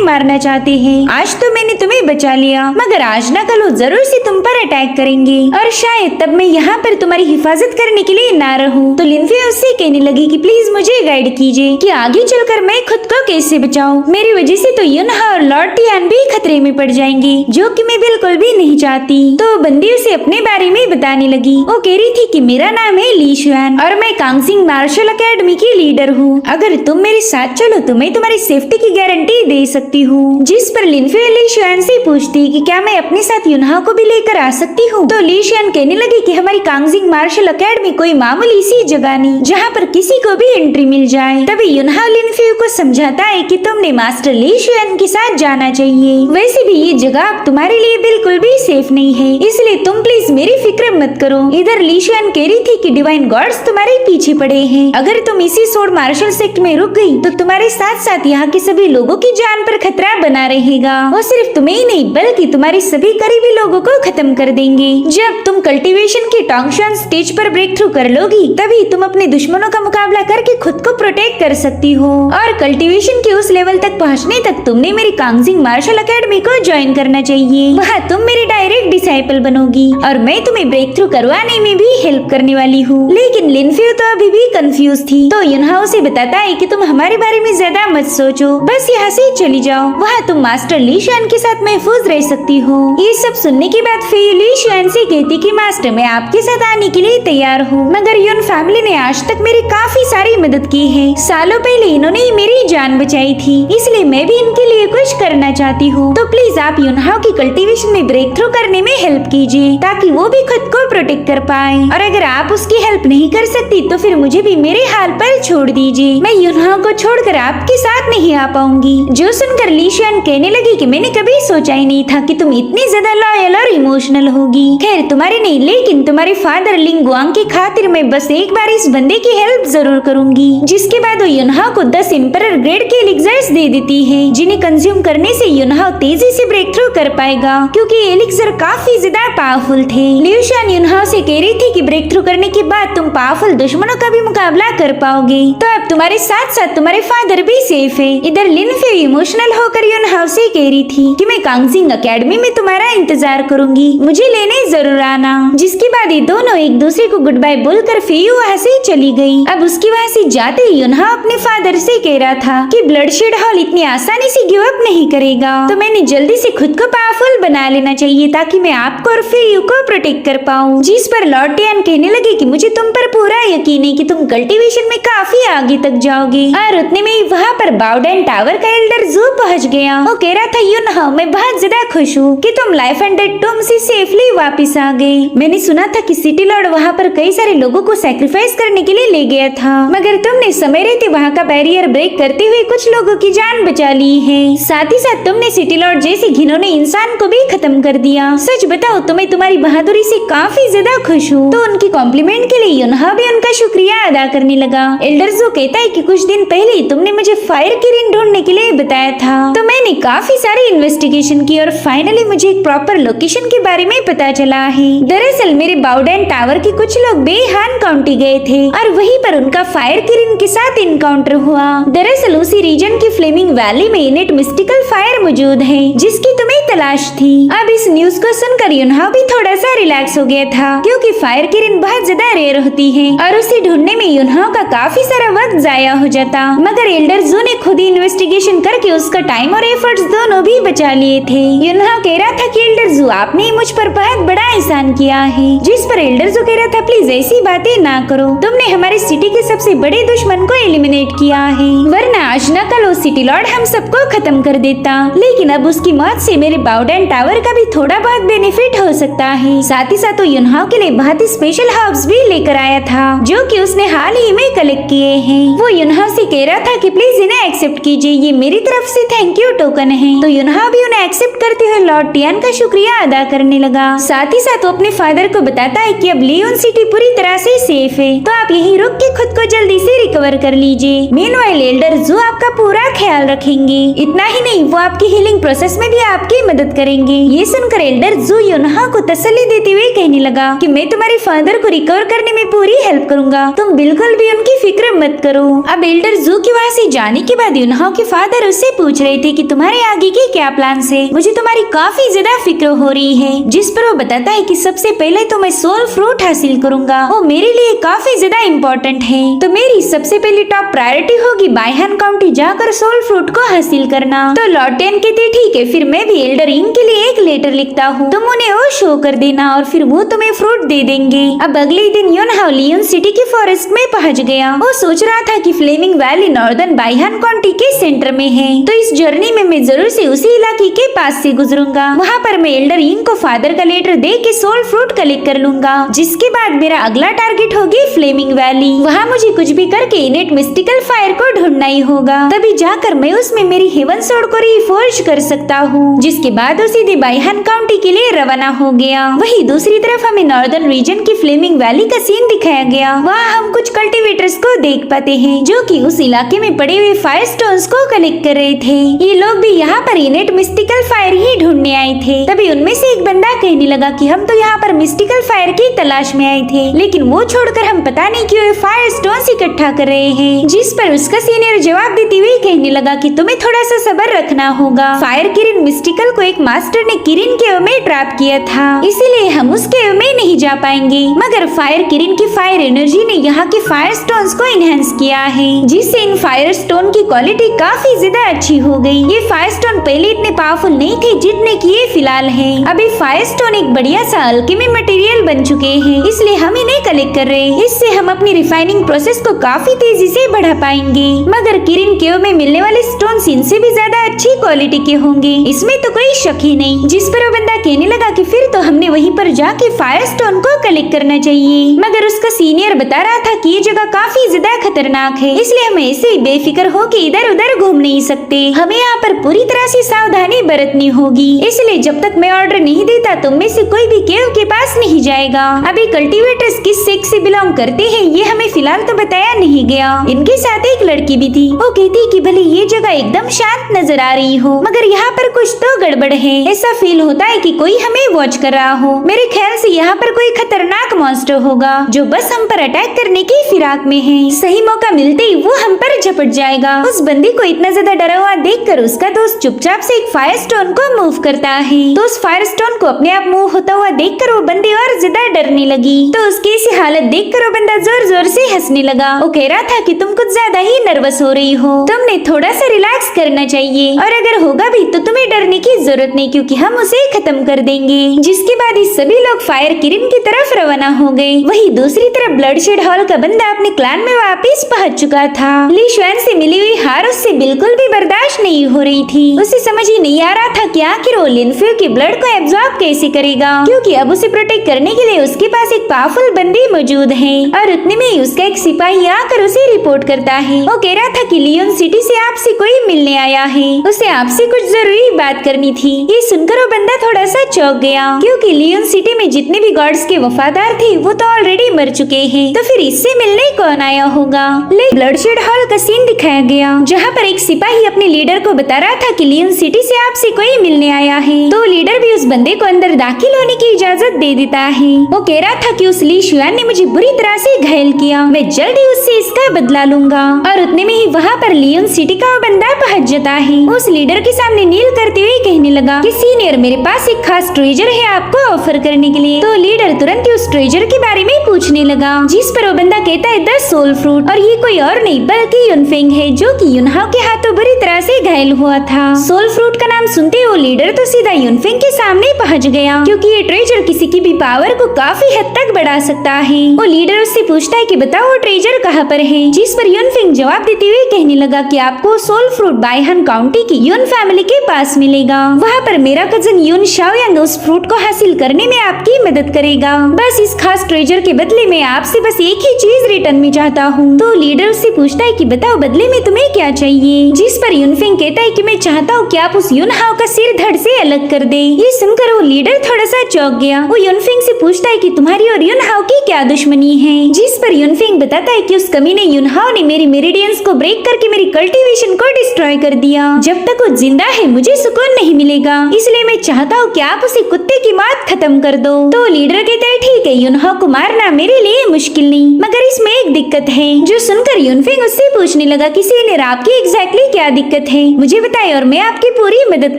मारना चाहते हैं। आज तो मैंने तुम्हें बचा लिया, मगर आज न कल वो जरूर से तुम पर अटैक करेंगे और शायद तब मैं यहाँ पर तुम्हारी हिफाजत करने के लिए ना रहूं। तो लिनफियो उससे कहने लगी कि प्लीज मुझे गाइड कीजिए कि आगे चलकर मैं खुद को कैसे बचाऊं। मेरी वजह से तो युनहा और लॉर्ड टियान भी खतरे में पड़ जाएंगे, जो कि मैं बिल्कुल भी नहीं चाहती। तो बंदी उसे अपने बारे में बताने लगी। वो कह रही थी कि मेरा नाम है ली शुआन और मैं कांगसिंग मार्शल एकेडमी की लीडर हूँ। अगर तुम मेरे साथ चलो तो मैं तुम्हारी सेफ्टी की गारंटी दे सकती हूँ। जिस पर लिनफियो ली शुआन से पूछती कि क्या मैं अपने साथ युनहा को भी लेकर आ सकती हूँ, तो ली शुआन कहने लगी कि हमारी कांगसिंग मार्शल एकेडमी कोई मामूली सी जगह नहीं जहाँ पर किसी को भी एंट्री मिल जाए। तभी युनहा लिनफियो को समझाता है कि तुमने मास्टर ली शुआन के साथ जाना चाहिए। वैसे भी ये जगह अब तुम्हारे लिए बिल्कुल भी सेफ नहीं है, इसलिए तुम प्लीज मेरी फिक्र मत करो। इधर ली शुआन कह रही थी कि डिवाइन गॉड्स तुम्हारे पीछे पड़े हैं। अगर तुम इसी सोड मार्शल सेक्ट में रुक गई तो तुम्हारे साथ साथ यहाँ के सभी लोगों की जान पर खतरा बना रहेगा। वो सिर्फ तुम्हें ही नहीं बल्कि तुम्हारे सभी करीबी लोगों को खत्म कर देंगे। जब तुम कल्टीवेशन की टोंगशुआन स्टेज पर ब्रेक थ्रू कर लोगी तभी तुम अपने दुश्मनों का मुकाबला करके खुद को प्रोटेक्ट कर सकती हो। और कल्टीवेशन के उस लेवल तक पहुँचने तक तुमने मेरी कांगसिंग मार्शल एकेडमी को ज्वाइन करना चाहिए। वहाँ तुम मेरी डायरेक्ट डिसाइपल बनोगी और मैं तुम्हें ब्रेक थ्रू करवाने में भी हेल्प करने वाली हूँ। लेकिन लिनफियो तो अभी भी कंफ्यूज थी, तो युनहा उसे बताता है कि तुम हमारे बारे में ज्यादा मत सोचो, बस यहाँ से चली जाओ। वहाँ तुम मास्टर ली शुआन के साथ महफूज रह सकती हो। ये सब सुनने के बाद फेई ली शुआन से कहती कि मास्टर मैं आपके साथ आने के लिए तैयार हूँ, मगर युन फैमिली ने आज तक मेरी काफी सारी मदद की है। सालों पहले इन्होंने ही मेरी जान बचाई थी, इसलिए मैं भी इनके लिए कुछ करना चाहती हूँ। तो प्लीज आप युनहाओ की कल्टीवेशन में ब्रेक थ्रू करने में हेल्प कीजिए ताकि वो भी खुद को प्रोटेक्ट कर पाए। और अगर आप उसकी हेल्प नहीं कर सकती तो फिर मुझे भी मेरे हाल पर छोड़ दीजिए। मैं युनहाओ को छोड़कर आपके साथ नहीं आ पाऊंगी। जो सुनकर ली शुआन कहने लगी कि मैंने कभी सोचा ही नहीं था कि तुम इतनी ज्यादा लॉयल और इमोशनल होगी। खैर तुम्हारे नहीं, लेकिन तुम्हारे फादर लिंग गुआंग की खातिर मैं बस एक बार इस बंदे की हेल्प जरूर करूंगी। जिसके बाद वो युनहाओ को 10 एम्परर ग्रेड के एलिक्सर्स दे देती है, जिन्हें कंज्यूम करने से युनहाओ तेजी से ब्रेक थ्रू कर पाएगा, क्योंकि एलिक्सर काफी ज्यादा पावरफुल थे। ली शुआन युनहाओ से कह रही थी कि ब्रेक थ्रू करने के बाद तुम पावरफुल दुश्मनों का भी मुकाबला कर पाओगे, तो अब तुम्हारे साथ साथ तुम्हारे फादर भी सेफ है। इधर लिन फे इमोशनल होकर युनहाओ से कह रही थी कि मैं कांगजिंग एकेडमी में तुम्हारा इंतजार करूंगी, मुझे लेने जरूर आना। जिसके बाद ये दोनों एक दूसरे को गुड बाय बोलकर फेयू वहाँ से चली गई। अब उसकी वहाँ से जाते ही युनहाओ अपने फादर से कह रहा था कि ब्लडशेड हॉल इतनी आसानी से गिव अप नहीं करेगा, तो मैंने जल्दी से खुद को पावरफुल बना लेना चाहिए ताकि मैं आपको और फेयू को प्रोटेक्ट कर पाऊँ। जिस पर लॉर्ड टियान कहने लगे कि मुझे तुम पर पूरा यकीन है कि तुम कल्टीवेशन में काफी आगे तक जाओगे। और उतने में ही वहाँ पर बाउडेन टावर का एल्डर जू पहुँच गया। वो कह रहा था युनहाओ मैं बहुत ज्यादा खुश हूँ कि तुम लाइफ एंड डेथ टूम से सेफली वापस आ गए। मैंने सुना था कि सिटी लॉर्ड वहाँ पर कई सारे लोगों को सैक्रिफाइस करने के लिए ले गया था, मगर तुमने समय रहते वहाँ का बैरियर ब्रेक करते हुए कुछ लोगों की जान बचा ली है। साथ ही साथ तुमने सिटी लॉर्ड जैसे घिनौने इंसान को भी खत्म कर दिया। सच बताओ तो मैं तुम्हारी बहादुरी से काफी ज्यादा खुश हूँ। तो उनकी कॉम्प्लीमेंट के लिए युनहाओ भी उनका शुक्रिया अदा करने लगा। एल्डर जो कहता है कि कुछ दिन पहले तुमने मुझे फायर किरण ढूंढने के लिए बताया था, तो मैंने काफी सारी इन्वेस्टिगेशन की और फाइनली मुझे एक प्रॉपर लोकेशन के बारे में पता चला है। दरअसल मेरे बाउडेन टावर के कुछ लोग बेहान काउंटी गए थे और वहीं पर उनका फायर किरण के साथ इनकाउंटर हुआ। दरअसल उसी रीजन की फ्लेमिंग वैली में इनेट मिस्टिकल फायर मौजूद है जिसकी तुम्हें तलाश थी। अब इस न्यूज को सुनकर युनहाओ भी थोड़ा सा रिलैक्स हो गया था, क्योंकि फायर किरण बहुत ज्यादा रेयर होती है और उसे ढूंढने में युनहाओ का काफी सारा वक्त जाया हो जाता। मगर एल्डर जू ने खुद ही इन्वेस्टिगेशन करके उसका टाइम और एफर्ट्स दोनों भी बचा लिए थे। युनहाओ कह रहा था कि एल्डर जू आपने मुझ पर बहुत बड़ा एहसान किया है। जिस पर एल्डर जू कह रहा था प्लीज ऐसी बातें ना करो, तुमने हमारे सिटी के सबसे बड़े दुश्मन को एलिमिनेट किया है, वरना आज न कल वो सिटी लॉर्ड हम सबको खत्म कर देता। लेकिन अब उसकी मौत से मेरे बाउडेन टावर का भी थोड़ा बहुत बेनिफिट हो सकता है। साथ ही साथ वो युनहाओ के लिए बहुत ही स्पेशल हर्ब्स भी लेकर आया था जो कि उसने हाल ही में कलेक्ट किए हैं। वो युनहाओ से कह रहा था कि प्लीज इन्हें एक्सेप्ट कीजिए, ये मेरी तरफ से थैंक यू टोकन है। तो युनहाओ भी उन्हें एक्सेप्ट करते हुए लॉर्ड टियान का शुक्रिया अदा करने लगा। साथ ही साथ वो अपने फादर को बताता है कि अब लियोन सिटी पूरी तरह से सेफ है, तो आप यहीं रुक के खुद को जल्दी से रिकवर कर लीजिए। मीनवाइल एल्डर जू आपका पूरा ख्याल रखेंगे। इतना ही नहीं, वो आपकी हीलिंग प्रोसेस में भी आपकी मदद करेंगे। ये सुनकर एल्डर जू युनहाओ को तसल्ली देते हुए कहने लगा कि मैं तुम्हारे फादर को रिकवर करने में पूरी हेल्प करूंगा, तुम बिल्कुल भी उनकी फिक्र मत करो। अब एल्डर जू के वहाँ से जाने के बाद युनहाओ के फादर उससे पूछ रहे थे कि तुम्हारे आगे के क्या प्लान है, मुझे तुम्हारी काफी ज्यादा फिक्र हो रही है। जिस पर वो बताता है कि सबसे पहले तो मैं सोल फ्रूट हासिल करूंगा, वो मेरे लिए काफी ज्यादा इम्पोर्टेंट है, तो मेरी सबसे पहली टॉप प्रायोरिटी होगी बायहान काउंटी जाकर सोल फ्रूट को हासिल करना। तो लॉर्ड टियान कहते ठीक है, फिर मैं भी एल्डर इंग के लिए एक लेटर लिखता हूँ, तुम उन्हें वो शो कर देना और फिर वो तुम्हें फ्रूट दे देंगे। अब अगले दिन युनहाओ लियोन सिटी के फॉरेस्ट में पहुँच गया। वो सोच रहा था कि फ्लेमिंग वैली नॉर्दर्न बायहान काउंटी के सेंटर में है, तो इस जर्नी में मैं जरूर से उसी इलाके के पास से गुजरूंगा। वहाँ पर मैं एल्डर इंग को फादर का लेटर दे के सोल फ्रूट कलेक्ट कर लूंगा, जिसके बाद मेरा अगला टारगेट होगी फ्लेमिंग वैली। वहाँ मुझे कुछ भी करके इनेट मिस्टिकल फायर को ढूंढना ही होगा, तभी जाकर मैं उसमें मेरी हेवन सोर्ड को रीफोर्ज कर सकता हूँ। जिसके बाद वो सीधे बायहान काउंटी के लिए रवाना हो गया। वही दूसरी तरफ हमें नॉर्दर्न रीजन की फ्लेमिंग वैली का सीन दिखाया गया। वहाँ हम कुछ कल्टीवेटर्स को देख पाते हैं जो कि उस इलाके में पड़े हुए फायर स्टोन्स को कलेक्ट कर रहे थे। ये लोग भी यहाँ पर इनेट मिस्टिकल फायर ही ढूंढने आए थे। तभी उनमें से एक बंदा कहने लगा कि हम तो यहाँ पर मिस्टिकल फायर की तलाश में आए थे, लेकिन वो छोड़कर हम पता नहीं क्यों फायर स्टोन्स इकट्ठा कर रहे हैं। जिस पर उसका सीनियर जवाब देते हुए कहने लगा कि तुम्हें थोड़ा सा सब्र रखना होगा, फायर किरण मिस्टिकल को एक मास्टर ने किरिन केव में ट्रैप किया था, इसीलिए हम उस केव में नहीं जा पाएंगे। मगर फायर किरिन की फायर एनर्जी ने यहाँ के फायर स्टोन्स को इनहेंस किया है, जिससे इन फायर स्टोन की क्वालिटी काफी ज्यादा अच्छी हो गई। ये फायर स्टोन पहले इतने पावरफुल नहीं थे जितने कि ये फिलहाल है। अभी फायर स्टोन एक बढ़िया सा अल्केमी मटेरियल बन चुके हैं, इसलिए हम इन्हें कलेक्ट कर रहे हैं। इससे हम अपनी रिफाइनिंग प्रोसेस को काफी तेजी से बढ़ा पाएंगे। मगर किरिन केव में मिलने वाले स्टोन्स इनसे भी ज्यादा अच्छी क्वालिटी के होंगे, इसमें तो कोई शक ही नहीं। जिस पर वो बंदा कहने लगा कि फिर तो हमने वहीं पर जाके फायर स्टोन को कलेक्ट करना चाहिए। मगर उसका सीनियर बता रहा था कि ये जगह काफी ज्यादा खतरनाक है, इसलिए हम ऐसे ही बेफिक्र होके इधर उधर घूम नहीं सकते। हमें यहाँ पर पूरी तरह से सावधानी बरतनी होगी, इसलिए जब तक मैं ऑर्डर नहीं देता तुम में से कोई भी केव के पास नहीं जाएगा। अभी कल्टीवेटर्स किस सेक्स से बिलोंग करते हैं ये हमें फिलहाल तो बताया नहीं गया। इनके साथ एक लड़की भी थी, वो कहती कि भले ये जगह एकदम शांत नजर आ रही हो, मगर यहाँ पर कुछ तो गड़बड़ है। ऐसा फील होता है कि कोई हमें वॉच कर रहा हो। मेरे ख्याल से यहाँ पर कोई खतरनाक मॉन्स्टर होगा जो बस हम पर अटैक करने की फिराक में है। सही मौका मिलते ही वो हम पर झपट जाएगा। उस बंदी को इतना ज्यादा डरा हुआ देखकर उसका दोस्त चुपचाप से एक फायर स्टोन को मूव करता है, तो उस फायर स्टोन को अपने आप मूव होता हुआ देखकर वो बंदी और ज्यादा डरने लगी। तो उसकी ऐसी हालत देखकर वो बंदा जोर जोर से हंसने लगा। वो कह रहा था कि तुम कुछ ज्यादा ही नर्वस हो रही हो, तुमने थोड़ा सा रिलैक्स करना चाहिए, और अगर होगा भी तो तुम्हें डरने की जरूरत नहीं, क्योंकि हम उसे खत्म कर देंगे। जिसके बाद ये सभी लोग फायर किरिन की तरफ रवाना हो गए। वही दूसरी तरफ ब्लडशेड हॉल का बंदा अपने क्लान में वापस पहुंच चुका था। ली शुआन से मिली हुई हार उससे बिल्कुल भी बर्दाश्त नहीं हो रही थी। उसे समझ ही नहीं आ रहा था कि आखिर वो लिनफ्यू के ब्लड को एब्जॉर्ब कैसे करेगा, क्योंकि अब उसे प्रोटेक्ट करने के लिए उसके पास एक पावरफुल बंदी मौजूद है। और उतने में ही उसका एक सिपाही आकर उसे रिपोर्ट करता है। वो कह रहा था कि लियोन सिटी से आपसे कोई मिलने आया है, उसे आपसे कुछ जरूरी बात करनी थी। ये सुनकर वो बंदा थोड़ा सा चौंक गया, क्योंकि लियोन सिटी में जितने भी गॉड्स के वफादार थे वो तो ऑलरेडी मर चुके हैं, तो फिर इससे मिलने कौन आया होगा। लेकिन ब्लडशेड हॉल का सीन दिखाया गया, जहाँ पर एक सिपाही अपने लीडर को बता रहा था कि लियोन सिटी से आपसे कोई मिलने आया है। तो लीडर भी उस बंदे को अंदर दाखिल होने की इजाजत दे देता है। वो कह रहा था कि उस ली शुआन ने मुझे बुरी तरह से घायल किया, मैं जल्द ही उससे इसका बदला लूंगा। और उतने में ही वहाँ पर लियोन सिटी का बंदा पहुंच जाता है। उस लीडर के सामने नील करते हुए कहने लगा कि सीनियर, मेरे पास एक खास ट्रेजर है आपको ऑफर करने के लिए। तो लीडर तुरंत ही उस ट्रेजर के बारे में पूछने लगा, जिस पर वो बंदा कहता है द सोल फ्रूट, और ये कोई और नहीं बल्कि युनफेंग है, जो कि युनहाओ के हाथों बुरी तरह से घायल हुआ था। सोल फ्रूट का नाम सुनते ही वो लीडर तो सीधा युनफेंग के सामने पहुंच गया, क्योंकि ये ट्रेजर किसी की भी पावर को काफी हद तक बढ़ा सकता है। वो लीडर उससे पूछता है कि बताओ वो ट्रेजर कहाँ पर है, जिस पर युनफेंग जवाब देते हुए कहने लगा कि आपको सोल फ्रूट बाइहन काउंटी की युन फैमिली के पास मिलेगा। वहाँ पर मेरा कजन युन शाओयांग उस फ्रूट को हासिल करने में आपकी मदद करेगा। बस इस खास ट्रेजर के बदले में आपसे बस एक ही चीज रिटर्न में चाहता हूँ। तो लीडर उससे पूछता है कि बताओ बदले में तुम्हें क्या चाहिए, जिस पर युनफेंग कहता है कि मैं चाहता हूँ कि आप उस युनहाओ का सिर धड़ से अलग कर दे। ये सुनकर वो लीडर थोड़ा सा चौंक गया। वो युनफेंग से पूछता है कि तुम्हारी और युनहाओ की क्या दुश्मनी है, जिस पर युनफेंग बताता है कि उस कमीने युनहाओ ने मेरी मेरिडियंस को ब्रेक करके मेरी कल्टीवेशन को डिस्ट्रॉय कर दिया। जब तक वो जिंदा है मुझे सुकून नहीं मिलेगा, इसलिए मैं चाहता हूँ कि आप उसे कुत्ते की मौत खत्म कर दो। तो लीडर कहता है ठीक है, युनहाओ को मारना मेरे लिए मुश्किल नहीं, मगर इसमें एक दिक्कत है। जो सुनकर युनफेंग उससे पूछने लगा कि सीनियर आपकी एग्जैक्टली क्या दिक्कत है, मुझे बताए और मैं आपकी पूरी मदद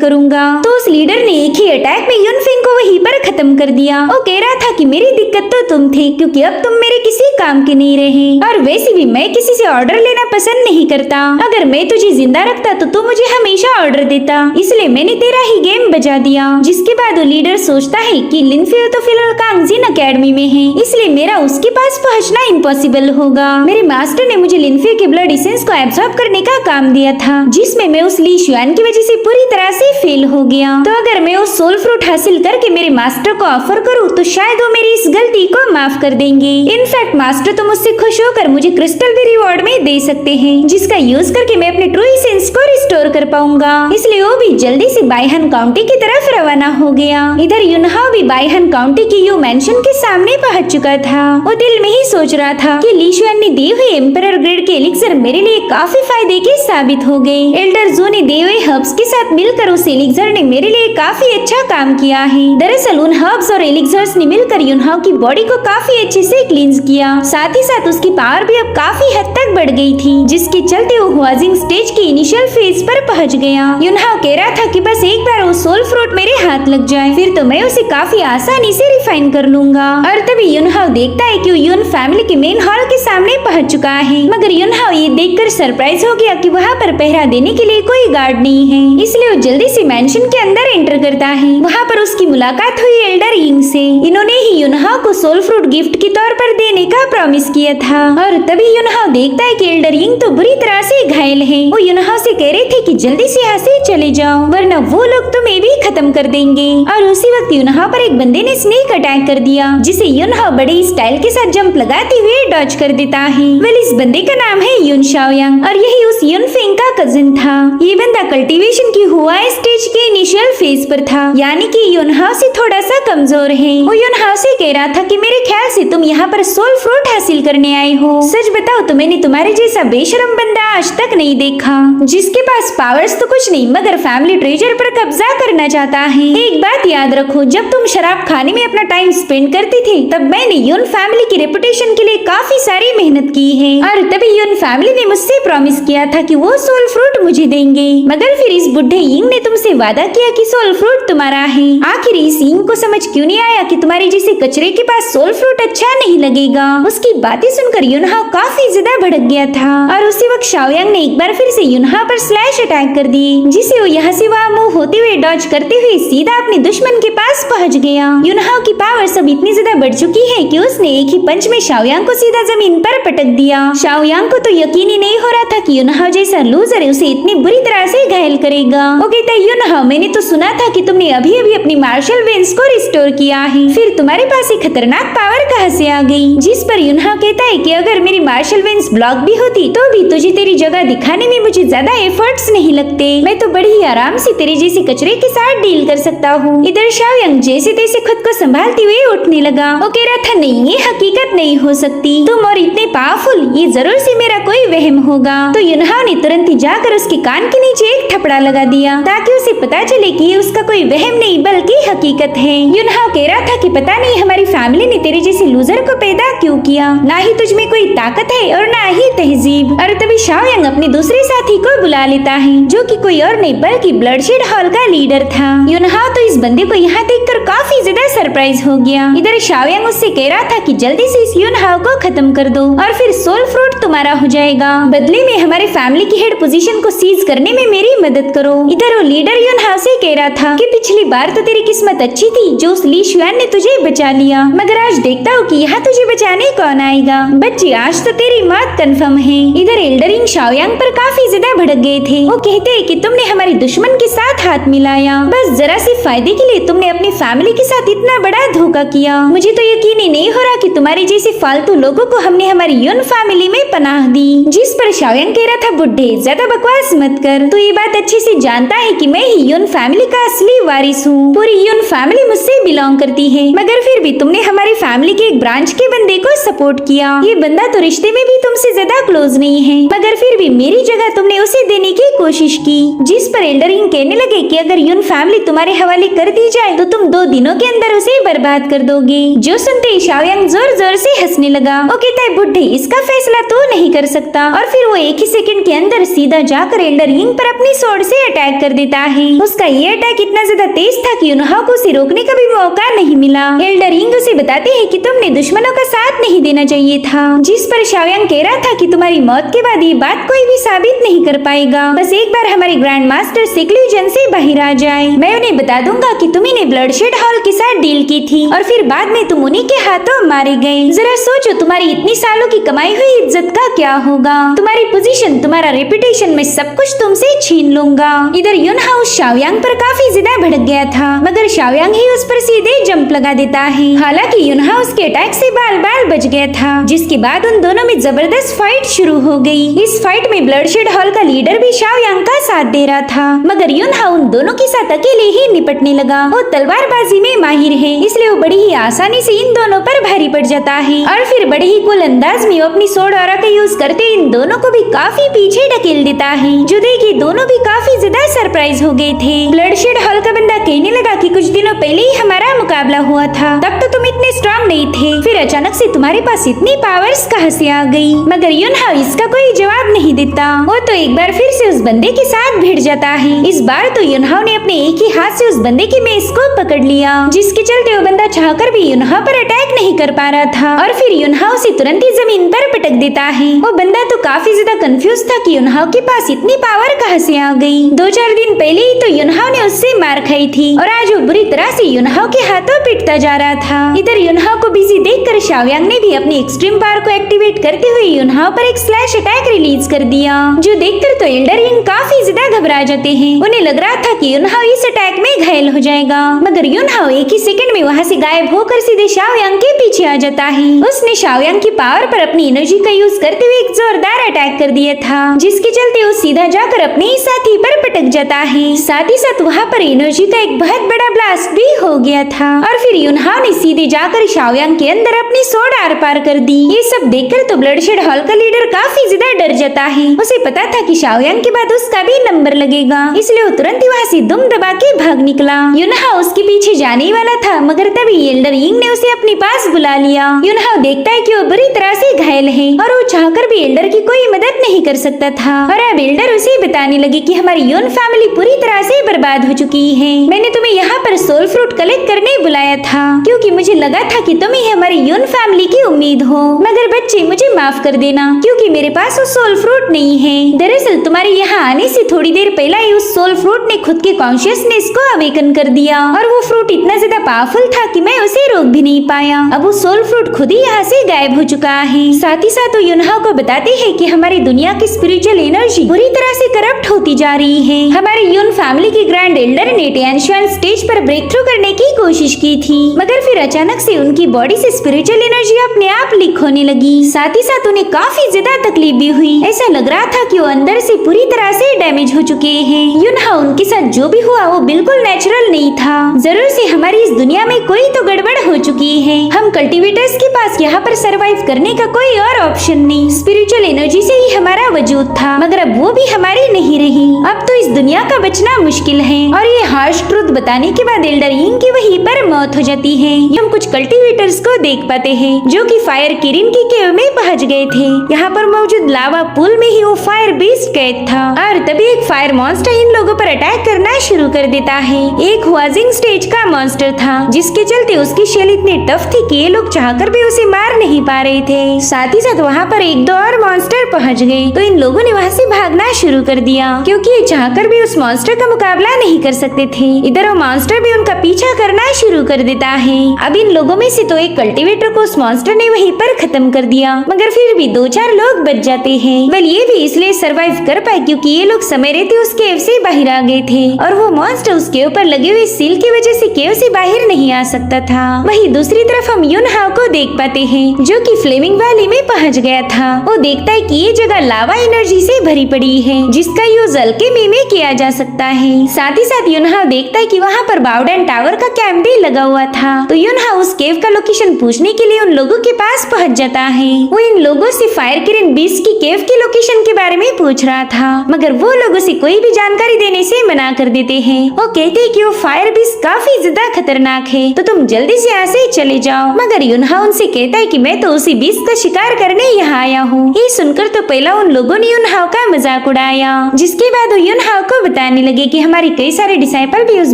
करूंगा। तो उस लीडर ने एक ही अटैक में युनफेंग को वहीं पर खत्म कर दिया। वो कह रहा था कि मेरी दिक्कत तो तुम थे, क्योंकि अब तुम मेरे किसी काम के नहीं रहे, और वैसे भी मैं किसी से ऑर्डर लेना पसंद नहीं करता। अगर मैं तुझे जिंदा रखता तो तू मुझे हमेशा ऑर्डर देता, इसलिए मैंने तेरा ही गेम बजा दिया। जिसके बाद वो लीडर सोचता है कि लिनफ्यू तो फिलहाल कांगजिन अकेडमी में है, इसलिए मेरा उसके पास पहुंचना इम्पॉसिबल होगा। मेरे मास्टर ने मुझे लिनफ्यू के ब्लड एसेंस को एब्जॉर्ब करने का काम दिया था, जिसमें मैं उस ली शुआन की वजह से पूरी तरह से फेल हो गया। तो अगर मैं उस सोल फ्रूट हासिल करके मेरे मास्टर को ऑफर करूं तो शायद वो मेरी इस गलती को माफ कर देंगे। इनफैक्ट मास्टर तो मुझसे खुश होकर मुझे क्रिस्टल भी रिवॉर्ड में दे सकते हैं, जिसका यूज करके मैं अपने ट्रू एसेंस को रिस्टोर कर पाऊंगा। इसलिए वो भी जल्दी से बाइहन काउंटी की तरफ रवाना हो गया। इधर युनहाओ भी बाइहन काउंटी की यू मैंशन के सामने पहुंच चुका था। वो दिल में ही सोच रहा था कि ली शुआन ने दिए हुए एम्परर ग्रेड के एलिक्सर मेरे लिए काफी फायदे के साबित हो गए। एल्डर जू ने दिए हुए हर्ब्स के साथ मिलकर उस एलिक्सर ने मेरे लिए काफी अच्छा काम किया है। दरअसल उन हर्ब्स और एलिक्सर्स ने मिलकर युनहाओ की बॉडी को काफी अच्छे से क्लींस किया, साथ ही साथ उसकी पावर भी अब काफी हद तक बढ़ गई थी, जिसके चलते वो हुआजिंग स्टेज के इनिशियल फेज पर पहुंच गया। युनहाओ कह रहा था कि बस एक बार वो सोल फ्रूट मेरे हाथ लग जाए, फिर तो मैं उसे काफी आसानी से रिफाइन कर लूंगा। और तभी युनहाओ देखता है कि वो युन फैमिली के मेन हॉल के सामने पहुंच चुका है, मगर युनहाओ ये देखकर सरप्राइज हो गया कि वहाँ पर पहरा देने के लिए कोई गार्ड नहीं है, इसलिए वो जल्दी से मेंशन के अंदर एंटर करता है। वहाँ पर उसकी मुलाकात हुई एल्डर यिंग से। इन्होंने ही युनहाओ को सोल फ्रूट गिफ्ट के तौर पर देने का प्रॉमिस किया था। और तभी युनहाओ देखता है कि एल्डर यिंग तो बुरी तरह से घायल है। वो युनहाओ से कह रहे थे कि जल्दी से यहाँ से चले जाओ, वरना वो लोग तुम्हें भी खत्म कर देंगे। और उसी वक्त युनहाओ पर एक बंदे ने स्नेक अटैक कर दिया, जिसे युनहाओ बड़े स्टाइल के साथ जंप लगाते हुए डॉज कर देता है। वेल, इस बंदे का नाम है युन शाओयांग और यही उस युन फेंग का कजिन था। ये बंदा कल्टीवेशन की हुआ स्टेज के इनिशियल फेज पर था, यानी कि युनहाओ से थोड़ा सा कमजोर है। वो युनहाओ से कह रहा था कि मेरे ख्याल से तुम यहाँ पर सोल फ्रूट हासिल करने आए हो। सच बताओ तो मैंने तुम्हारे जैसा बेशरम बंदा आज तक नहीं देखा, जिसके पास पावर्स तो कुछ नहीं मगर फैमिली ट्रेजर पर कब्जा करना चाहता है। एक बात याद रखो, जब तुम शराब खाने में अपना टाइम स्पेंड करती थी तब मैंने युन फैमिली की रेपुटेशन के लिए काफी सारी मेहनत की है। और तभी युन फैमिली ने मुझसे प्रॉमिस किया था कि वो सोल फ्रूट मुझे देंगे, मगर फिर इस बुढ़े यिंग ने तुमसे वादा किया कि सोल फ्रूट तुम्हारा है। आखिर इस यिंग को समझ क्यों नहीं आया कि तुम्हारे जैसे कचरे के पास सोल फ्रूट अच्छा नहीं लगेगा। उसकी बातें सुनकर युनहाओ काफी ज्यादा भड़क गया था और उसी वक्त शाओयांग ने एक बार फिर से युनहाओ पर स्लैश अटैक कर दी, जिसे वो यहाँ से वहाँ मूव होते हुए डॉज करते हुए सीधा अपने दुश्मन के पास पहुँच गया। युनहाओ की पावर सब इतनी ज्यादा बढ़ चुकी है कि उसने एक ही पंच में शाओयांग को सीधा जमीन पर पटक दिया। शाओयांग को तो यकीन ही नहीं हो रहा था कि युनहाओ जैसा लूजर उसे इतनी बुरी तरह से घायल करेगा। वो कहता है, युनहाओ मैंने तो सुना था कि तुमने अभी अभी अपनी मार्शल वेन्स को रिस्टोर किया है, फिर तुम्हारे पास एक खतरनाक पावर कहाँ से आ गई। जिस पर युनहाओ कहता है कि अगर मेरी मार्शल वेन्स ब्लॉक भी होती तो भी तुझे तेरी जगह दिखाने में मुझे ज्यादा एफर्ट्स नहीं लगते, मैं तो बड़ी ही आराम से तेरे जैसे कचरे के साथ डील कर सकता हूँ। इधर शाओयांग जैसे तैसे खुद को संभालते हुए उठने लगा। वो कह रहा था, नहीं ये हकीकत नहीं हो सकती, तुम और इतने पावरफुल, ये जरूर से मेरा कोई वहम होगा। तो युनहाओ ने तुरंत ही जाकर उसके कान के नीचे एक थपड़ा लगा दिया ताकि उसे पता चले कि ये उसका कोई वहम नहीं बल्कि हकीकत है। युनहाओ कह रहा था कि पता नहीं हमारी फैमिली ने तेरे जैसे लूजर को पैदा क्यों किया, ना ही तुझ में कोई ताकत है और ना ही तहजीब। और तभी शाओयांग अपने दूसरे साथी को बुला लेता है, जो कि कोई और नहीं बल्कि ब्लडशेड हॉल का लीडर था। युनहाओ तो इस बंदे को यहाँ देखकर काफी ज्यादा सरप्राइज हो गया। इधर शाओयांग उससे कह रहा था कि जल्दी से इस युनहाओ को खत्म कर दो और फिर सोल फ्रूट तुम्हारा हो जाएगा, बदले में हमारे फैमिली की हेड पोजीशन को सीज करने में मेरी मदद करो। इधर वो लीडर युनहाओ से कह रहा था कि पिछली बार तो तेरी किस्मत अच्छी थी जो उस ली शुआन ने तुझे बचा लिया, मगर आज देखता हूँ कि यहाँ तुझे बचाने कौन आएगा। बच्ची आज तो तेरी मौत कंफर्म है। इधर एल्डर यिंग शाओयांग पर काफी ज्यादा भड़क गए थे। वो कहते हैं कि तुमने हमारे दुश्मन के साथ हाथ मिलाया, बस जरा सी फायदे के लिए तुमने अपनी फैमिली के साथ इतना बड़ा धोखा किया। मुझे तो यकीन ही नहीं हो रहा कि तुम्हारे जैसे फालतू लोगों को हमने हमारी युन फैमिली में पनाह दी। जिस पर शाओयांग कह रहा था, बुड्ढे ज्यादा बकवास मत कर, तू ये बात अच्छे से जानता है कि मैं ही युन फैमिली का असली वारिस हूँ, पूरी युन फैमिली मुझसे बिलोंग करती है, मगर फिर भी तुमने हमारी फैमिली के एक ब्रांच के बंदे को सपोर्ट किया। ये बंदा तो रिश्ते में भी तुमसे ज्यादा क्लोज नहीं है, मगर फिर भी मेरी जगह तुमने उसे देने की कोशिश की। जिस पर एल्डर यिंग कहने लगे कि अगर युन फैमिली तुम्हारे हवाले कर दी जाए तो तुम 2 दिनों के अंदर उसे बर्बाद कर दोगे। जो सुनते ही शाओयांग जोर जोर से हंसने लगा। वो कहता है, बुड्ढे इसका फैसला तो नहीं कर सकता, और फिर वो एक ही सेकंड के अंदर सीधा जाकर एल्डर यिंग पर अपनी स्वॉर्ड से अटैक कर देता है। उसका ये अटैक इतना ज्यादा तेज था कि युनहाओ को उसे रोकने का भी मौका नहीं मिला। एल्डर यिंग उसे बताते हैं कि तुमने दुश्मनों का साथ नहीं देना चाहिए था। जिस पर शाओयांग कह रहा था कि तुम्हारी मौत के बाद ये बात कोई भी साबित नहीं कर पाएगा, बस एक बार हमारे ग्रैंड मास्टर सिकलियू जन से बाहर आ जाए, मैं उन्हें बता दूंगा कि तुम्ही ने ब्लडशेड हॉल के साथ डील की थी और फिर बाद में तुम उन्हीं के हाथों मारे गए। जरा सोचो तुम्हारी इतनी सालों की कमाई हुई इज्जत का क्या होगा, तुम्हारी पोजीशन, तुम्हारा रेपुटेशन, मैं सब कुछ तुमसे छीन लूंगा। इधर युनहाओ शाओयांग पर काफी ज्यादा भड़क गया था, मगर शाओयांग ही उस पर सीधे जंप लगा देता है। हालांकि युनहाओ उसके अटैक से बाल बाल बच गया था, जिसके बाद उन दोनों में जबरदस्त फाइट शुरू हो गई। इस फाइट में ब्लडशेड हॉल का लीडर भी शाओयांग का साथ दे रहा था, मगर युनहाओ उन दोनों के साथ अकेले ही निपटने लगा। वो तलवारबाजी बल्लेबाजी में माहिर है, इसलिए वो बड़ी ही आसानी से इन दोनों पर भारी पड़ जाता है और फिर बड़े ही कुल अंदाज में वो अपनी स्वॉर्ड ऑरा का यूज करते इन दोनों को भी काफी पीछे ढकेल देता है, जो देखिए दोनों भी काफी ज्यादा सरप्राइज हो गए थे। ब्लडशेड हॉल का बंदा कहने लगा कि कुछ दिनों पहले ही हमारा मुकाबला हुआ था, तब तो तुम इतने स्ट्रांग नहीं थे, फिर अचानक से तुम्हारे पास इतनी पावर्स कहां से आ गई? मगर युनहाओ इसका कोई जवाब नहीं देता। वो तो एक बार फिर से उस बंदे के साथ भिड़ जाता है। इस बार तो युनहाओ ने अपने एक ही हाथ से उस बंदे की मेज को पकड़ लिया, जिसके चलते वो बंदा चाहकर भी युनहाओ पर अटैक नहीं कर पा रहा था और फिर युनहाओ उसे तुरंत ही जमीन पर पटक देता है। वो बंदा तो काफी ज्यादा कंफ्यूज था कि युनहाओ के पास इतनी पावर कहां से आ गई। 2-4 दिन पहले ही तो युनहाओ ने उससे मार खाई थी और आज वो बुरी तरह से युनहाओ के हाथों पिटता जा रहा था। इधर युनहाओ को बिजी देखकर शाओयांग ने भी अपनी एक्सट्रीम पावर को एक्टिवेट करते हुए युनहाओ पर एक स्लैश अटैक रिलीज कर दिया, जो देखकर तो एल्डर यिंग काफी ज्यादा घबरा जाते हैं। उन्हें लग रहा था कि युनहाओ इस अटैक में घायल हो जाएगा, मगर युनहाओ एक ही सेकंड में वहां से गायब होकर सीधे शाओयांग के पीछे आ जाता है। उसने शाओयांग की पावर पर अपनी एनर्जी का यूज करते हुए एक जोरदार अटैक कर दिया था, जिसके चलते वो सीधा जाकर अपने ही साथी पर पटक जाता है। साथ ही साथ वहाँ पर एनर्जी का एक बहुत बड़ा ब्लास्ट भी हो गया था और फिर युनहाओ ने सीधे जाकर शाओयांग के अंदर अपनी स्वॉर्ड आर पार कर दी। ये सब देखकर तो ब्लडशेड हॉल का लीडर काफी ज्यादा डर जाता है। उसे पता था कि शाओयांग के बाद उसका भी नंबर लगेगा, इसलिए वो तुरंत ही वहाँ से दुम दबा के भाग निकला। युनहाओ उसके पीछे जाने ही वाला था, मगर तभी एल्डर यिंग ने उसे अपने पास बुला लिया। युनहाओ देखता है कि वो बुरी तरह से घायल है और वो चाहकर भी एल्डर की कोई मदद नहीं कर सकता था और अब एल्डर उसे बताने लगे कि हमारी युन फैमिली पूरी तरह से बर्बाद हो चुकी है। मैंने तुम्हें यहाँ पर सोल फ्रूट कलेक्ट करने बुलाया था, क्योंकि मुझे लगा था कि तुम ही हमारी युन फैमिली की उम्मीद हो। मगर बच्चे मुझे माफ कर देना, क्योंकि मेरे पास वो सोल फ्रूट नहीं है। दरअसल तुम्हारे यहाँ आने से थोड़ी देर पहले ही उस सोल फ्रूट ने खुद के कॉन्शियसनेस को अवेकन कर दिया और वो फ्रूट इतना ज्यादा पावरफुल था कि मैं उसे रोक भी नहीं पाया। अब वो सोल फ्रूट खुद ही यहाँ से गायब हो चुका है। साथ ही साथ वो युनहाओ को बताते हैं कि हमारी दुनिया की स्पिरिचुअल एनर्जी बुरी तरह से करप्ट होती जा रही है। हमारी युन फैमिली के ग्रैंड एल्डर ने टियानशुआन स्टेज पर ब्रेक थ्रू करने की कोशिश की थी, मगर फिर अचानक से उनकी बॉडी से स्पिरिचुअल एनर्जी अपने आप लीक होने लगी। साथ ही साथ उन्हें काफी ज्यादा तकलीफ भी हुई। ऐसा लग रहा था कि वो अंदर से पूरी तरह से डैमेज हो चुके हैं। युनहाओ उनके साथ जो भी हुआ वो बिल्कुल नेचुरल नहीं था। जरूर से हमारी इस दुनिया में कोई तो गड़बड़ हो चुकी है। हम कल्टीवेटर्स के पास यहाँ पर सरवाइव करने का कोई और ऑप्शन नहीं। स्पिरिचुअल एनर्जी से ही हमारा वजूद था, मगर अब वो भी हमारी नहीं रही। अब तो इस दुनिया का बचना मुश्किल है। और ये हार्श ट्रूथ बताने के बाद एल्डर यिंग की वहीं पर मौत हो जाती है। हम कुछ कल्टीवेटर्स को देख पाते हैं जो कि फायर किरिन की केव में पहुंच गए थे। यहाँ पर मौजूद लावा पूल में ही वो फायर बीस्ट कैद था और तभी एक फायर मॉन्स्टर इन लोगों पर अटैक करना शुरू कर देता है। एक हुआजिंग स्टेज का मॉन्स्टर था, जिसके चलते उसकी शेल इतनी टफ थी कि ये लोग चाहकर भी उसे मार नहीं पा रहे थे। साथ ही साथ वहाँ पर 1-2 और मॉन्स्टर पहुँच गए, तो इन लोगों ने वहाँ से भागना शुरू कर दिया, क्योंकि ये चाहकर भी उस मॉन्स्टर का मुकाबला नहीं कर सकते थे। इधर वो मॉन्स्टर भी उनका पीछा करना शुरू कर देता है। अब इन लोगों में से तो एक कल्टीवेटर को उस मॉन्स्टर ने वहीं पर खत्म कर दिया, मगर फिर भी 2-4 लोग बच जाते हैं। वेल ये भी इसलिए सरवाइव कर पाए क्योंकि ये लोग समय रहते उस केव से बाहर आ गए थे और वो मॉन्स्टर उस केव पर लगे हुए सील की वजह से केव से बाहर नहीं आ सकता था। वहीं दूसरी तरफ हम युनहाओ को देख पाते हैं, जो कि फ्लेमिंग वैली में पहुंच गया था। वो देखता है कि ये जगह लावा एनर्जी से भरी पड़ी है, जिसका यूज अल्केमी में किया जा सकता है। साथ ही साथ युनहाओ देखता है कि वहाँ पर बाउडन टावर का कैंप भी लगा हुआ था, तो युनहाओ उस केव का लोकेशन पूछने के लिए उन लोगों के पास पहुँच जाता है। वो इन लोगों से फायर किरिन बीस्ट की केव की लोकेशन के बारे में पूछ रहा था, मगर वो लोग उसे कोई भी जानकारी देने से मना कर देते हैं। वो कहते हैं कि वो फायर बीस्ट काफी ज्यादा खतरनाक है, तो तुम जल्दी से यहाँ से चले जाओ। मगर युनहाओ उनसे कहता है कि मैं तो उसी बीस्ट का शिकार करने यहाँ आया हूँ। ये सुनकर तो पहला उन लोगों ने युनहाओ का मजाक उड़ाया, जिसके बाद वो युनहाओ को बताने लगे कि हमारे कई सारे डिसाइपल भी उस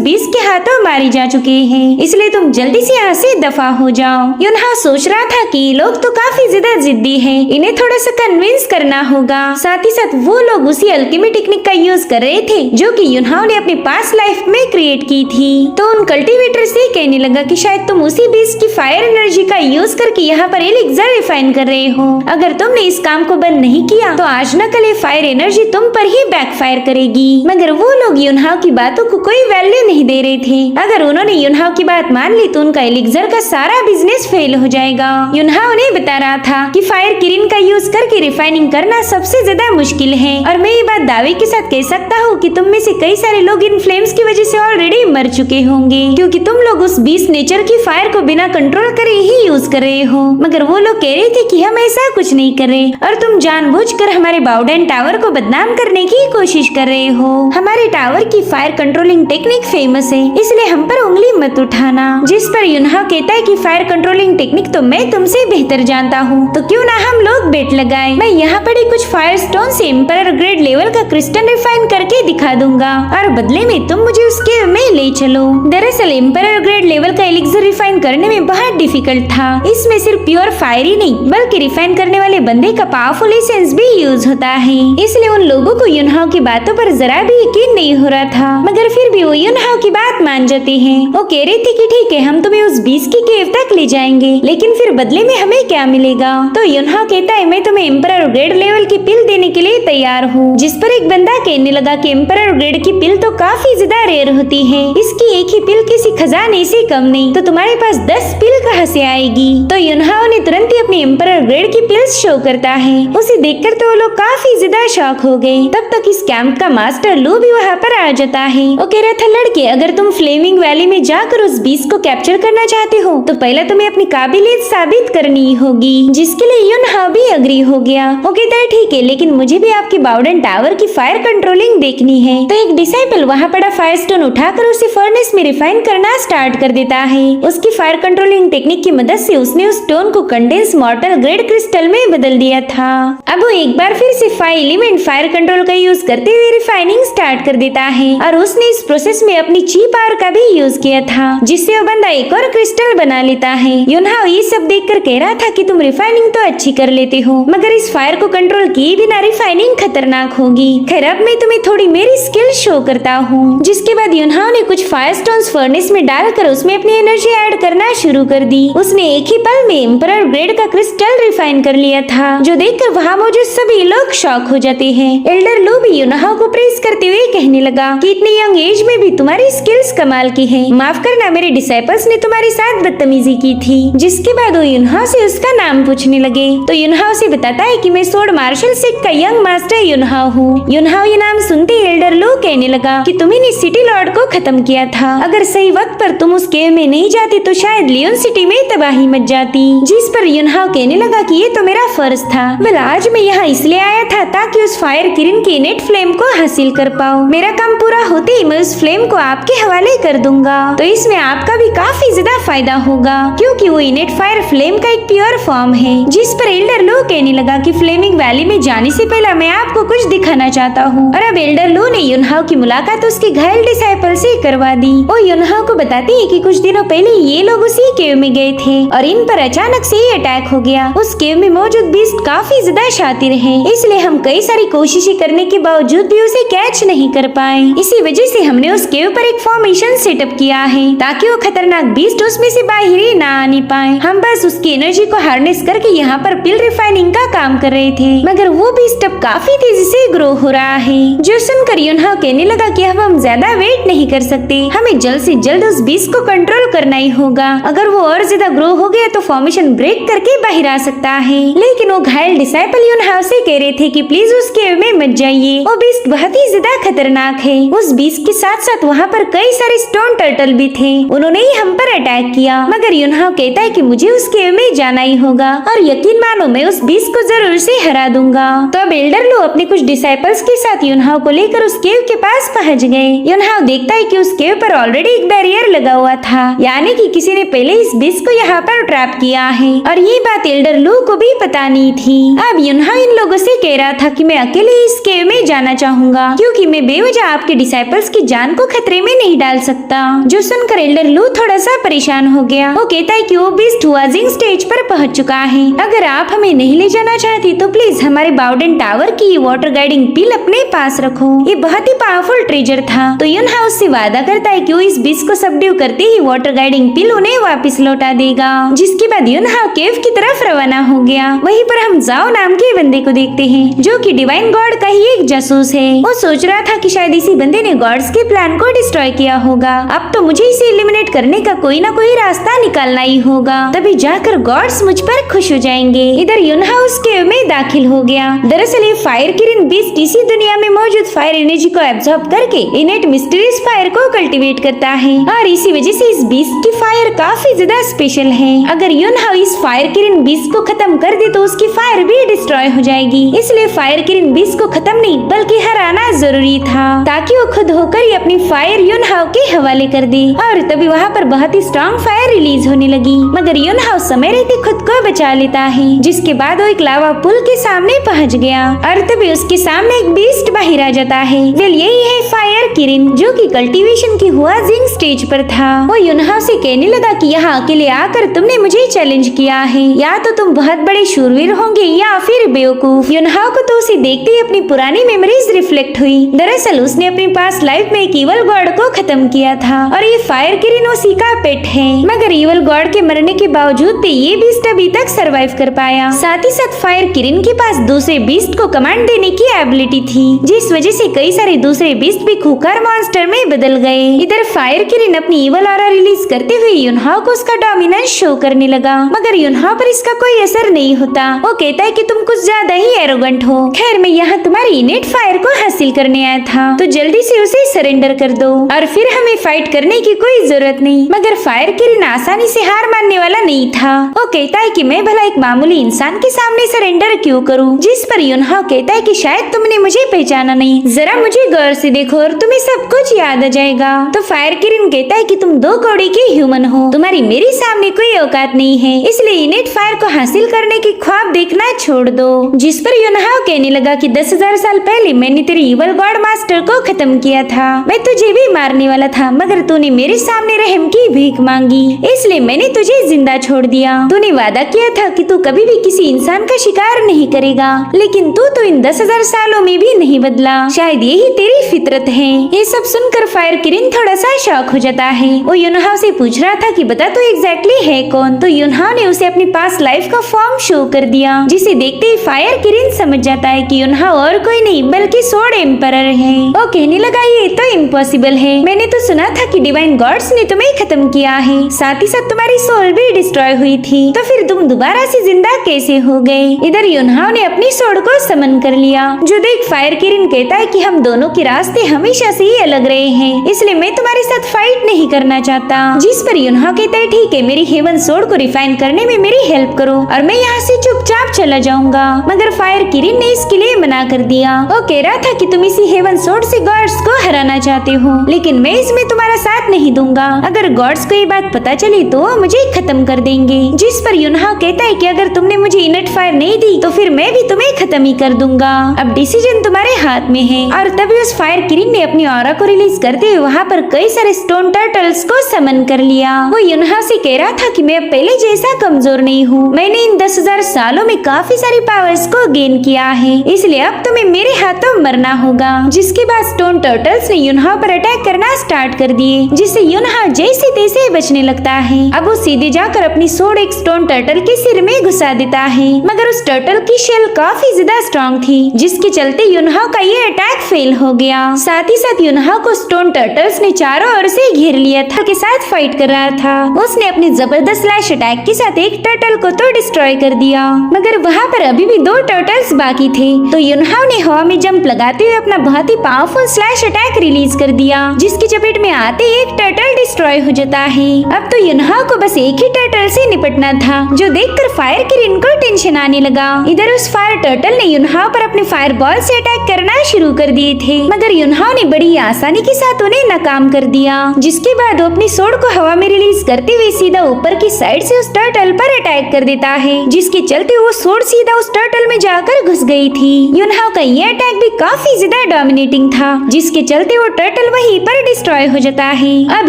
बीस्ट के हाथों मारे जा चुके हैं, इसलिए तुम जल्दी से यहाँ से दफा हो जाओ। युनहाओ सोच रहा था कि ये लोग तो काफी ज्यादा जिद्दी है, इन्हें थोड़ा सा कन्विंस करना होगा। साथ ही साथ वो लोग उसी अल्केमी टेक्निक का यूज कर रहे थे जो कि युनहाओ ने अपनी पास्ट लाइफ में क्रिएट की थी। तो उन कल्टीवेटर से कहने लगा कि शायद तुम उसी बीस्ट की फायर एनर्जी का यूज करके यहाँ पर एलिक्सर रिफाइन कर रहे हो। अगर तुमने इस काम को बंद नहीं किया तो आज न कल ये फायर एनर्जी तुम पर ही बैकफायर करेगी। मगर वो लोग युनहाओ की बातों को कोई वैल्यू नहीं दे रहे थे। अगर उन्होंने युनहाओ की बात मान ली तो उनका एलिक्सर का सारा बिजनेस फेल हो जाएगा। युनहाओ ने बता रहा था कि फायर किरिन का यूज करके रिफाइनिंग करना सबसे ज्यादा मुश्किल है, और मैं ये बात दावे के साथ कह सकता हूँ कि तुम में से कई सारे लोग इन फ्लेम्स की वजह से ऑलरेडी मर चुके होंगे। क्योंकि तुम लोग उस बीस्ट नेचर की फायर को बिना कंट्रोल करे ही यूज कर रहे हो। मगर वो लोग कह रहे थे कि हम ऐसा कुछ नहीं कर रहे और तुम जानबूझकर हमारे बाउडेन टावर को बदनाम करने की कोशिश कर रहे हो। हमारे टावर की फायर कंट्रोलिंग टेक्निक फेमस है, इसलिए हम पर उंगली मत उठाना। जिस पर युनहाओ कहता है कि फायर कंट्रोलिंग टेक्निक तो मैं तुमसे बेहतर जानता हूँ, तो क्यों ना हम लोग बेट लगाए। मैं यहाँ पड़ी कुछ फायर स्टोन से एम्परर ग्रेड लेवल का क्रिस्टल रिफाइन करके दिखा दूंगा और बदले में तुम मुझे उसके में ले चलो। दरअसल एम्परर ग्रेड लेवल का एलिक्सर रिफाइन करने में बहुत डिफिकल्ट था। इसमें सिर्फ प्योर फायर ही नहीं बल्कि रिफाइन करने वाले बंदे का पावरफुल एसेंस भी यूज होता है। इसलिए उन लोगों को युनहाओ की बातों पर जरा भी यकीन नहीं हो रहा था, मगर फिर भी वो युनहाओ की बात मान जाते हैं। वो कह रही थी कि ठीक है, हम तुम्हें उस बीस की केव तक ले जाएंगे, लेकिन फिर बदले में हमें क्या मिलेगा। तो युनहाओ कहता है मैं तुम्हें एम्परर ग्रेड लेवल की पिल देने के लिए तैयार हूँ। जिस पर एक बंदा कहने लगा कि एम्परर ग्रेड की पिल तो काफी ज्यादा रेयर होती है, इसकी एक ही पिल किसी खजाने से कम नहीं, तो तुम्हारे पास 10 पिल कहाँ से आएगी। तो युनहाओ ने तुरंत ही अपनी एम्परर ग्रेड की पिल्स शो करता है। उसे देखकर तो वो लोग काफी ज्यादा शॉक हो गए। तब तक इस कैंप का मास्टर लू भी वहाँ पर आ जाता है। वो कह रहा था लड़के, अगर तुम फ्लेमिंग वैली में जाकर उस बीस को कैप्चर करना चाहते हो तो पहले तुम्हें अपनी काबिलियत साबित करनी होगी। जिसके लिए युनहाओ भी अग्री हो गया। वो कहता है ठीक है, लेकिन मुझे भी आपके बाउडेन टावर की फायर कंट्रोलिंग देखनी है। तो एक डिसाइपल वहाँ पड़ा फायर स्टोन उठाकर उसे फर्नेस में रिफाइन करना स्टार्ट कर देता है। उसकी फायर कंट्रोलिंग टेक्निक की मदद से उसने उस स्टोन को कंडेंस मॉर्टल ग्रेड क्रिस्टल में बदल दिया था। अब वो एक बार फिर से 5 एलिमेंट फायर कंट्रोल का यूज करते हुए रिफाइनिंग स्टार्ट कर देता है और उसने इस प्रोसेस में अपनी ची पावर का भी यूज किया था, जिससे वो बंदा एक और क्रिस्टल बना लेता है। युनहाओ ये सब देखकर कह रहा था कि तुम रिफाइनिंग तो अच्छी कर लेते हो, मगर इस फायर को कंट्रोल किए बिना रिफाइनिंग खतरनाक होगी। खैर, अब मैं तुम्हें थोड़ी मेरी स्किल शो करता हूँ। जिसके बाद युनहाओ ने कुछ फायर स्टोन्स फर्नेस में डालकर उसमें अपनी एनर्जी ऐड करना शुरू कर दी। उसने एक ही पल में एम्परर ग्रेड का क्रिस्टल रिफाइन कर लिया था, जो देखकर वहाँ मौजूद सभी लोग शॉक हो जाते हैं। एल्डर लू भी युनहाओ को प्रेज करते हुए कहने लगा कि इतनी यंग एज में भी तुम्हारी स्किल्स कमाल की है। माफ करना, मेरे डिसाइपल्स ने तुम्हारे साथ बदतमीजी की थी। जिसके बाद वो युनहाओ से उसका नाम पूछने लगे। तो युनहाओ से बताता है कि मैं सोर्ड मार्शल सेट का यंग मास्टर युनहाओ हूँ। युनहाओ ये नाम सुनते एल्डर लू कहने लगा कि तुम्ही ने सिटी लॉर्ड को खत्म किया था। अगर सही वक्त पर तुम उस केव में नहीं जाती तो शायद लियोन सिटी में तबाही मच जाती। जिस पर युनहाओ कहने लगा कि ये तो मेरा फर्ज था। बल आज मैं यहाँ इसलिए आया था ताकि उस फायर किरण की इनेट फ्लेम को हासिल कर पाऊँ। मेरा काम पूरा होते ही मैं उस फ्लेम को आपके हवाले कर दूंगा, तो इसमें आपका भी काफी ज्यादा फायदा होगा, क्योंकि वो इनेट फायर फ्लेम का एक प्योर फॉर्म है। जिस पर एल्डर लू कहने लगा कि फ्लेमिंग वैली में जाने से पहले मैं आपको कुछ दिखाना चाहता हूँ। और अब एल्डर लू ने युनहाओ की मुलाकात उसके घायल डिसाइपल से करवा दी। वो युनहाओ को बताती है कि कुछ दिनों पहले ये लोग उसी केव में गए थे और इन पर अचानक से ही अटैक हो गया। उस केव में मौजूद बीस्ट काफी ज्यादा शातिर है, इसलिए हम कई सारी कोशिशें करने के बावजूद भी उसे कैच नहीं कर पाए। इसी वजह से हमने उस केव पर एक फॉर्मेशन सेटअप किया है ताकि वो खतरनाक बीस्ट उसमें से बाहर ही ना आने पाए। हम बस उसकी एनर्जी को हार्नेस करके यहाँ पर पिल रिफाइनिंग का काम कर रहे थे, मगर वो बीस्ट अब काफी तेजी से ग्रो हो रहा है। जो सुनकर युनहाओ कहने लगा कि अब हम ज्यादा वेट नहीं कर सकते, हमें जल्द से जल्द उस बीस्ट को कंट्रोल करना ही होगा। अगर वो और ज्यादा ग्रो हो गया तो फॉर्मेशन ब्रेक करके बाहर आ सकता है। लेकिन वो घायल डिसाइपल युनहाओ से कह रहे थे कि प्लीज उस केव में मत जाइए, वो बीस्ट बहुत ही ज्यादा खतरनाक है। उस बीस्ट के साथ साथ वहाँ पर कई सारे स्टोन टर्टल भी थे, उन्होंने ही हम पर अटैक किया। मगर युनहाओ कहता है कि मुझे उस केव में जाना ही होगा और यकीन मानो मैं उस बीस्ट को जरूर से हरा दूंगा। तो अब एल्डर लू अपने कुछ डिसाइपल्स के साथ युनहाओ को लेकर उस केव के पास पहुँच गए। युनहाओ देखता है कि उस केव पर ऑलरेडी एक बैरियर लगा हुआ था, यानी कि किसी ने पहले इस बीस्ट को यहाँ पर ट्रैप किया है और ये बात एल्डर लू को भी पता नहीं थी। अब युनहाओ इन लोगों से कह रहा था कि मैं अकेले इस केव में जाना चाहूंगा, क्योंकि मैं बेवजह आपके डिसाइपल्स की जान को खतरे में नहीं डाल सकता। जो सुनकर एल्डर लू थोड़ा सा परेशान हो गया। वो कहता है कि वो बीस्ट हुआजिंग स्टेज पर पहुंच चुका है। अगर आप हमें नहीं ले जाना चाहती तो प्लीज हमारे बाउडेन टावर की वाटर गाइडिंग पिल अपने पास रखो, ये बहुत ही पावरफुल ट्रेजर था। तो युनहाओ उससे वादा करता है कि वो इस बीस्ट को सबड्यू करते ही वाटर गाइडिंग पिल उन्हें वापस लौटा देगा। जिसके बाद युनहाओ केव की तरफ रवाना हो गया। वहीं पर हम जाओ नाम के बंदे को देखते हैं, जो कि डिवाइन गॉड का ही एक जासूस है। वो सोच रहा था कि शायद इसी बंदे ने गॉड्स के प्लान को डिस्ट्रॉय किया होगा। अब तो मुझे इसे एलिमिनेट करने का कोई ना कोई रास्ता निकालना ही होगा, तभी जाकर गॉड्स मुझ पर खुश हो जाएंगे। इधर युनहाओ उस केव में दाखिल हो गया। दरअसल ये फायर किरण बीस्ट इसी दुनिया में मौजूद फायर एनर्जी को एब्जॉर्ब करके इनेट मिस्टीरियस फायर को कल्टीवेट करता है और इसी वजह से इस बीस्ट की फायर काफी ज्यादा स्पेशल है। अगर युनहाओ इस फायर किरण बीस्ट को खत्म कर दे तो उसकी फायर भी डिस्ट्रॉय हो जाएगी, इसलिए फायर किरण बीस्ट को खत्म नहीं बल्कि हराना जरूरी था ताकि वो खुद होकर ही अपनी फायर युनहाओ के हवाले कर दे। और तभी वहाँ पर बहुत ही स्ट्रॉन्ग फायर रिलीज होने लगी, मगर युनहाओ समय रहते खुद को बचा लेता है, जिसके बाद वो एक लावा पुल के सामने पहुँच गया और तभी उसके सामने एक बीस्ट बाहर आ जाता है। वेल यही है फायर किरण जो कि कल्टीवेशन की हुआ जिंग स्टेज पर था। वो युनहाओ से कहने लगा कि यहाँ अकेले आकर तुमने मुझे चैलेंज किया है, या तो तुम बहुत बड़े शूरवीर होंगे या फिर बेवकूफ। युनहाओ को तो उसे देखते ही अपनी पुरानी मेमोरीज रिफ्लेक्ट हुई। दरअसल उसने अपनी पास लाइफ में एक इवल गॉड को खत्म किया था और ये फायर किरण उसी का पेट है, मगर इवल गॉड के मरने के बावजूद भी ये बीस्ट अभी तक सरवाइव कर पाया। साथ ही साथ फायर किरण के पास दूसरे बीस्ट को कमांड देने की एबिलिटी थी, जिस वजह से कई सारे दूसरे बीस्ट भी खूंखार मॉन्स्टर में बदल गए। इधर फायर किरण अपनी इवल ऑरा रिलीज करते हुए युनहाओ को उसका डोमिनेंस शो करने लगा, मगर युनहाओ पर इसका कोई असर नहीं होता। वो कहता है कि तुम कुछ ज्यादा ही एरोगेंट हो। खैर मैं यहाँ तुम्हारी इनेट फायर को हासिल करने आया था, तो जल्दी से उसे सरेंडर कर दो और फिर हमें फाइट करने की कोई जरूरत नहीं। मगर फायर किरण आसानी से हार मानने वाला नहीं था। वो कहता है कि मैं भला एक मामूली इंसान के सामने सरेंडर क्यों करूं? जिस पर युनहाओ कहता है कि शायद तुमने मुझे पहचाना नहीं, जरा मुझे गौर से देखो और तुम्हें सब कुछ याद आ जाएगा। तो फायर किरण कहता है कि तुम 2 कौड़ी के ह्यूमन हो, तुम्हारी मेरे सामने कोई औकात नहीं है, इसलिए इनेट फायर को हासिल करने की ख्वाब देखना छोड़ दो। जिस पर युनहाओ कहने लगा कि 10,000 साल पहले मैंने तेरे इवल गॉड मास्टर को खत्म किया था। मैं तुझे भी मारने वाला था, मगर तूने मेरे सामने रहम की भीख मांगी, इसलिए मैंने तुझे जिंदा छोड़ दिया। तूने वादा किया था कि तू कभी भी किसी इंसान का शिकार नहीं करेगा, लेकिन तू तो इन 10,000 सालों में भी नहीं बदला। शायद यही तेरी फितरत है। ये सब सुनकर फायर किरण थोड़ा सा शॉक हो जाता है। वो युनहाओ से पूछ रहा था कि बता तू एग्जैक्टली है कौन? तो युनहाओ ने उसे अपनी पास लाइफ का फॉर्म शो कर दिया, जिसे देखते ही फायर किरण समझ जाता है कि युनहाओ और कोई नहीं बल्कि सोड एम्परर है। वो कहने लगा ये तो इम्पॉसिबल है, मैंने तो सुना था कि डिवाइन गॉड्स ने तुम्हें खत्म किया है, साथ ही साथ तुम्हारी सोल भी डिस्ट्रॉय हुई थी, तो फिर तुम दोबारा से जिंदा कैसे हो गए? इधर युनहाओ ने अपनी सोड को समन कर लिया, जो देख फायर किरण कहता है कि हम दोनों के रास्ते हमेशा से ही अलग रहे हैं, इसलिए मैं तुम्हारे साथ फाइट नहीं करना चाहता। जिस पर युनहाओ कहता है ठीक है, मेरी हेवन सोड को रिफाइन करने में मेरी हेल्प करो और मैं यहाँ से चुपचाप चला जाऊंगा। मगर फायर किरण ने इसके लिए मना कर दिया। वो कह रहा था कि तुम इसी हेवन सोड से गॉड्स को हराना चाहते हो, लेकिन मैं इसमें तुम्हारा साथ नहीं दूंगा। अगर गॉड्स को ये बात पता चली तो मुझे खत्म कर देंगे। जिस पर युनहाओ कहता है कि अगर तुमने मुझे इनेट फायर नहीं दी तो फिर मैं भी तुम्हें खत्म ही कर दूंगा। अब डिसीजन तुम्हारे हाथ में है। और तभी उस फायर किरण ने अपनी ऑरा को रिलीज करते हुए वहाँ पर कई सारे स्टोन टर्टल्स को समन कर लिया। वो युनहाओ से कह रहा था कि मैं अब पहले जैसा कमजोर नहीं हूँ, मैंने इन 10,000 सालों में काफी सारी पावर्स को गेन किया है, इसलिए अब तुम्हें मेरे हाथों मरना होगा। जिसके बाद स्टोन टर्टल्स ने युनहाओ पर अटैक करना स्टार्ट कर दिए, जिससे युनहाओ जैसे तैसे बचने लगता है। अब वो सीधे जाकर अपनी सोड एक स्टोन टर्टल के सिर में घुसा देता है, मगर उस टर्टल की शेल काफी ज्यादा स्ट्रॉन्ग थी, जिसके चलते युनहाओ का ये अटैक फेल हो गया। साथ ही साथ युनहाओ को स्टोन टर्टल्स ने चारों ओर से घेर लिया था, के साथ फाइट कर रहा था। उसने अपने जबरदस्त स्लैश अटैक के साथ एक टर्टल को तो डिस्ट्रॉय कर दिया, मगर वहाँ पर अभी भी 2 टर्टल्स बाकी थे। तो युनहाओ ने हवा में जंप लगाते हुए अपना बहुत ही पावरफुल स्लैश अटैक रिलीज कर दिया, जिसकी चपेट में आते ही एक टर्टल डिस्ट्रॉय हो जाता है। अब तो युनहाओ को बस एक ही टर्टल से निपटना था, जो देखकर फायर किरण को टेंशन आने लगा। इधर उस फायर टर्टल ने युनहाओ पर अपने फायर बॉल से अटैक करना शुरू कर दिए थे, मगर युनहाओ ने बड़ी आसानी के साथ उन्हें नाकाम कर दिया। जिसके बाद वो अपनी सोड को हवा में रिलीज करते हुए सीधा ऊपर की साइड से उस टर्टल पर अटैक कर देता है, जिसके चलते वो सोड सीधा उस टर्टल में जाकर घुस गई थी। युनहाओ का ये अटैक भी काफी ज्यादा डोमिनेटिंग था, जिसके चलते वो टर्टल वहीं पर डिस्ट्रॉय हो जाता है। अब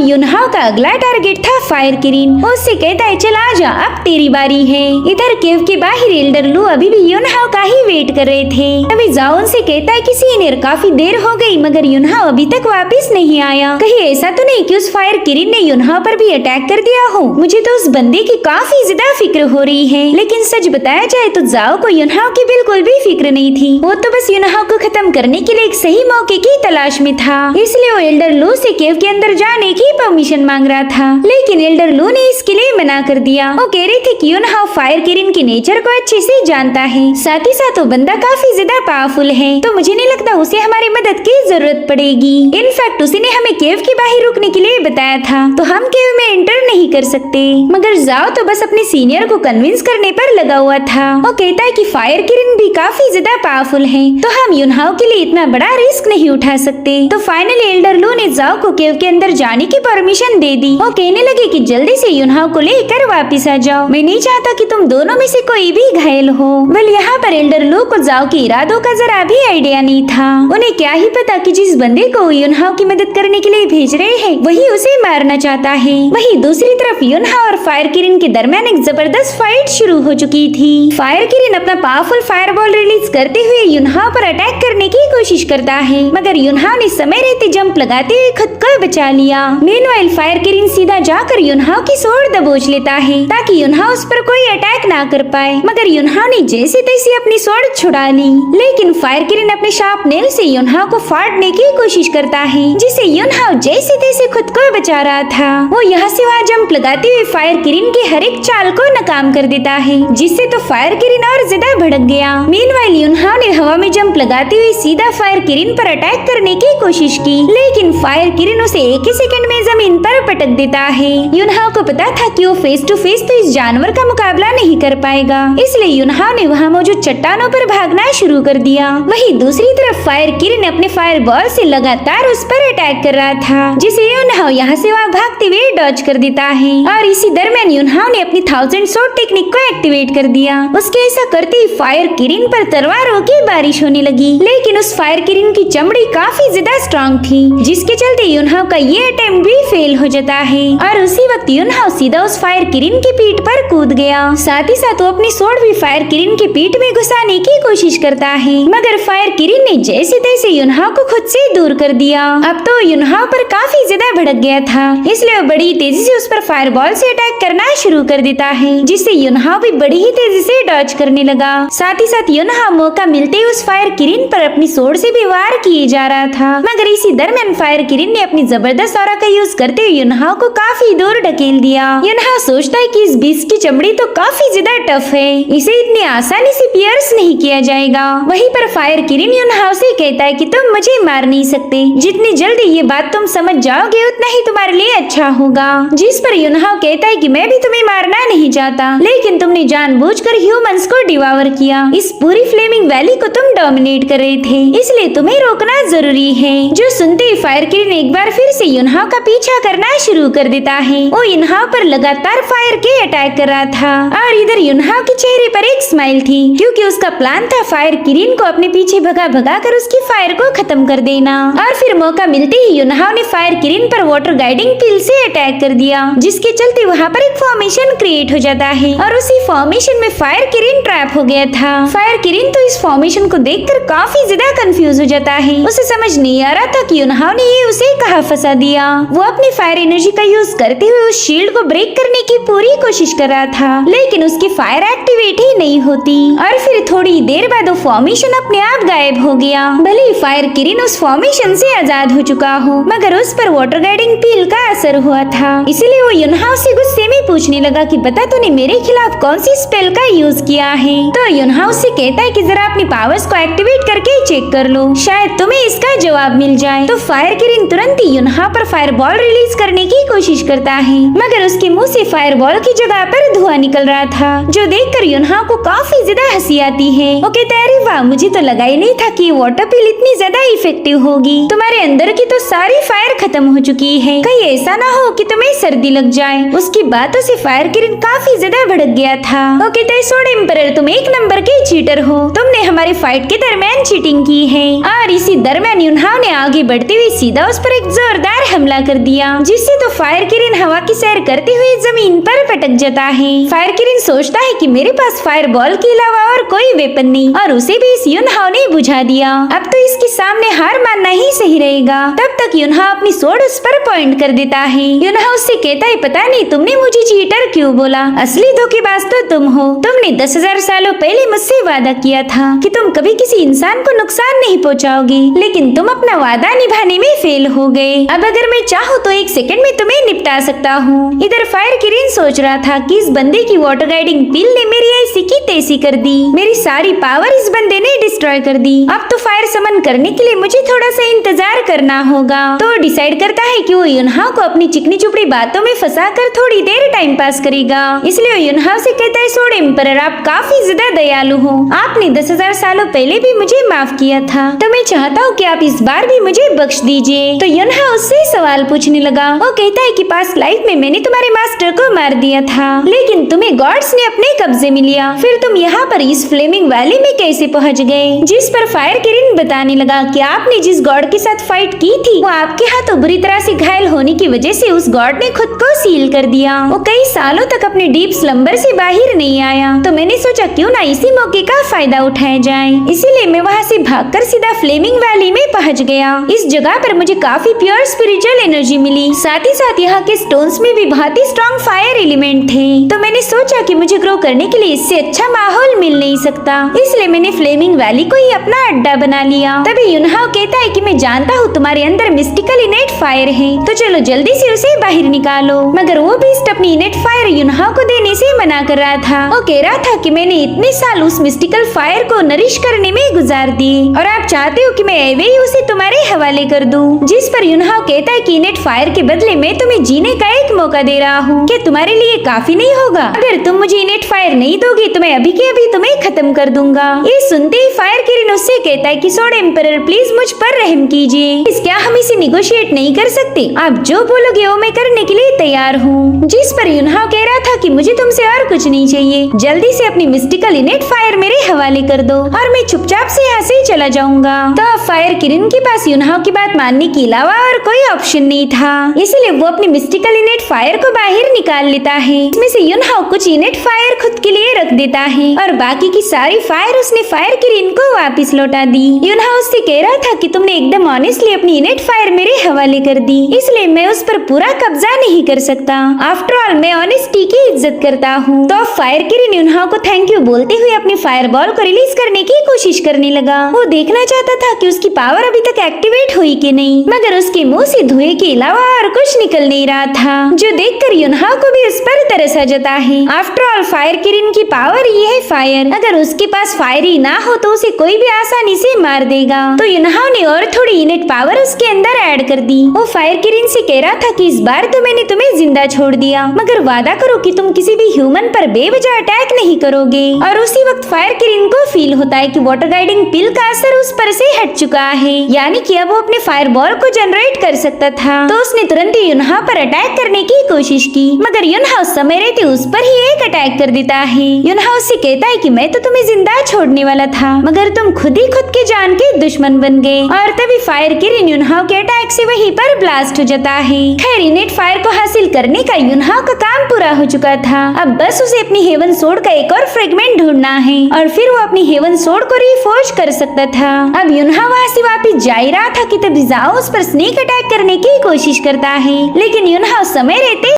युनहाओ का अगला टारगेट था फायर किरण। उससे कहता है चल आजा, अब तेरी बारी है। इधर केव के बाहर एल्डर लू अभी भी युनहाओ का ही वेट कर रहे थे। अभी जाओ उनसे कहता है कि सीनियर काफी देर हो गई, मगर युनहाओ अभी तक वापस नहीं आया। कहीं ऐसा तो नहीं कि उस फायर किरण ने युनहाओ पर भी अटैक कर दिया हो? मुझे तो उस बंदे की काफी ज्यादा फिक्र हो रही है। लेकिन सच बताया जाए तो जाओ को युनहाओ की बिल्कुल भी फिक्र नहीं थी। वो तो बस युनहाओ को खत्म करने के लिए एक सही मौके की तलाश में था, इसलिए वो एल्डर लू से केव के अंदर जाने की परमिशन मांग रहा था, लेकिन एल्डर लू ने इसके लिए मना कर दिया। वो कह रहे थे कि यूनहाओ फायर किरण के नेचर को अच्छे से जानता है, साथ ही साथ वो बंदा काफी ज्यादा पावरफुल है, तो मुझे नहीं लगता उसे हमारी मदद की जरूरत पड़ेगी। इनफैक्ट उसी ने हमें केव के बाहर रुकने के लिए बताया था, तो हम केव में एंटर नहीं कर सकते। मगर जाओ तो बस अपने सीनियर को कन्विंस करने पर लगा हुआ था। वो कहता है कि फायर किरण भी काफी ज्यादा पावरफुल है, तो हम यूनहाओ के लिए इतना बड़ा रिस्क नहीं उठा सकते। तो फाइनली एल्डर लू ने जाओ को केव के अंदर जाने की परमिशन दे दी। वो कहने लगे कि जल्दी से यूनहाओ को लेकर वापस आ जाओ, मैं नहीं चाहता कि तुम दोनों में से कोई भी घायल हो। वेल यहाँ पर एल्डर लू को जाओ के इरादों का जरा भी आइडिया नहीं था। उन्हें क्या ही पता कि जिस बंदे को यूनहाओ की मदद करने के लिए भेज रहे हैं वही उसे मारना चाहता है। वही दूसरी तरफ यूनहाओ और फायर किरण के दरमियान एक जबरदस्त फाइट शुरू हो चुकी थी। फायर किरण अपना पावरफुल फायरबॉल रिलीज करते हुए यूनहाओ पर अटैक करने की कोशिश करता है, मगर यूनहाओ ने समय रहते जंप लगाते हुए खुद को बचा लिया। मीनवाइल फायर किरण सीधा जाकर यूनहाओ की स्वॉर्ड दबोच लेता है ताकि यूनहाओ उस पर कोई अटैक ना कर पाए, मगर यूनहाओ ने जैसे तैसे अपनी स्वॉर्ड छुड़ा ली। लेकिन फायर किरण अपने शार्प नेल से यूनहाओ को फाड़ने की कोशिश करता है, जिसे यूनहाओ जैसे तैसे खुद को बचा रहा था। वो यहाँ से वहाँ जंप लगाते हुए फायर किरण की हर एक चाल को नाकाम कर देता है, जिससे तो फायर किरण और ज्यादा भड़क गया। मीनवाइल यूनहाओ ने हवा में जंप लगाते हुए सीधा फायर किरण पर अटैक करने की कोशिश की, लेकिन फायर किरण उसे एक ही सेकंड में जमीन पर पटक देता है। यूनहाओ को पता था कि वो फेस टू फेस तो इस जानवर का मुकाबला नहीं कर पाएगा, इसलिए यूनहाओ ने वहाँ मौजूद चट्टानों पर भागना शुरू कर दिया। वहीं दूसरी तरफ फायर किरण अपने फायर बॉल से लगातार उस पर अटैक कर रहा था, जिसे यूनहाओ यहाँ से वहाँ भागते हुए डॉज कर देता है। और इसी दरमियान यूनहाओ ने अपनी 1000 शॉट टेक्निक को एक्टिवेट कर दिया। उसके ऐसा करते ही फायर किरण पर तलवारों की बारिश होने लगी, लेकिन उस फायर किरण की चमड़ी काफी ज्यादा स्ट्रॉन्ग थी, जिसके चलते यूनहाओ का ये अटेम्प्ट भी फेल हो जाता है। और उसी वक्त यूनहाओ सीधा उस फायर किरण की पीठ पर कूद गया। साथ ही साथ वो अपनी स्वॉर्ड भी फायर किरण की पीठ में घुसाने की कोशिश करता है, मगर फायर किरण ने जैसे तैसे यूनहाओ को खुद से दूर कर दिया। अब तो यूनहाओ पर काफी ज्यादा भड़क गया था, इसलिए वो बड़ी तेजी से उस पर फायर बॉल से अटैक करना शुरू कर देता है, जिससे यूनहाओ भी बड़ी ही तेजी से डॉज करने लगा। साथ ही साथ यूनहाओ मौका मिलते ही उस फायर किरण पर अपनी स्वॉर्ड से भी वार किए जा रहा था, मगर इसी दरमियान फायर किरण ने अपनी जबरदस्त ऑरा का यूज करते हुए यूनहाओ को काफी दूर ढकेल दिया। यूनहाओ सोचता है कि इस बीस्ट की चमड़ी तो काफी ज्यादा टफ है, इसे इतनी आसानी से पियर्स नहीं किया जाएगा। वहीं पर फायर किरण यूनहाओ से कहता है कि तुम मुझे मार नहीं सकते, जितनी जल्दी ये बात तुम समझ जाओगे उतना ही तुम्हारे लिए अच्छा होगा। जिस पर यूनहाओ कहता है कि मैं भी तुम्हें मारना नहीं चाहता, लेकिन तुमने जानबूझकर ह्यूमंस को डिवावर किया। इस पूरी फ्लेमिंग वैली को तुम डोमिनेट कर रहे थे, इसलिए तुम्हें रोकना जरूरी है। जो सुनते ही फायर किरण एक बार फिर से यूनहाओ का पीछा करना शुरू कर देता है। वो यूनहाओ पर लगातार फायर के अटैक कर रहा था, और इधर यूनहाओ के चेहरे पर एक स्माइल थी, क्योंकि उसका प्लान था फायर किरण को अपने पीछे भगा भगा कर उसकी फायर को खत्म कर देना। और फिर मौका मिलते ही यूनहाओ ने फायर किरण पर वाटर गाइडिंग पिल से अटैक कर दिया, जिसके चलते वहाँ पर एक फॉर्मेशन क्रिएट हो जाता है, और उसी फॉर्मेशन में फायर किरण ट्रैप हो गया था। फायर किरण तो इस फॉर्मेशन को देखकर काफी ज्यादा कंफ्यूज हो जाता है। उसे समझ नहीं आ रहा था कि यूनहाओ ने ये उसे कहाँ फंसा दिया। वो अपनी फायर एनर्जी का यूज करते हुए उस शील्ड को ब्रेक करने की पूरी कोशिश कर रहा था, लेकिन उसकी फायर एक्टिवेट ही नहीं होती। और फिर थोड़ी देर बाद वो फॉर्मेशन अपने आप गायब हो गया। भले ही फायर किरण उस फॉर्मेशन से आजाद हो चुका हो, मगर उस पर वाटर गाइडिंग पिल का असर हुआ था, इसलिए वो यूनहाओ से गुस्से में पूछने लगा कि बता तूने मेरे खिलाफ कौन सी स्पेल का यूज किया है। तो यूनहाओ से कहता है कि जरा अपनी पावर्स को एक्टिवेट करके चेक कर लो, शायद तुम्हें इसका जवाब मिल जाए। तो फायर किरण तुरंत ही यूनहाओ पर फायर बॉल रिलीज करने की कोशिश करता है, मगर उसके मुंह से फायर बॉल की जगह पर धुआं निकल रहा था, जो देखकर यूनहाओ को काफी ज्यादा हंसी आती है। वो कहता है अरे वाह, मुझे तो लगा ही नहीं था कि वाटर पिल इतनी ज्यादा इफेक्टिव होगी। तुम्हारे अंदर की तो सारी फायर खत्म हो चुकी है, कहीं ऐसा ना हो कि तुम्हें सर्दी लग जाए। उसकी बातों से फायर किरण काफी ज्यादा भड़क गया था। वो कहता है सोड एम्परर, तुम एक नंबर के चीटर हो, तुमने हमारी फाइट के दरमियान चीटिंग की है। और इसी दरमियान यूनहाओ ने आगे बढ़ते हुए सीधा उस पर एक जोरदार हमला कर दिया, जिससे तो फायर किरण हवा की सैर करते हुए जमीन पर पटक जाता है। फायर किरण सोचता है कि मेरे पास फायर बॉल के अलावा और कोई वेपन नहीं, और उसे भी इस यूनहाओ ने बुझा दिया। अब तो इसके सामने हार मानना ही सही रहेगा। तब तक यूनहाओ अपनी सोड उस पर पॉइंट कर देता है। यूनहाओ उससे कहता है पता नहीं तुमने मुझे चीटर क्यों बोला? असली धोखेबाज तो तुम हो। तुमने 10,000 सालों पहले मुझसे वादा किया था कि तुम कभी किसी इंसान को नुकसान नहीं पहुंचाओगी, लेकिन तुम अपना वादा निभाने में फेल हो गए। अब अगर मैं चाहूँ तो 1 सेकंड में तुम्हें निपटा सकता हूँ। इधर फायर किरिन सोच रहा था कि इस बंदे की वाटर गाइडिंग पिल ने मेरी ऐसी की तैसी कर दी। मेरी सारी पावर इस बंदे ने डिस्ट्रॉय कर दी। अब तो फायर समन करने के लिए मुझे थोड़ा सा इंतजार करना होगा। तो डिसाइड करता है कि वो युनहाओ को अपनी चिकनी चुपड़ी बातों में फंसाकर थोड़ी देर टाइम पास करेगा। इसलिए युनहाओ से कहता है, सोड एम्परर, आप काफी ज्यादा दयालु हो। आपने 10,000 सालों पहले भी मुझे माफ किया था, तो मैं चाहता हूँ कि आप इस बार भी मुझे बख्श दीजिए। तो युनहाओ उससे सवाल पूछने लगा। वो कहता है कि पास्ट लाइफ में मैंने तुम्हारे मास्टर को मार दिया था, लेकिन तुम्हें गॉड्स ने अपने कब्जे में लिया। फिर तुम यहाँ पर इस फ्लेमिंग वैली में कैसे पहुँच गए? जिस पर फायर किरिन बताने लगा कि आपने जिस गॉड के साथ फाइट की थी वो आपके हाथों बुरी तरह से घायल होने की वजह से उस गॉड ने खुद को सील कर दिया। वो कई सालों तक अपने डीप स्लम्बर से बाहर नहीं आया, तो मैंने सोचा क्यों ना इसी मौके का फायदा उठाया जाए। इसीलिए मैं वहाँ से भागकर सीधा फ्लेमिंग वैली में पहुँच गया। इस जगह पर मुझे काफी प्योर स्पिरिचुअल एनर्जी मिली। साथ ही साथ यहाँ के स्टोन्स में भी बहुत ही स्ट्रॉन्ग फायर एलिमेंट थे। तो मैंने सोचा कि मुझे ग्रो करने के लिए इससे अच्छा माहौल मिल नहीं सकता, इसलिए मैंने फ्लेमिंग वैली को ही अपना अड्डा बना लिया। तभी युनहाओ कहता है कि मैं जानता हूँ तुम्हारे अंदर मिस्टिकल इनेट फायर है, तो चलो जल्दी से उसे बाहर निकालो। मगर वो बीस्ट अपनी इनेट फायर युनहाओ को देने से मना कर रहा था। वो कह रहा था कि मैंने इतने साल उस मिस्टिकल फायर को नरिश करने में गुजार दिए और आप चाहते हो कि मैं एवे ही उसे तुम्हारे हवाले कर दूं। जिस पर युनहाओ कहता है कि इनेट फायर के बदले मैं तुम्हें जीने का एक मौका दे रहा हूँ, क्या तुम्हारे लिए काफी नहीं होगा? अगर तुम मुझे इनेट फायर नहीं दोगे तो मैं अभी के अभी तुम्हें खत्म कर दूंगा। ये सुनते ही फायर किरिन उससे कहता है कि सोड एम्परर, प्लीज मुझ पर रहम कीजिए। क्या हम इसे निगोशिएट नहीं कर सकते? आप जो बोलोगे वो मैं करने के लिए तैयार हूँ। जिस पर युनहाओ कह रहा था कि मुझे तुमसे और कुछ नहीं चाहिए, जल्दी से अपनी मिस्टिकल इनेट फायर मेरे हवाले कर दो और मैं चुपचाप से यहाँ से चला जाऊंगा। तो अब फायर किरिन के पास युनहाओ की बात मानने के अलावा और कोई ऑप्शन नहीं था, इसलिए वो अपनी मिस्टिकल इनेट फायर को बाहर निकाल लेता है। इसमें से युनहाओ कुछ इनेट फायर खुद के लिए रख देता है और बाकी की सारी फायर उसने फायर किरिन को वापस लौटा दी। युनहाओ उससे कह रहा था कि तुमने एकदम ऑनेस्टली अपनी इनेट फायर मेरे हवाले कर दी, इसलिए मैं उस पर पूरा कब्जा नहीं कर सकता। आफ्टर ऑल मैं ऑनेस्टी की इज्जत करता हूँ। तो फायर किरिन युनहाओ को थैंक यू बोलते हुए अपनी फायर बॉल को रिलीज करने की कोशिश करने लगा। वो देखना चाहता था कि उसकी पावर अभी तक एक्टिवेट हुई कि नहीं, मगर उसके मुंह से धुएं के अलावा और कुछ निकल नहीं रहा था, जो देखकर युनहाओ को भी उस पर तरस आ जाता है। आफ्टर ऑल फायर किरिन की पावर ये है फायर, अगर उसके पास फायर ही ना हो तो उसे कोई भी आसानी से मार देगा। तो युनहाओ ने और थोड़ी इनेट पावर उसके अंदर ऐड कर दी। वो फायर किरिन से कह रहा था कि इस बार तो मैंने तुम्हें जिंदा छोड़ दिया, मगर वादा करो कि तुम किसी भी ह्यूमन पर बेवजह अटैक नहीं करोगे। और उसी वक्त फायर किरिन को फील होता है कि वाटर गाइडिंग पिल का असर उस पर से हट चुका है, यानी कि अब वो अपने फायर बॉल को जनरेट कर सकता था। तो उसने तुरंत ही युनहाओ पर अटैक करने की कोशिश की, मगर युनहाओ समय रहते उस पर ही एक अटैक कर देता है। युनहाओ से कहता है कि मैं तो तुम्हें जिंदा छोड़ने वाला था, मगर तुम खुद ही खुद के जान के दुश्मन बन गए। और तभी फायर किरिन युनहाओ के अटैक से वहीं पर ब्लास्ट हो जाता है। खैर इनेट फायर को हासिल करने का युनहाओ का काम पूरा हो चुका था। अब बस उसे अपनी हेवन सोर्ड का एक और फ्रेगमेंट ढूंढना है और फिर वो अपनी हेवन सोर्ड को रीफोर्ज कर सकता था। अब युनहाओ वहाँ से वापिस जा ही रहा था कि तभी जाओ उस पर स्नेक अटैक करने की कोशिश करता है, लेकिन युनहाओ समय रहते